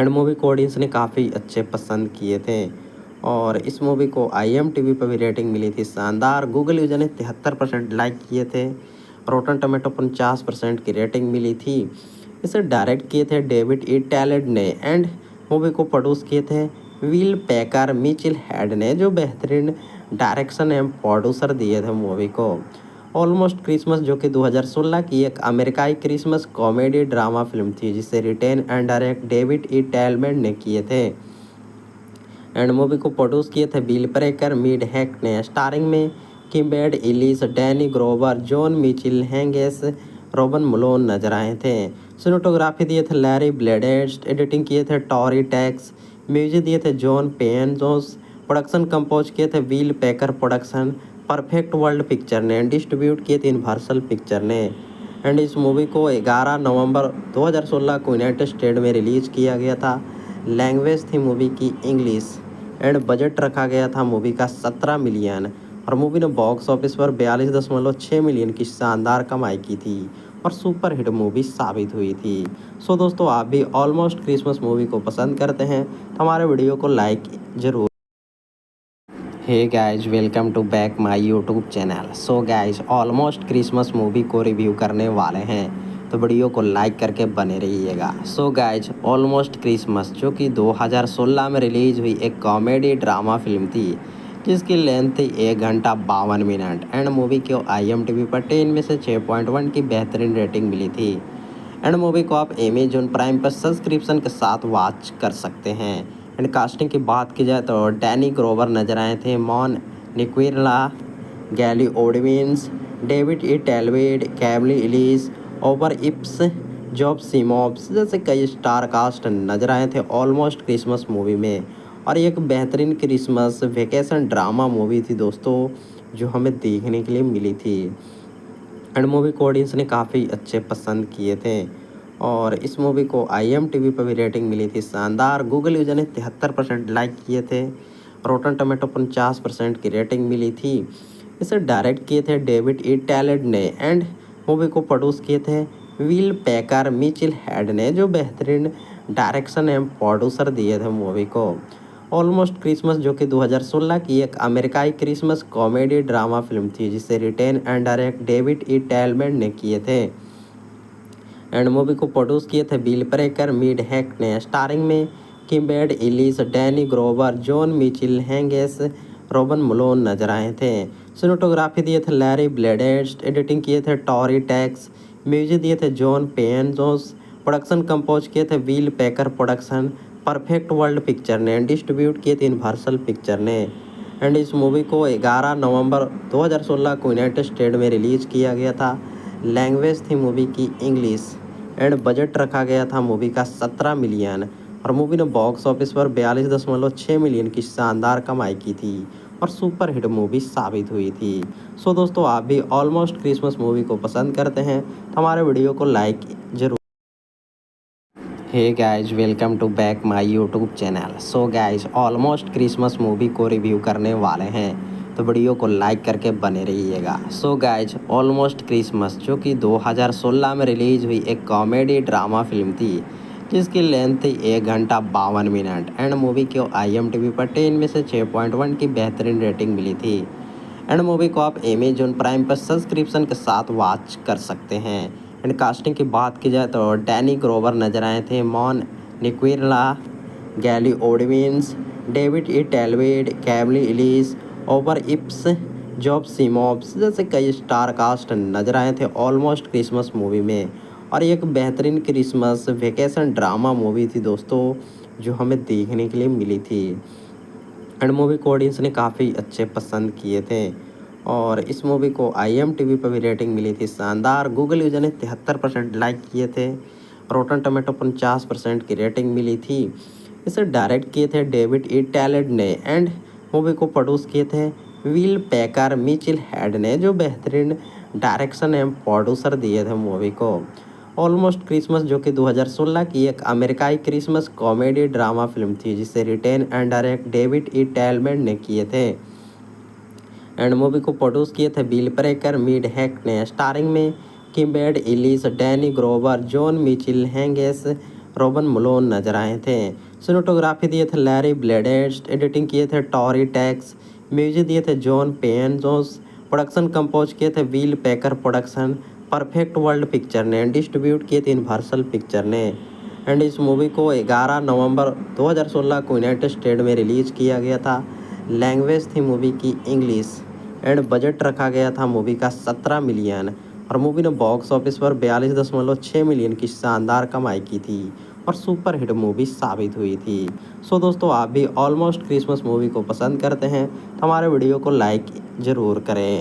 एंड मूवी को ऑडियंस ने काफ़ी अच्छे पसंद किए थे और इस मूवी को IMDb पर भी रेटिंग मिली थी शानदार। गूगल यूजर ने 73% लाइक किए थे। रोटन टमेटो 50% की रेटिंग मिली थी। इसे डायरेक्ट किए थे डेविड ई टैलेंट ने एंड मूवी को प्रोड्यूस किए थे विल पैकर मिचिल हेड ने, जो बेहतरीन डायरेक्शन एवं प्रोड्यूसर दिए थे मूवी को। ऑलमोस्ट क्रिसमस जो कि 2016 की एक अमेरिकाई क्रिसमस कॉमेडी ड्रामा फिल्म थी जिसे written and direct David E टैलमेंट ने किए थे। एंड मूवी को प्रोड्यूस किए थे बिल प्रेकर मिड हैक ने। स्टारिंग में किम्बेड Elise, Danny Glover, John Michael हैंगेस, रोबन मलोन नजर आए थे। सिनेमेटोग्राफी दिए थे लैरी ब्लेडेस्ट, एडिटिंग किए थे टॉरी टैक्स, म्यूजिक दिए थे जॉन पेन जोस, प्रोडक्शन कंपोज किए थे will packer production, perfect world picture ने, डिस्ट्रीब्यूट किए थे यूनिवर्सल पिक्चर ने। एंड इस मूवी को 11 नवंबर 2016 को यूनाइटेड स्टेट में रिलीज किया गया था। लैंग्वेज थी मूवी की इंग्लिश एंड बजट रखा गया था मूवी का 17 मिलियन और मूवी ने बॉक्स ऑफिस पर 42.6 मिलियन की शानदार कमाई की थी और सुपर हिट मूवी साबित हुई थी। सो दोस्तों आप भी ऑलमोस्ट क्रिसमस मूवी को पसंद करते हैं तो हमारे वीडियो को लाइक जरूर। Hey guys welcome to back my YouTube channel. So guys almost Christmas movie को रिव्यू करने वाले हैं तो वीडियो को लाइक करके बने रहिएगा। सो गाइज ऑलमोस्ट क्रिसमस जो कि 2016 में रिलीज हुई एक कॉमेडी ड्रामा फिल्म थी जिसकी लेंथ थी 1 घंटा 52 मिनट एंड मूवी को IMDb पर 10 में से 6.1 की बेहतरीन रेटिंग मिली थी। एंड मूवी को आप अमेजोन प्राइम पर सब्सक्रिप्शन के साथ वॉच कर सकते हैं। एंड कास्टिंग की बात की जाए तो डैनी ग्रोवर नजर आए थे, मॉन निक्विरला, गैली ओडविंस, डेविड ई टेलवेड, कैमली इलीस, ओवर इप्स, जॉब सीमॉब्स जैसे कई स्टार कास्ट नजर आए थे ऑलमोस्ट क्रिसमस मूवी में। और ये एक बेहतरीन क्रिसमस वेकेशन ड्रामा मूवी थी दोस्तों जो हमें देखने के लिए मिली थी। एंड मूवी को ऑडियंस ने काफ़ी अच्छे पसंद किए थे और इस मूवी को IMDb पर भी रेटिंग मिली थी शानदार। गूगल यूजर ने 73% लाइक किए थे। रोटन टोमेटो 50% की रेटिंग मिली थी। इसे डायरेक्ट किए थे डेविड ई टैलेंट ने एंड मूवी को प्रोड्यूस किए थे विल पैकर मिचिल हेड ने, जो बेहतरीन डायरेक्शन एवं प्रोड्यूसर दिए थे मूवी को। ऑलमोस्ट क्रिसमस जो कि 2016 की एक अमेरिकाई क्रिसमस कॉमेडी ड्रामा फिल्म थी जिसे written and direct David E टैलमेंट ने किए थे। एंड मूवी को प्रोड्यूस किए थे बिल प्रेकर मिड हैक ने। स्टारिंग में किम्बेड Elise, Danny Glover, John Michael, हैंगेस, रोबन मलोन नजर आए थे। सिनेटोग्राफी दिए थे लैरी ब्लेडेस्ट, एडिटिंग किए थे टॉरी टैक्स, म्यूजिक दिए थे जॉन पेन जोस, प्रोडक्शन कंपोज किए थे will packer production, perfect world picture ने, डिस्ट्रीब्यूट किए थे यूनिवर्सल पिक्चर ने। एंड इस मूवी को 11 नवंबर 2016 को यूनाइटेड स्टेट में रिलीज किया गया था। लैंग्वेज थी मूवी की इंग्लिश एंड बजट रखा गया था मूवी का 17 मिलियन और मूवी ने बॉक्स ऑफिस पर 42.6 मिलियन की शानदार कमाई की थी और सुपर हिट मूवी साबित हुई थी। सो दोस्तों, आप भी ऑलमोस्ट क्रिसमस मूवी को पसंद करते हैं तो हमारे वीडियो को लाइक जरूर। Hey guys, welcome to back my YouTube channel. So guys, almost Christmas movie को रिव्यू करने वाले हैं तो वीडियो को लाइक करके बने रहिएगा। सो गाइज, ऑलमोस्ट क्रिसमस जो कि 2016 में रिलीज हुई एक कॉमेडी ड्रामा फिल्म थी जिसकी लेंथ थी 1 घंटा 52 मिनट एंड मूवी को IMDb पर 10 में से 6.1 की बेहतरीन रेटिंग मिली थी। एंड मूवी को आप अमेजॉन प्राइम पर सब्सक्रिप्शन के साथ वॉच कर सकते हैं। एंड कास्टिंग की बात की जाए तो डैनी ग्रोवर नजर आए थे, मॉन निक्विरला, गैली ओडविंस, डेविड ई टेलवेड, कैमली इलिस, ओवर इप्स, जॉब सीमॉप्स जैसे कई स्टार कास्ट नजर आए थे ऑलमोस्ट क्रिसमस मूवी में। और ये एक बेहतरीन क्रिसमस वेकेशन ड्रामा मूवी थी दोस्तों, जो हमें देखने के लिए मिली थी। एंड मूवी को ऑडियंस ने काफ़ी अच्छे पसंद किए थे और इस मूवी को IMDb पर भी रेटिंग मिली थी शानदार। गूगल यूजर ने 73% लाइक किए थे। रोटन टोमेटो 50% की रेटिंग मिली थी। इसे डायरेक्ट किए थे डेविड ई टैलेंट ने एंड मूवी को प्रोड्यूस किए थे विल पैकर मिचिल हेड ने, जो बेहतरीन डायरेक्शन एवं प्रोड्यूसर दिए थे मूवी को। ऑलमोस्ट क्रिसमस जो कि 2016 की एक अमेरिकाई क्रिसमस कॉमेडी ड्रामा फिल्म थी जिसे written and direct David E टैलमेंट ने किए थे। एंड मूवी को प्रोड्यूस किए थे बिल प्रेकर मिड हैक ने। स्टारिंग में किम्बेड Elise, Danny Glover, John Michael, हैंगेस, रोबन मलोन नजर आए थे। सिनेटोग्राफी दिए थे लैरी ब्लेडेस्ट, एडिटिंग किए थे टॉरी टैक्स, म्यूजिक दिए थे जॉन पेन जोस, प्रोडक्शन कंपोज किए थे will packer production, perfect world picture ने, डिस्ट्रीब्यूट किए थे यूनिवर्सल पिक्चर ने। एंड इस मूवी को 11 नवंबर 2016 को यूनाइटेड स्टेट में रिलीज किया गया था। लैंग्वेज थी मूवी की इंग्लिश एंड बजट रखा गया था मूवी का 17 मिलियन और मूवी ने बॉक्स ऑफिस पर 42.6 मिलियन की शानदार कमाई की थी और सुपर हिट मूवी साबित हुई थी। सो दोस्तों, आप भी ऑलमोस्ट क्रिसमस मूवी को पसंद करते हैं तो हमारे वीडियो को लाइक ज़रूर करें।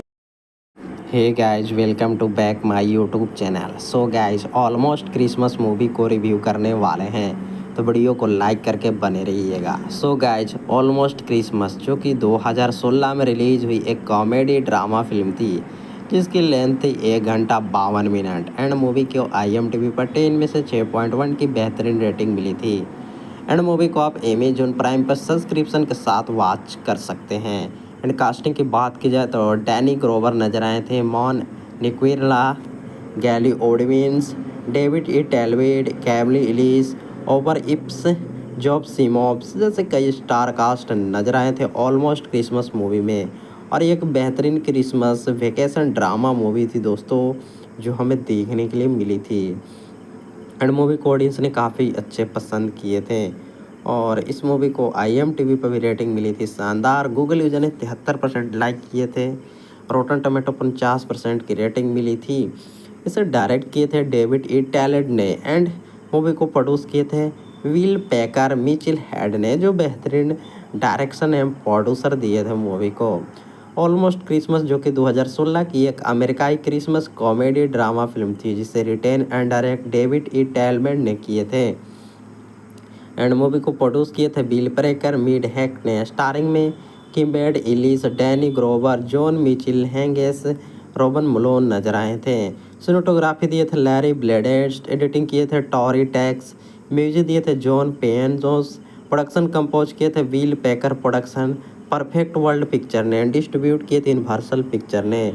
Hey guys, welcome to back my YouTube channel. So guys, almost Christmas movie को रिव्यू करने वाले हैं तो वीडियो को लाइक करके बने रहिएगा। सो गाइज, ऑलमोस्ट क्रिसमस जो कि 2016 में रिलीज हुई एक कॉमेडी ड्रामा फिल्म थी जिसकी लेंथ थी 1 घंटा 52 मिनट एंड मूवी को IMDb पर 10 में से 6.1 की बेहतरीन रेटिंग मिली थी। एंड मूवी को आप अमेजॉन प्राइम पर सब्सक्रिप्शन के साथ वॉच कर सकते हैं। एंड कास्टिंग की बात की जाए तो डैनी ग्रोवर नजर आए थे, मॉन निक्विरला, गैली ओडविंस, डेविड ई टेलवेड, कैमली इलिस, ओवर इप्स, जॉब सीमॉप्स जैसे कई स्टार कास्ट नजर आए थे ऑलमोस्ट क्रिसमस मूवी में। और ये एक बेहतरीन क्रिसमस वेकेशन ड्रामा मूवी थी दोस्तों, जो हमें देखने के लिए मिली थी। एंड मूवी को ऑडियंस ने काफ़ी अच्छे पसंद किए थे और इस मूवी को IMDb पर भी रेटिंग मिली थी शानदार। गूगल यूजर ने 73% लाइक किए थे। रोटन टोमेटो 50% की रेटिंग मिली थी। इसे डायरेक्ट किए थे डेविड ई टैलेंट ने एंड मूवी को प्रोड्यूस किए थे विल पैकर मिचिल हेड ने, जो बेहतरीन डायरेक्शन एवं प्रोड्यूसर दिए थे मूवी को। ऑलमोस्ट क्रिसमस जो कि 2016 की एक अमेरिकाई क्रिसमस कॉमेडी ड्रामा फिल्म थी जिसे written and direct David E टैलमेंट ने किए थे। एंड मूवी को प्रोड्यूस किए थे बिल प्रेकर मिड हैक ने। स्टारिंग में किम्बेड Elise, Danny Glover, John Michael, हैंगेस, रॉबन मलोन नजर आए थे। सिनेमेटोग्राफी दिए थे लैरी ब्लेडेस्ट, एडिटिंग किए थे टॉरी टैक्स, म्यूजिक दिए थे जॉन पेन जोस, प्रोडक्शन कंपोज किए थे will packer production, perfect world picture ने, डिस्ट्रीब्यूट किए थे यूनिवर्सल पिक्चर ने।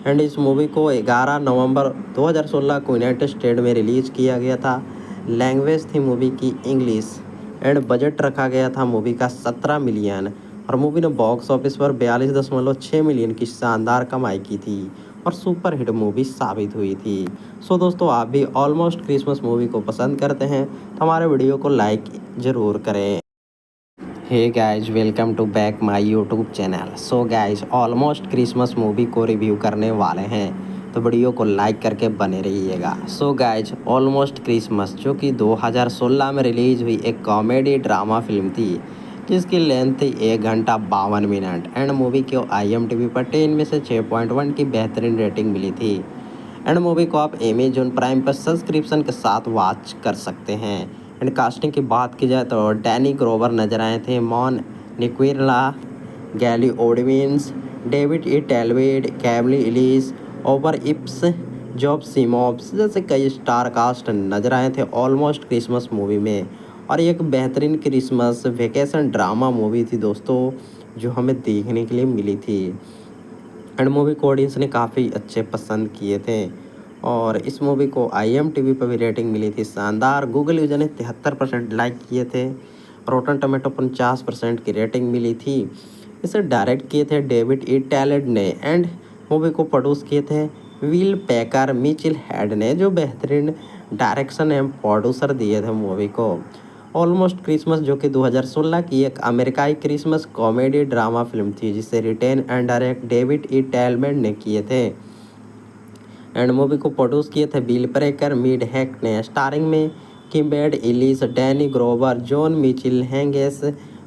एंड इस मूवी को 11 नवंबर 2016 को यूनाइटेड स्टेट में रिलीज़ किया गया था। लैंग्वेज थी मूवी की इंग्लिश। एंड बजट रखा गया था मूवी का 17 मिलियन। और मूवी ने बॉक्स ऑफिस पर 42.6 मिलियन की शानदार कमाई की थी और सुपर हिट मूवी साबित हुई थी। सो दोस्तों, आप भी ऑलमोस्ट क्रिसमस मूवी को पसंद करते हैं तो हमारे वीडियो को लाइक ज़रूर करें। Hey guys, welcome to back my YouTube channel. So guys, almost Christmas movie को रिव्यू करने वाले हैं तो वीडियो को लाइक करके बने रहिएगा। सो गाइज, ऑलमोस्ट क्रिसमस जो कि 2016 में रिलीज हुई एक कॉमेडी ड्रामा फिल्म थी जिसकी लेंथ थी 1 घंटा 52 मिनट। एंड मूवी को IMDb पर 10 में से 6.1 की बेहतरीन रेटिंग मिली थी। एंड मूवी को आप अमेजॉन प्राइम पर सब्सक्रिप्शन के साथ वॉच कर सकते हैं। एंड कास्टिंग की बात की जाए तो डैनी ग्रोवर नजर आए थे, मॉन निक्विरला, गैली ओडविंस, डेविड ई टेलवेड, कैमली इलिस, ओवर इप्स, जॉब सिमॉप्स जैसे कई स्टार कास्ट नजर आए थे ऑलमोस्ट क्रिसमस मूवी में। और ये एक बेहतरीन क्रिसमस वेकेशन ड्रामा मूवी थी दोस्तों, जो हमें देखने के लिए मिली थी। एंड मूवी को ऑडियंस ने काफ़ी अच्छे पसंद किए थे और इस मूवी को IMDb पर भी रेटिंग मिली थी शानदार। गूगल यूजर ने 73% लाइक किए थे। रोटन टमेटो 50% की रेटिंग मिली थी। इसे डायरेक्ट किए थे डेविड ई टैलेंट ने। एंड मूवी को प्रोड्यूस किए थे विल पैकर मिचिल हेड ने, जो बेहतरीन डायरेक्शन एवं प्रोड्यूसर दिए थे मूवी को। ऑलमोस्ट क्रिसमस जो कि 2016 की एक अमेरिकाई क्रिसमस कॉमेडी ड्रामा फिल्म थी जिसे written and direct David E टेलमेंट ने किए थे। एंड मूवी को प्रोड्यूस किए थे बिल ब्रेकर मिड हैक ने। स्टारिंग में किम्बेड Elise, Danny Glover, John Michael, हैंगेस,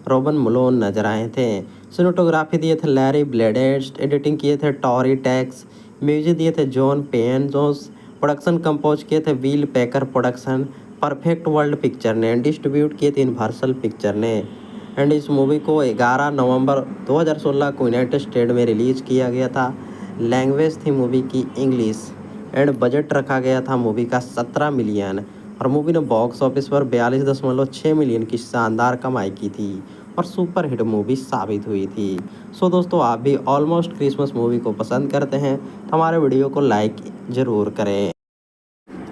रॉबन मलोन नजर आए थे। सिनेमेटोग्राफी दिए थे लैरी ब्लेडेस्ट, एडिटिंग किए थे टॉरी टैक्स, म्यूजिक दिए थे जॉन पेन जोस, प्रोडक्शन कंपोज किए थे will packer production, perfect world picture ने, डिस्ट्रीब्यूट किए थे यूनिवर्सल पिक्चर ने। एंड इस मूवी को 11 नवंबर 2016 को यूनाइटेड स्टेट में रिलीज़ किया गया था। लैंग्वेज थी मूवी की इंग्लिश। एंड बजट रखा गया था मूवी का 17 मिलियन। और मूवी ने बॉक्स ऑफिस पर 42.6 मिलियन की शानदार कमाई की थी और सुपर हिट मूवी साबित हुई थी। सो दोस्तों, आप भी ऑलमोस्ट क्रिसमस मूवी को पसंद करते हैं तो हमारे वीडियो को लाइक ज़रूर करें।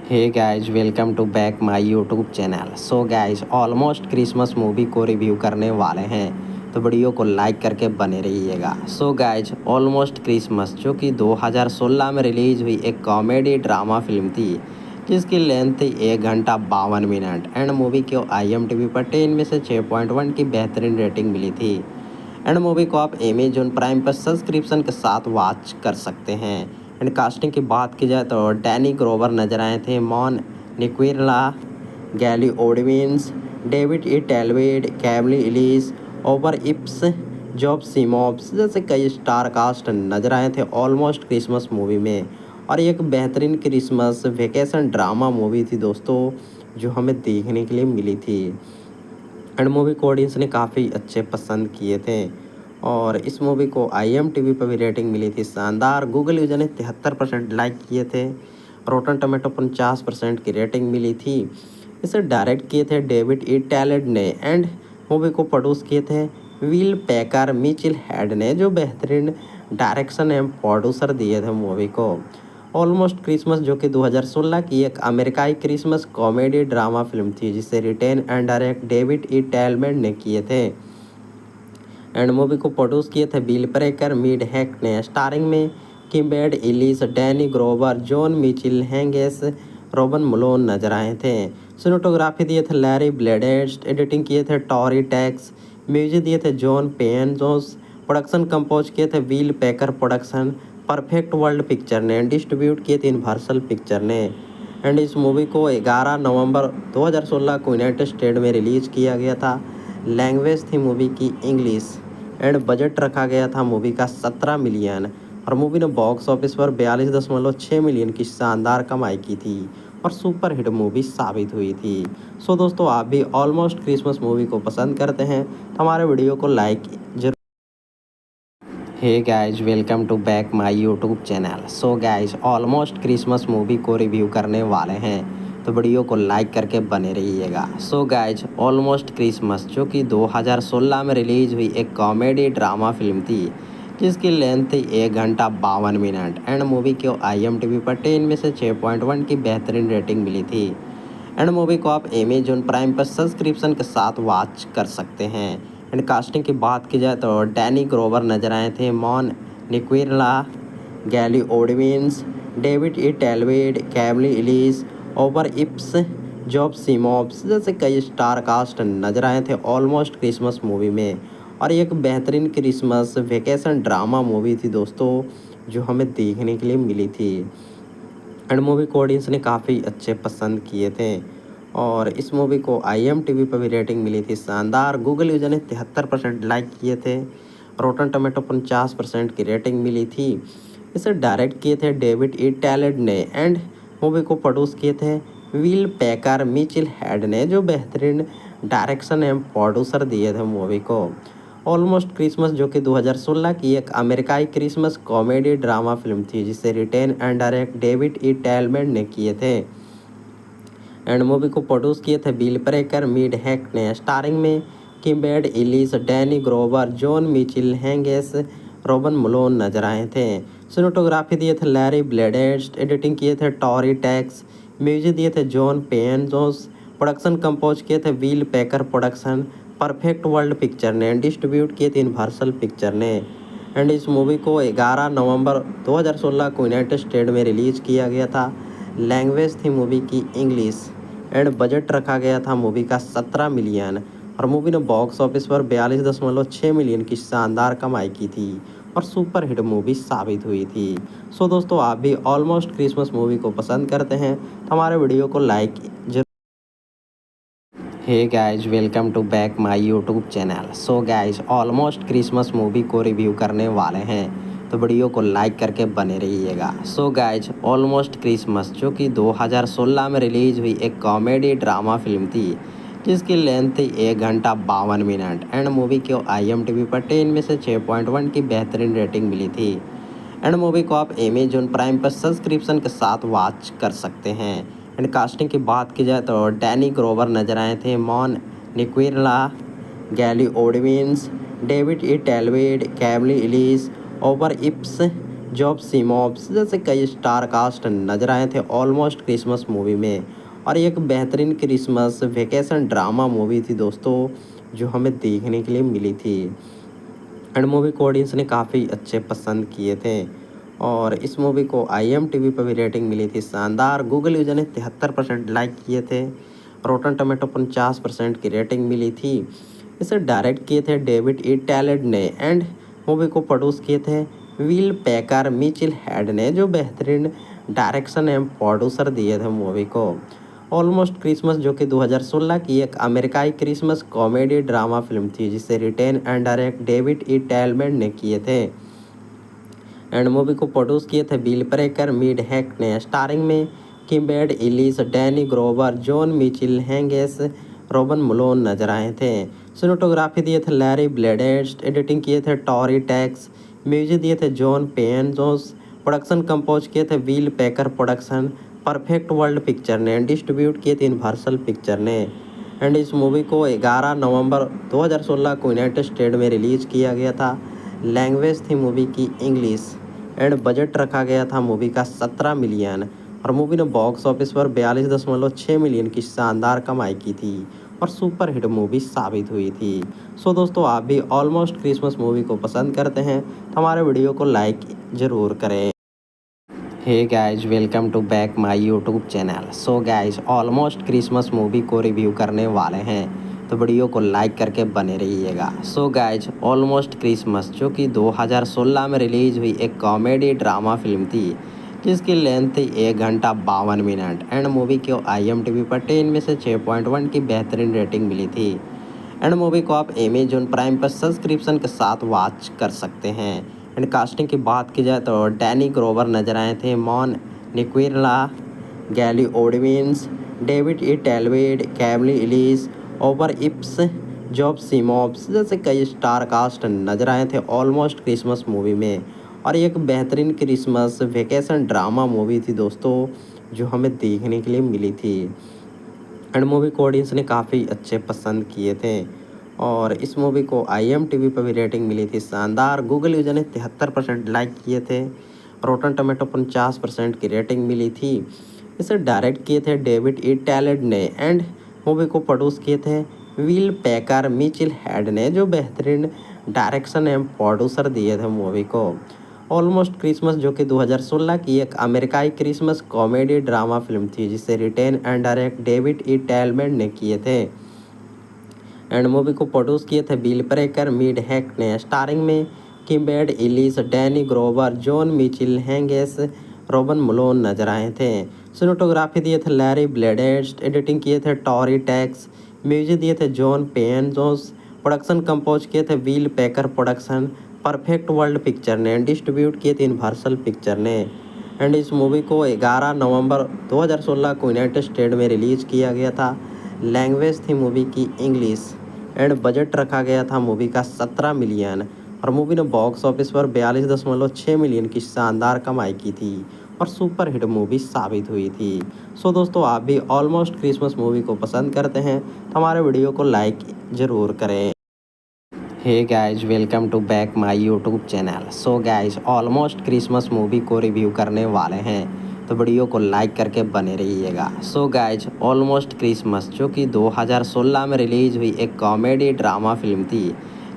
Hey guys, welcome to back my YouTube channel. So guys, almost Christmas movie को रिव्यू करने वाले हैं तो वीडियो को लाइक करके बने रहिएगा। सो गाइज, ऑलमोस्ट क्रिसमस जो कि 2016 में रिलीज हुई एक कॉमेडी ड्रामा फिल्म थी जिसकी लेंथ थी 1 घंटा 52 मिनट। एंड मूवी को IMDb पर 10 में से 6.1 की बेहतरीन रेटिंग मिली थी। एंड मूवी को आप अमेजॉन प्राइम पर सब्सक्रिप्शन के साथ वॉच कर सकते हैं। एंड कास्टिंग की बात की जाए तो डैनी ग्रोवर नजर आए थे, मॉन निक्विरला, गैली ओडविंस, डेविड ई टेलवेड, कैमली इलिस, ओवर इप्स, जॉब सिमॉप्स जैसे कई स्टार कास्ट नजर आए थे ऑलमोस्ट क्रिसमस मूवी में। और ये एक बेहतरीन क्रिसमस वेकेशन ड्रामा मूवी थी दोस्तों, जो हमें देखने के लिए मिली थी। एंड मूवी को ऑडियंस ने काफ़ी अच्छे पसंद किए थे और इस मूवी को IMDb पर भी रेटिंग मिली थी शानदार। गूगल यूजर ने 73% लाइक किए थे। रोटन टमेटो 50% की रेटिंग मिली थी। इसे डायरेक्ट किए थे डेविड ई टैलेंट ने। एंड मूवी को प्रोड्यूस किए थे विल पैकर मिचिल हेड ने, जो बेहतरीन डायरेक्शन एवं प्रोड्यूसर दिए थे मूवी को। ऑलमोस्ट क्रिसमस जो कि 2016 की एक अमेरिकाई क्रिसमस कॉमेडी ड्रामा फिल्म थी जिसे written and direct David E टेलमेंट ने किए थे। एंड मूवी को प्रोड्यूस किए थे बिल ब्रेकर मिड हैक ने। स्टारिंग में किम्बेड Elise, Danny Glover, John Michael, हैंगेस, रॉबन मलोन नजर आए थे। सिनेमेटोग्राफी दिए थे लैरी ब्लेडेस्ट, एडिटिंग किए थे टॉरी टैक्स, म्यूजिक दिए थे जॉन पेन जोस, प्रोडक्शन कंपोज किए थे will packer production, perfect world picture ने, डिस्ट्रीब्यूट किए थे यूनिवर्सल पिक्चर ने। एंड इस मूवी को 11 नवंबर 2016 को यूनाइटेड स्टेट में रिलीज़ किया गया था। लैंग्वेज थी मूवी की इंग्लिश। एंड बजट रखा गया था मूवी का 17 मिलियन। और मूवी ने बॉक्स ऑफिस पर 42.6 मिलियन की शानदार कमाई की थी और सुपर हिट मूवी साबित हुई थी। सो दोस्तों, आप भी ऑलमोस्ट क्रिसमस मूवी को पसंद करते हैं तो हमारे वीडियो को लाइक जरूर hey guys welcome to back my YouTube channel. So guys almost Christmas movie को रिव्यू करने वाले हैं, तो वीडियो को लाइक करके बने रहिएगा। सो गाइस ऑलमोस्ट क्रिसमस जो कि 2016 में रिलीज हुई एक कॉमेडी ड्रामा फिल्म थी, जिसकी लेंथ थी 1 घंटा 52 मिनट एंड मूवी को IMDb पर 10 में से 6.1 की बेहतरीन रेटिंग मिली थी। एंड मूवी को आप अमेजॉन प्राइम पर सब्सक्रिप्शन के साथ वॉच कर सकते हैं। एंड कास्टिंग की बात की जाए तो डैनी ग्रोवर नजर आए थे, मॉन निक्विरला, गैली ओडविंस, डेविड ई टेलवेड, कैमली इलीस, ओवर इप्स, जॉब सीमॉप्स जैसे कई स्टार कास्ट नजर आए थे ऑलमोस्ट क्रिसमस मूवी में। और ये एक बेहतरीन क्रिसमस वेकेशन ड्रामा मूवी थी दोस्तों, जो हमें देखने के लिए मिली थी। एंड मूवी को ऑडियंस ने काफ़ी अच्छे पसंद किए थे और इस मूवी को IMDb पर भी रेटिंग मिली थी शानदार। गूगल यूजर ने 73% लाइक किए थे। रोटन टोमेटो 50% की रेटिंग मिली थी। इसे डायरेक्ट किए थे डेविड ई टैलेंट ने एंड मूवी को प्रोड्यूस किए थे विल पैकर मिचेल हेड ने, जो बेहतरीन डायरेक्शन एवं प्रोड्यूसर दिए थे मूवी को। ऑलमोस्ट क्रिसमस जो कि 2016 की एक अमेरिकाई क्रिसमस कॉमेडी ड्रामा फिल्म थी, जिसे written and direct David E टैलमेंट ने किए थे। एंड मूवी को प्रोड्यूस किए थे बिल ब्रेकर मिड हैक ने। स्टारिंग में किम्बेड Elise, Danny Glover, John Michael, हैंगेस, रोबन मलोन नजर आए थे। सिनेमेटोग्राफी दिए थे लैरी ब्लेडेस्ट, एडिटिंग किए थे टॉरी टैक्स, म्यूजिक दिए थे जॉन पेन जोस, प्रोडक्शन कंपोज किए थे will packer production, perfect world picture ने, डिस्ट्रीब्यूट किए थे यूनिवर्सल पिक्चर ने। एंड इस मूवी को 11 नवंबर 2016 को यूनाइटेड स्टेट में रिलीज किया गया था। लैंग्वेज थी मूवी की इंग्लिश एंड बजट रखा गया था मूवी का 17 मिलियन और मूवी ने बॉक्स ऑफिस पर 42.6 मिलियन की शानदार कमाई की थी और सुपर हिट मूवी साबित हुई थी। सो दोस्तों, आप भी ऑलमोस्ट क्रिसमस मूवी को पसंद करते हैं तो हमारे वीडियो को लाइक जरूर। Hey guys welcome to back my YouTube channel. So guys almost Christmas movie को रिव्यू करने वाले हैं, तो वीडियो को लाइक करके बने रहिएगा। सो गाइस ऑलमोस्ट क्रिसमस जो कि 2016 में रिलीज हुई एक कॉमेडी ड्रामा फिल्म थी, जिसकी लेंथ थी 1 घंटा 52 मिनट एंड मूवी को IMDb पर 10 में से 6.1 की बेहतरीन रेटिंग मिली थी। एंड मूवी को आप अमेजॉन प्राइम पर सब्सक्रिप्शन के साथ वॉच कर सकते हैं। एंड कास्टिंग की बात की जाए तो डैनी ग्रोवर नजर आए थे, मॉन निक्विरला, गैली ओडविंस, डेविड ई टेलवेड, कैमली इलीस, ओवर इप्स, जॉब सीमॉप्स जैसे कई स्टार कास्ट नजर आए थे ऑलमोस्ट क्रिसमस मूवी में। और ये एक बेहतरीन क्रिसमस वेकेशन ड्रामा मूवी थी दोस्तों, जो हमें देखने के लिए मिली थी। एंड मूवी को ऑडियंस ने काफ़ी अच्छे पसंद किए थे और इस मूवी को IMDb पर भी रेटिंग मिली थी शानदार। गूगल यूजर ने 73% लाइक किए थे। रोटन टोमेटो 50% की रेटिंग मिली थी। इसे डायरेक्ट किए थे डेविड ई टैलेंट ने एंड मूवी को प्रोड्यूस किए थे विल पैकर मिचेल हेड ने, जो बेहतरीन डायरेक्शन एवं प्रोड्यूसर दिए थे मूवी को। ऑलमोस्ट क्रिसमस जो कि 2016 की एक अमेरिकाई क्रिसमस कॉमेडी ड्रामा फिल्म थी, जिसे written and direct David E टैलमेंट ने किए थे। एंड मूवी को प्रोड्यूस किए थे बिल ब्रेकर मिड हैक ने। स्टारिंग में किम्बेड Elise, Danny Glover, John Michael, हैंगेस, रोबन मलोन नजर आए थे। सिनेमेटोग्राफी दिए थे लैरी ब्लेडेस्ट, एडिटिंग किए थे टॉरी टैक्स, म्यूजिक दिए थे जॉन पेन जोस, प्रोडक्शन कंपोज किए थे will packer production, perfect world picture ने, डिस्ट्रीब्यूट किए थे यूनिवर्सल पिक्चर ने। एंड इस मूवी को 11 नवंबर 2016 को यूनाइटेड स्टेट में रिलीज किया गया था। लैंग्वेज थी मूवी की इंग्लिश एंड बजट रखा गया था मूवी का 17 मिलियन और मूवी ने बॉक्स ऑफिस पर 42.6 मिलियन की शानदार कमाई की थी और सुपर हिट मूवी साबित हुई थी। सो दोस्तों, आप भी ऑलमोस्ट क्रिसमस मूवी को पसंद करते हैं तो हमारे वीडियो को लाइक ज़रूर करें। Hey guys welcome to back my YouTube channel. So guys almost Christmas movie को रिव्यू करने वाले हैं, तो वीडियो को लाइक करके बने रहिएगा। सो गाइस ऑलमोस्ट क्रिसमस जो कि 2016 में रिलीज हुई एक कॉमेडी ड्रामा फिल्म थी, जिसकी लेंथ थी 1 घंटा 52 मिनट एंड मूवी को IMDb पर 10 में से 6.1 की बेहतरीन रेटिंग मिली थी। एंड मूवी को आप अमेजॉन प्राइम पर सब्सक्रिप्शन के साथ वॉच कर सकते हैं। एंड कास्टिंग की बात की जाए तो डैनी ग्रोवर नजर आए थे, मॉन निक्विरला, गैली ओडविंस, डेविड ई टेलवेड, कैमली इलीस, ओवर इप्स, जॉब सिमॉब्स जैसे कई स्टार कास्ट नजर आए थे ऑलमोस्ट क्रिसमस मूवी में। और ये एक बेहतरीन क्रिसमस वेकेशन ड्रामा मूवी थी दोस्तों, जो हमें देखने के लिए मिली थी। एंड मूवी को ऑडियंस ने काफ़ी अच्छे पसंद किए थे। और इस मूवी को IMDb पर भी रेटिंग मिली थी शानदार। गूगल यूजर ने 73% लाइक किए थे। रोटन टमेटो 50% की रेटिंग मिली थी। इसे डायरेक्ट किए थे डेविड ई टैलेंट ने। एंड मूवी को प्रोड्यूस किए थे विल पैकर मिचिल हेड ने, जो बेहतरीन डायरेक्शन एवं प्रोड्यूसर दिए थे मूवी को। ऑलमोस्ट क्रिसमस जो कि 2016 की एक अमेरिकाई क्रिसमस कॉमेडी ड्रामा फिल्म थी, जिसे written and direct David E टैलमेंट ने किए थे। एंड मूवी को प्रोड्यूस किए थे बिल प्रेकर मिड हैक ने। स्टारिंग में किम्बेड Elise, Danny Glover, John Michael हैंगेस, रोबन मलोन नजर आए थे। सिनेमेटोग्राफी दिए थे लैरी ब्लेडेस्ट, एडिटिंग किए थे टॉरी टैक्स, म्यूजिक दिए थे जॉन पेन जोस, प्रोडक्शन कंपोज किए थे will packer production, perfect world picture ने, डिस्ट्रीब्यूट किए थे यूनिवर्सल पिक्चर ने। एंड इस मूवी को 11 नवंबर 2016 को यूनाइटेड स्टेट में रिलीज किया गया था। लैंग्वेज थी मूवी की इंग्लिश। एंड बजट रखा गया था मूवी का 17 मिलियन। और मूवी ने बॉक्स ऑफिस पर 42.6 मिलियन की शानदार कमाई की थी और सुपर हिट मूवी साबित हुई थी। सो दोस्तों, आप भी ऑलमोस्ट क्रिसमस मूवी को पसंद करते हैं तो हमारे वीडियो को लाइक ज़रूर करें। Hey guys, welcome to back my YouTube channel. So guys, almost Christmas movie को रिव्यू करने वाले हैं, तो वीडियो को लाइक करके बने रहिएगा। सो गाइज, ऑलमोस्ट क्रिसमस जो कि 2016 में रिलीज हुई एक कॉमेडी ड्रामा फिल्म थी,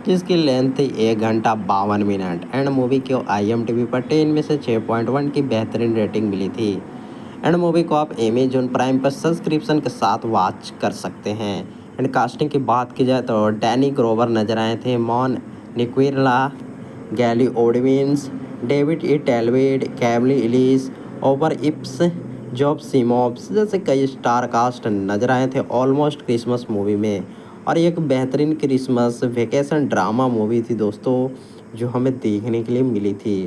जिसकी लेंथ थी 1 घंटा 52 मिनट। एंड मूवी को IMDb पर 10 में से 6.1 की बेहतरीन रेटिंग मिली थी। एंड मूवी को आप अमेजॉन प्राइम पर सब्सक्रिप्शन के साथ वॉच कर सकते हैं। एंड कास्टिंग की बात की जाए तो डैनी ग्रोवर नजर आए थे, मॉन निक्विरला, गैली ओडविंस, डेविड ई टेलवेड, कैमली इलिस, ओवर इप्स, जॉब सिमॉब्स जैसे कई स्टार कास्ट नजर आए थे ऑलमोस्ट क्रिसमस मूवी में। और ये एक बेहतरीन क्रिसमस वेकेशन ड्रामा मूवी थी दोस्तों, जो हमें देखने के लिए मिली थी।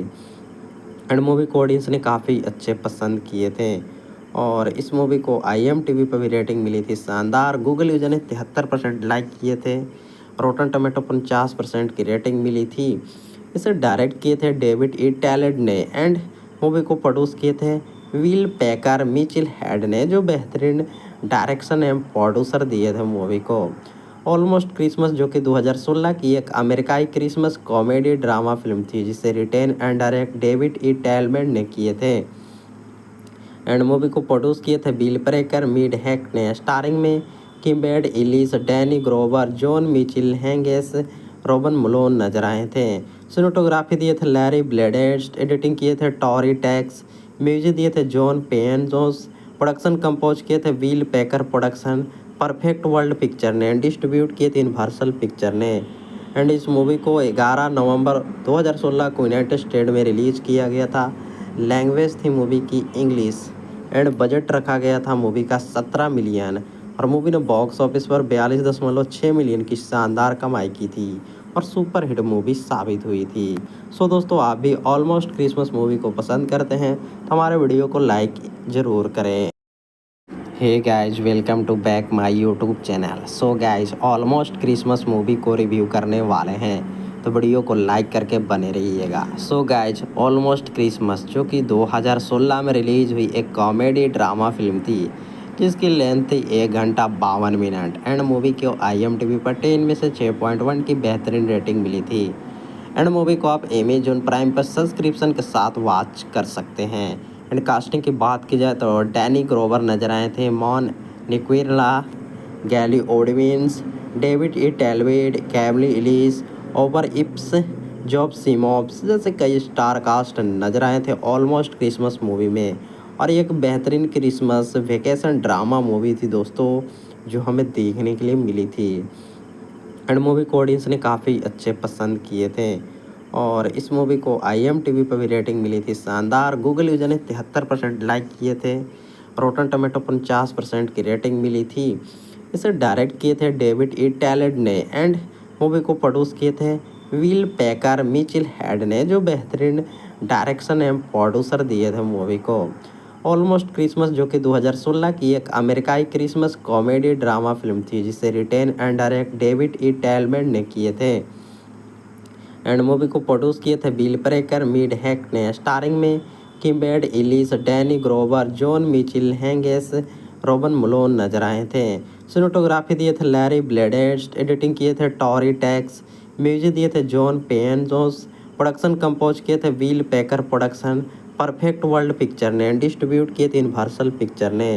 एंड मूवी को ऑडियंस ने काफ़ी अच्छे पसंद किए थे। और इस मूवी को IMDb पर भी रेटिंग मिली थी शानदार। गूगल यूजर ने 73% लाइक किए थे। रोटन टमेटो 50% की रेटिंग मिली थी। इसे डायरेक्ट किए थे डेविड ई टैलेंट ने। एंड मूवी को प्रोड्यूस किए थे विल पैकर मिचिल हेड ने, जो बेहतरीन डायरेक्शन एवं प्रोड्यूसर दिए थे मूवी को। ऑलमोस्ट क्रिसमस जो कि 2016 की एक अमेरिकाई क्रिसमस कॉमेडी ड्रामा फिल्म थी, जिसे written and direct David E टैलमेंट ने किए थे। एंड मूवी को प्रोड्यूस किए थे बिल प्रेकर मिड हैक ने। स्टारिंग में किम्बेड Elise, Danny Glover, John Michael हैंगेस, रोबन मलोन नजर आए थे। सिनेमेटोग्राफी दिए थे लैरी ब्लेडेस्ट, एडिटिंग किए थे टॉरी टैक्स, म्यूजिक दिए थे जॉन पेन जोस, प्रोडक्शन कंपोज किए थे will packer production, perfect world picture ने, डिस्ट्रीब्यूट किए थे यूनिवर्सल पिक्चर ने। एंड इस मूवी को 11 नवंबर 2016 को यूनाइटेड स्टेट में रिलीज किया गया था। लैंग्वेज थी मूवी की इंग्लिश। एंड बजट रखा गया था मूवी का 17 मिलियन। और मूवी ने बॉक्स ऑफिस पर 42.6 मिलियन की शानदार कमाई की थी और सुपर हिट मूवी साबित हुई थी। सो दोस्तों, आप भी ऑलमोस्ट क्रिसमस मूवी को पसंद करते हैं तो हमारे वीडियो को लाइक ज़रूर करें। Hey guys, welcome to back my YouTube channel. So guys, almost Christmas movie को रिव्यू करने वाले हैं, तो वीडियो को लाइक करके बने रहिएगा। सो गाइज, ऑलमोस्ट क्रिसमस जो कि 2016 में रिलीज हुई एक कॉमेडी ड्रामा फिल्म थी, जिसकी लेंथ थी 1 घंटा 52 मिनट। एंड मूवी को IMDb पर 10 में से 6.1 की बेहतरीन रेटिंग मिली थी। एंड मूवी को आप अमेजॉन प्राइम पर सब्सक्रिप्शन के साथ वॉच कर सकते हैं। एंड कास्टिंग की बात की जाए तो डैनी ग्रोवर नजर आए थे, मॉन निक्विरला, गैली ओडविंस, डेविड ई टेलवेड, कैमली इलिस, ओवर इप्स, जॉब सिमॉब्स जैसे कई स्टार कास्ट नजर आए थे ऑलमोस्ट क्रिसमस मूवी में। और ये एक बेहतरीन क्रिसमस वेकेशन ड्रामा मूवी थी दोस्तों, जो हमें देखने के लिए मिली थी। एंड मूवी को ऑडियंस ने काफ़ी अच्छे पसंद किए थे। और इस मूवी को IMDb पर भी रेटिंग मिली थी शानदार। गूगल यूजर ने 73% लाइक किए थे। रोटन टमेटो 50% की रेटिंग मिली थी। इसे डायरेक्ट किए थे डेविड ई टैलेंट ने। एंड मूवी को प्रोड्यूस किए थे विल पैकर मिचिल हेड ने, जो बेहतरीन डायरेक्शन एवं प्रोड्यूसर दिए थे मूवी को। ऑलमोस्ट क्रिसमस जो कि 2016 की एक अमेरिकाई क्रिसमस कॉमेडी ड्रामा फिल्म थी, जिसे written and direct David E टेलमेंट ने किए थे। एंड मूवी को प्रोड्यूस किए थे बिल प्रेकर, मीड हैक ने। स्टारिंग में किम्बेड Elise, Danny Glover, John Michael, हैंगेस, रॉबन मलोन नजर आए थे। सिनेमेटोग्राफी दिए थे लैरी ब्लेडेस्ट, एडिटिंग किए थे टॉरी टैक्स, म्यूजिक दिए थे जॉन पेन जोस, प्रोडक्शन कंपोज किए थे will picker production, perfect world picture ने। डिस्ट्रीब्यूट किए थे यूनिवर्सल पिक्चर ने।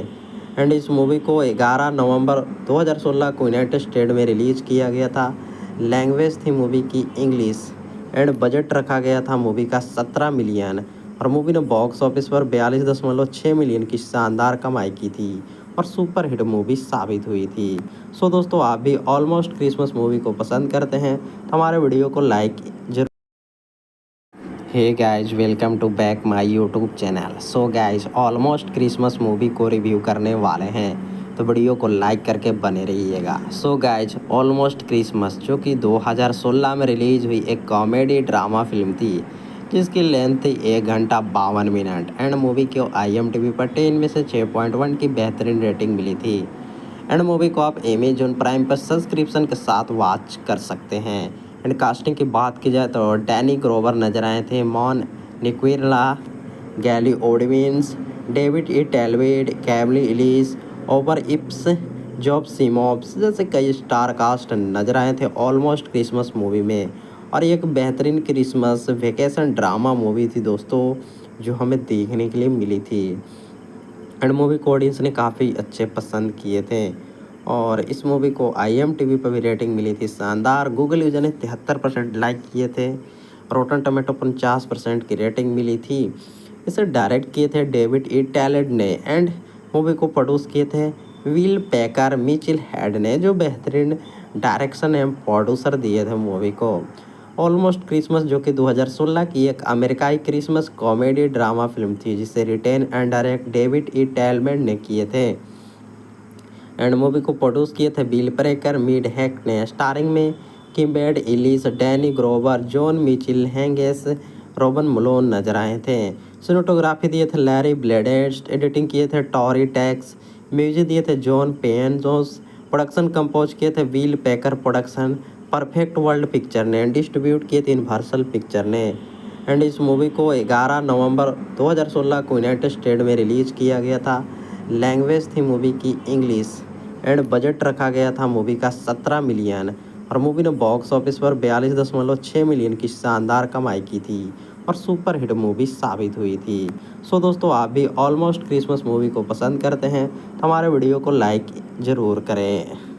एंड इस मूवी को 11 नवंबर 2016 को यूनाइटेड स्टेट में रिलीज़ किया गया था। लैंग्वेज थी मूवी की इंग्लिश। एंड बजट रखा गया था मूवी का 17 मिलियन। और मूवी ने बॉक्स ऑफिस पर 42.6 मिलियन की शानदार कमाई की थी और सुपर हिट मूवी साबित हुई थी। सो दोस्तों, आप भी ऑलमोस्ट क्रिसमस मूवी को पसंद करते हैं तो हमारे वीडियो को लाइक जरूर। Hey guys, welcome to back my YouTube channel. So guys, almost Christmas movie को रिव्यू करने वाले हैं तो वीडियो को लाइक करके बने रहिएगा। सो गाइज, ऑलमोस्ट क्रिसमस जो कि 2016 में रिलीज हुई एक कॉमेडी ड्रामा फिल्म थी, जिसकी लेंथ थी 1 घंटा 52 मिनट। एंड मूवी को IMDb पर 10 में से 6.1 की बेहतरीन रेटिंग मिली थी। एंड मूवी को आप अमेजॉन प्राइम पर सब्सक्रिप्शन के साथ वॉच कर सकते हैं। एंड कास्टिंग की बात की जाए तो डैनी ग्रोवर नजर आए थे, मॉन निक्विरला, गैली ओडविंस, डेविड ई टेलवेड, कैमली इलिस, ओवर इप्स, जॉब सीमॉप्स जैसे कई स्टार कास्ट नजर आए थे ऑलमोस्ट क्रिसमस मूवी में। और ये एक बेहतरीन क्रिसमस वेकेशन ड्रामा मूवी थी दोस्तों, जो हमें देखने के लिए मिली थी। एंड मूवी को ऑडियंस ने काफ़ी अच्छे पसंद किए थे। और इस मूवी को IMDb पर भी रेटिंग मिली थी शानदार। गूगल यूजर ने 73% लाइक किए थे। रोटन टोमेटो 50% की रेटिंग मिली थी। इसे डायरेक्ट किए थे डेविड ई टेलमेंट ने। एंड मूवी को प्रोड्यूस किए थे विल पेकर, मिचिल हेड ने, जो बेहतरीन डायरेक्शन एवं प्रोड्यूसर दिए थे मूवी को। ऑलमोस्ट क्रिसमस जो कि 2016 की एक अमेरिकाई क्रिसमस कॉमेडी ड्रामा फिल्म थी, जिसे written and direct David E टेलमेंट ने किए थे। एंड मूवी को प्रोड्यूस किए थे बिल प्रेकर, मीड हैक ने। स्टारिंग में किम्बेड Elise, Danny Glover, John Michael, हैंगेस, रॉबन मलोन नजर आए थे। सिनेमेटोग्राफी दिए थे लैरी ब्लेडेस्ट, एडिटिंग किए थे टॉरी टैक्स, म्यूजिक दिए थे जॉन पेन जोस, प्रोडक्शन कंपोज किए थे will picker production, perfect world picture ने। डिस्ट्रीब्यूट किए थे यूनिवर्सल पिक्चर ने। एंड इस मूवी को 11 नवंबर 2016 को यूनाइटेड स्टेट में रिलीज़ किया गया था। लैंग्वेज थी मूवी की इंग्लिश। एंड बजट रखा गया था मूवी का 17 मिलियन। और मूवी ने बॉक्स ऑफिस पर 42.6 मिलियन की शानदार कमाई की थी और सुपर हिट मूवी साबित हुई थी। सो दोस्तों, आप भी ऑलमोस्ट क्रिसमस मूवी को पसंद करते हैं तो हमारे वीडियो को लाइक ज़रूर करें।